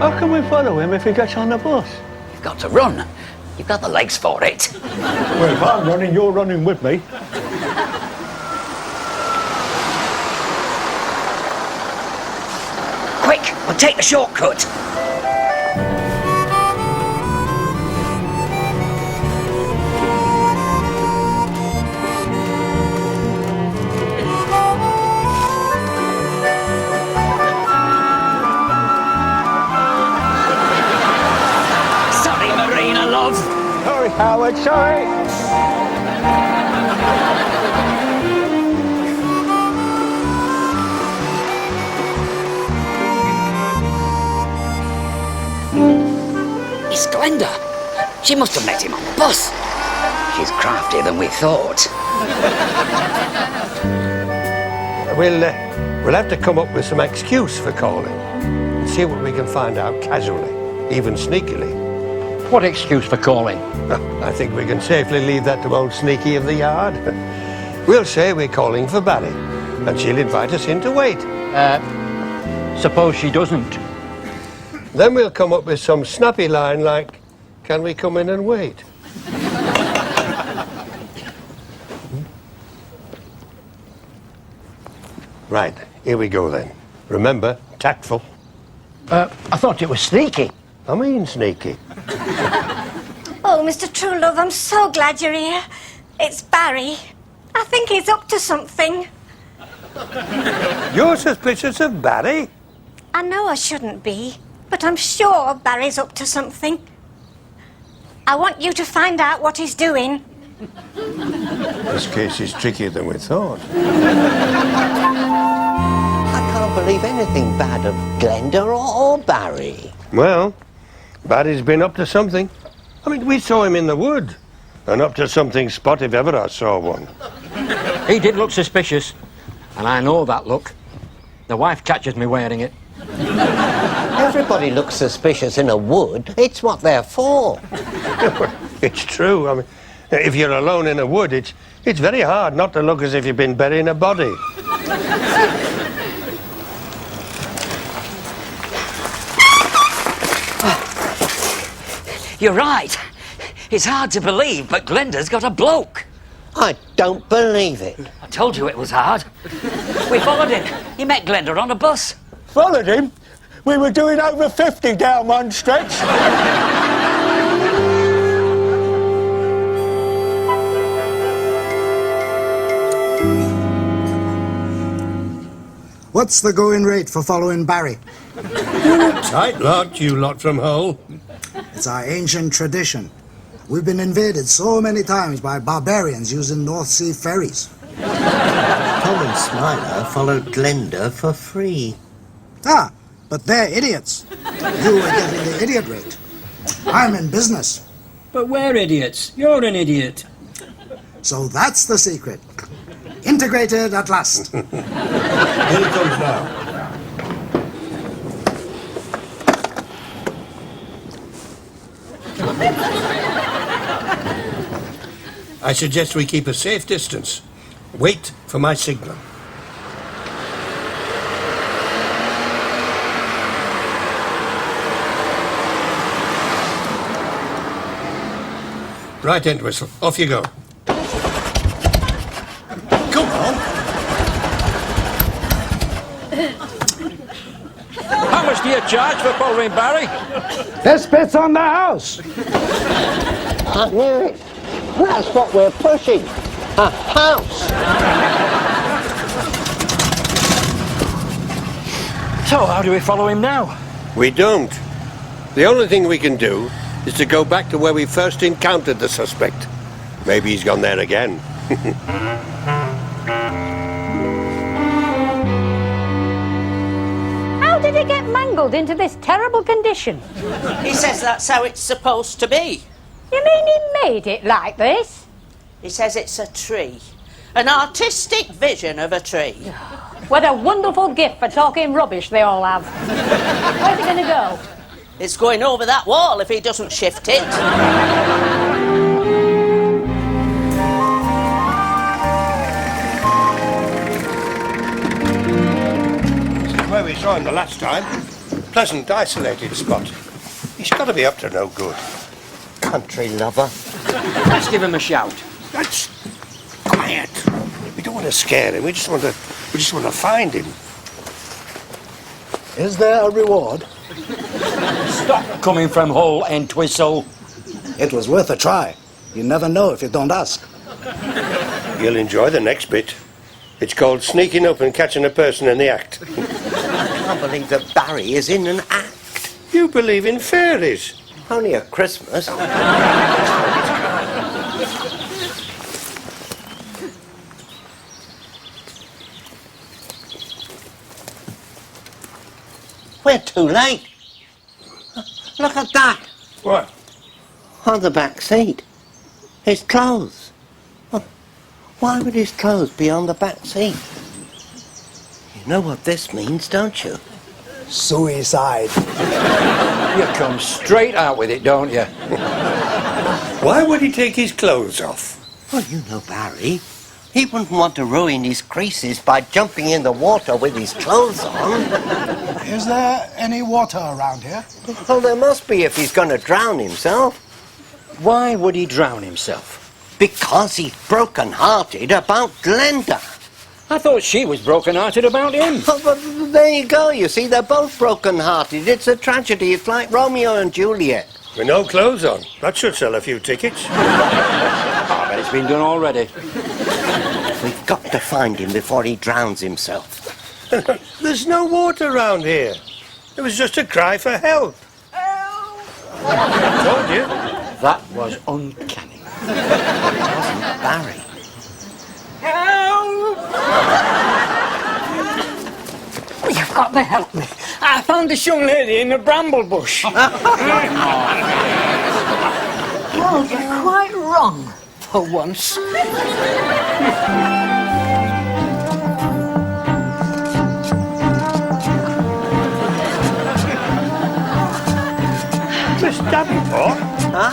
How can we follow him if he gets on the bus? You've got to run. You've got the legs for it. Well, if I'm running, you're running with me. Quick, we'll take the shortcut. Sorry, Marina, love. Sorry, Howard, sorry. It's Glenda. She must have met him on the bus. She's craftier than we thought. We'll have to come up with some excuse for calling and see what we can find out casually, even sneakily. What excuse for calling? I think we can safely leave that to old Sneaky of the yard. We'll say we're calling for Barry, and she'll invite us in to wait. Suppose she doesn't. Then we'll come up with some snappy line like, can we come in and wait? Right, here we go then. Remember, tactful. I thought it was sneaky. I mean sneaky. Oh, Mr. Truelove, I'm so glad you're here. It's Barry. I think he's up to something. You're suspicious of Barry? I know I shouldn't be, but I'm sure Barry's up to something. I want you to find out what he's doing. This case is trickier than we thought. I can't believe anything bad of Glenda or Barry. Well, Barry's been up to something. I mean, we saw him in the wood. And up to something spot if ever I saw one. He did look suspicious, and I know that look. The wife catches me wearing it. Everybody looks suspicious in a wood. It's what they're for. It's true. I mean, if you're alone in a wood, it's very hard not to look as if you've been burying a body. You're right. It's hard to believe, but Glenda's got a bloke. I don't believe it. I told you it was hard. We followed him. He met Glenda on a bus. Followed him? We were doing over 50 down one stretch. What's the going rate for following Barry? Tight lot, you lot from Hull. It's our ancient tradition. We've been invaded so many times by barbarians using North Sea ferries. Tom and Smiler followed Glenda for free. Ah, but they're idiots. You were getting the idiot rate. I'm in business. But we're idiots. You're an idiot. So that's the secret. Integrated at last. Here he comes now. I suggest we keep a safe distance. Wait for my signal. Right, Entwistle, off you go. Come on. How much do you charge for following Barry? This bit's on the house. I knew it. That's what we're pushing. A house. So how do we follow him now? We don't. The only thing we can do is to go back to where we first encountered the suspect. Maybe he's gone there again. How did it get mangled into this terrible condition? He says that's how it's supposed to be. You mean he made it like this? He says it's a tree. An artistic vision of a tree. What a wonderful gift for talking rubbish they all have. Where's it going to go? It's going over that wall if he doesn't shift it. Where we saw him the last time. Pleasant, isolated spot. He's got to be up to no good. Country lover. Let's give him a shout. That's quiet. We don't want to scare him. We just want to find him. Is there a reward? Stop coming from Hull, Entwistle. It was worth a try. You never know if you don't ask. You'll enjoy the next bit. It's called sneaking up and catching a person in the act. I can't believe that Barry is in an act. You believe in fairies? Only at Christmas. We're too late. Look at that. What? On the back seat. His clothes. Why would his clothes be on the back seat? You know what this means, don't you? Suicide. You come straight out with it, don't you? Why would he take his clothes off? Well, you know Barry. He wouldn't want to ruin his creases by jumping in the water with his clothes on. Is there any water around here? Well, there must be if he's going to drown himself. Why would he drown himself? Because he's broken-hearted about Glenda. I thought she was broken-hearted about him. Oh, but there you go, you see, they're both broken-hearted. It's a tragedy. It's like Romeo and Juliet. With no clothes on. That should sell a few tickets. I bet it's been done already. We've got to find him before he drowns himself. There's no water around here. It was just a cry for help. Help! I told you. That was uncanny. It wasn't Barry. Help! You've got to help me. I found this young lady in a bramble bush. Well, you're quite wrong for once. Miss Davenport? Huh?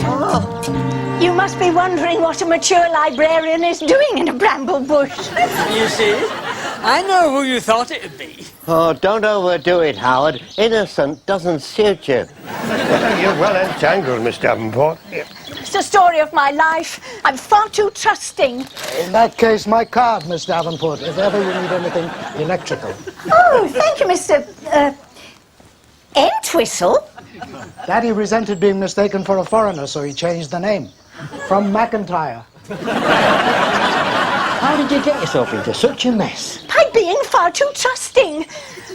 Oh. You must be wondering what a mature librarian is doing in a bramble bush. You see, I know who you thought it'd be. Oh, don't overdo it, Howard. Innocent doesn't suit you. You're well entangled, Miss Davenport. It's the story of my life. I'm far too trusting. In that case, my card, Miss Davenport, if ever you need anything electrical. Oh, thank you, Mr. Entwistle. Daddy resented being mistaken for a foreigner, so he changed the name. From McIntyre. How did you get yourself into such a mess? By being far too trusting.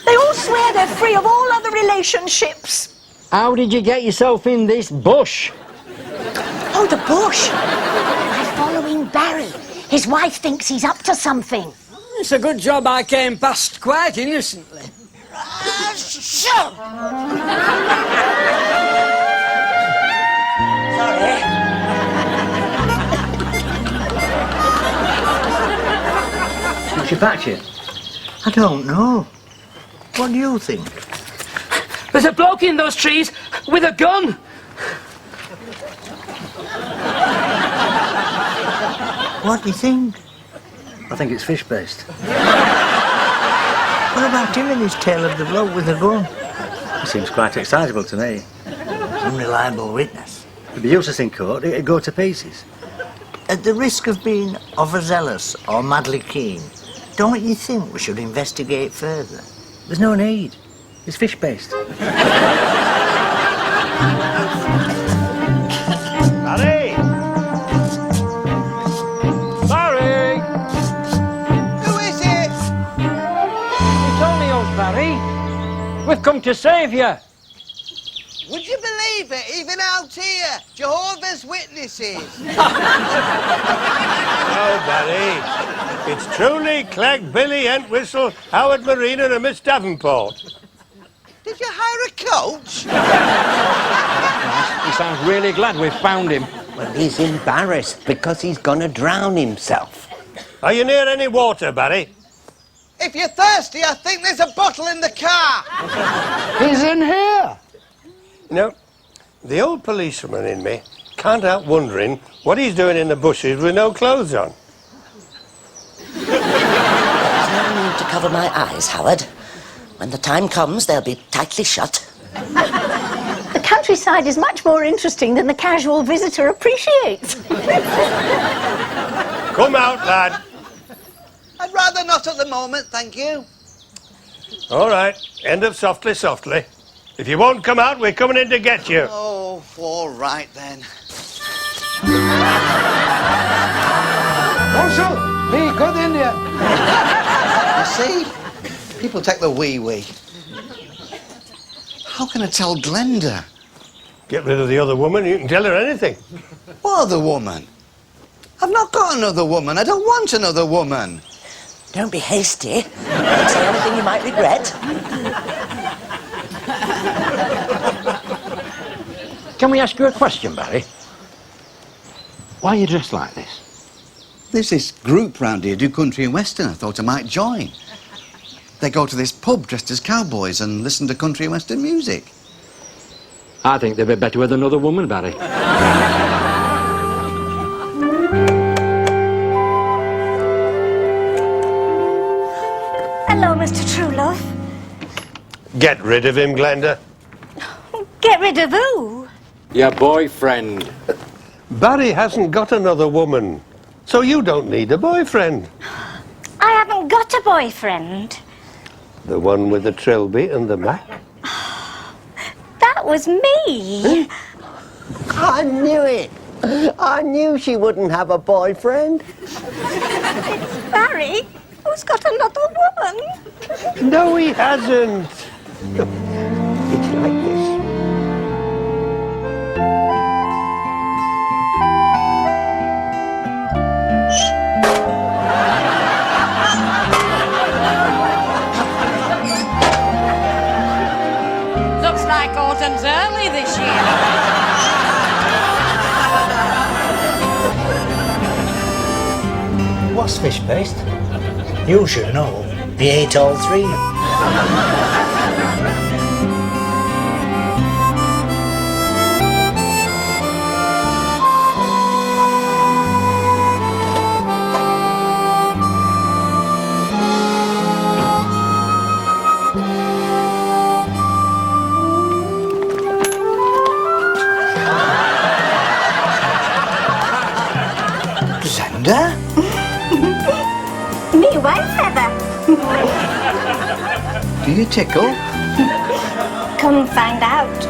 They all swear they're free of all other relationships. How did you get yourself in this bush? Oh, the bush. I'm following Barry. His wife thinks he's up to something. It's a good job I came past quite innocently. Sorry. Did she patch it? I don't know. What do you think? There's a bloke in those trees with a gun. What do you think? I think it's fish-based. What about him and his tale of the bloke with the gun? It seems quite excitable to me. Unreliable witness. If the useless in court, it'd go to pieces. At the risk of being overzealous or madly keen, don't you think we should investigate further? There's no need. It's fish-based. Barry! Barry! Who is it? It's only us, Barry. We've come to save you. Would you believe it? Even out here, Jehovah's Witnesses. Oh, Barry. It's truly Clegg, Billy, Entwistle, Howard Marina and Miss Davenport. Did you hire a coach? He sounds really glad we've found him. Well, he's embarrassed because he's gonna drown himself. Are you near any water, Barry? If you're thirsty, I think there's a bottle in the car. He's in here. No, the old policeman in me can't help wondering what he's doing in the bushes with no clothes on. There's no need to cover my eyes, Howard. When the time comes, they'll be tightly shut. The countryside is much more interesting than the casual visitor appreciates. Come out, lad. I'd rather not at the moment, thank you. All right, end of softly, softly. If you won't come out, we're coming in to get you. Oh, all right then. Marshal, be good Indian. You see? People take the wee-wee. How can I tell Glenda? Get rid of the other woman, you can tell her anything. What other woman? I've not got another woman. I don't want another woman. Don't be hasty. Don't say anything you might regret. Can we ask you a question, Barry? Why are you dressed like this? There's this group round here do country and western. I thought I might join. They go to this pub dressed as cowboys and listen to country and western music. I think they'd be better with another woman, Barry. Hello, Mr. Truelove. Get rid of him, Glenda. Get rid of who? Your boyfriend. Barry hasn't got another woman, so you don't need a boyfriend. I haven't got a boyfriend. The one with the trilby and the Mac? That was me. I knew it. I knew she wouldn't have a boyfriend. It's Barry, who's got another woman. No, he hasn't. It's like this. Looks like autumn's early this year. What's fish-based? You should know. He ate all three. Glenda? Me white feather. Do you tickle? Come find out.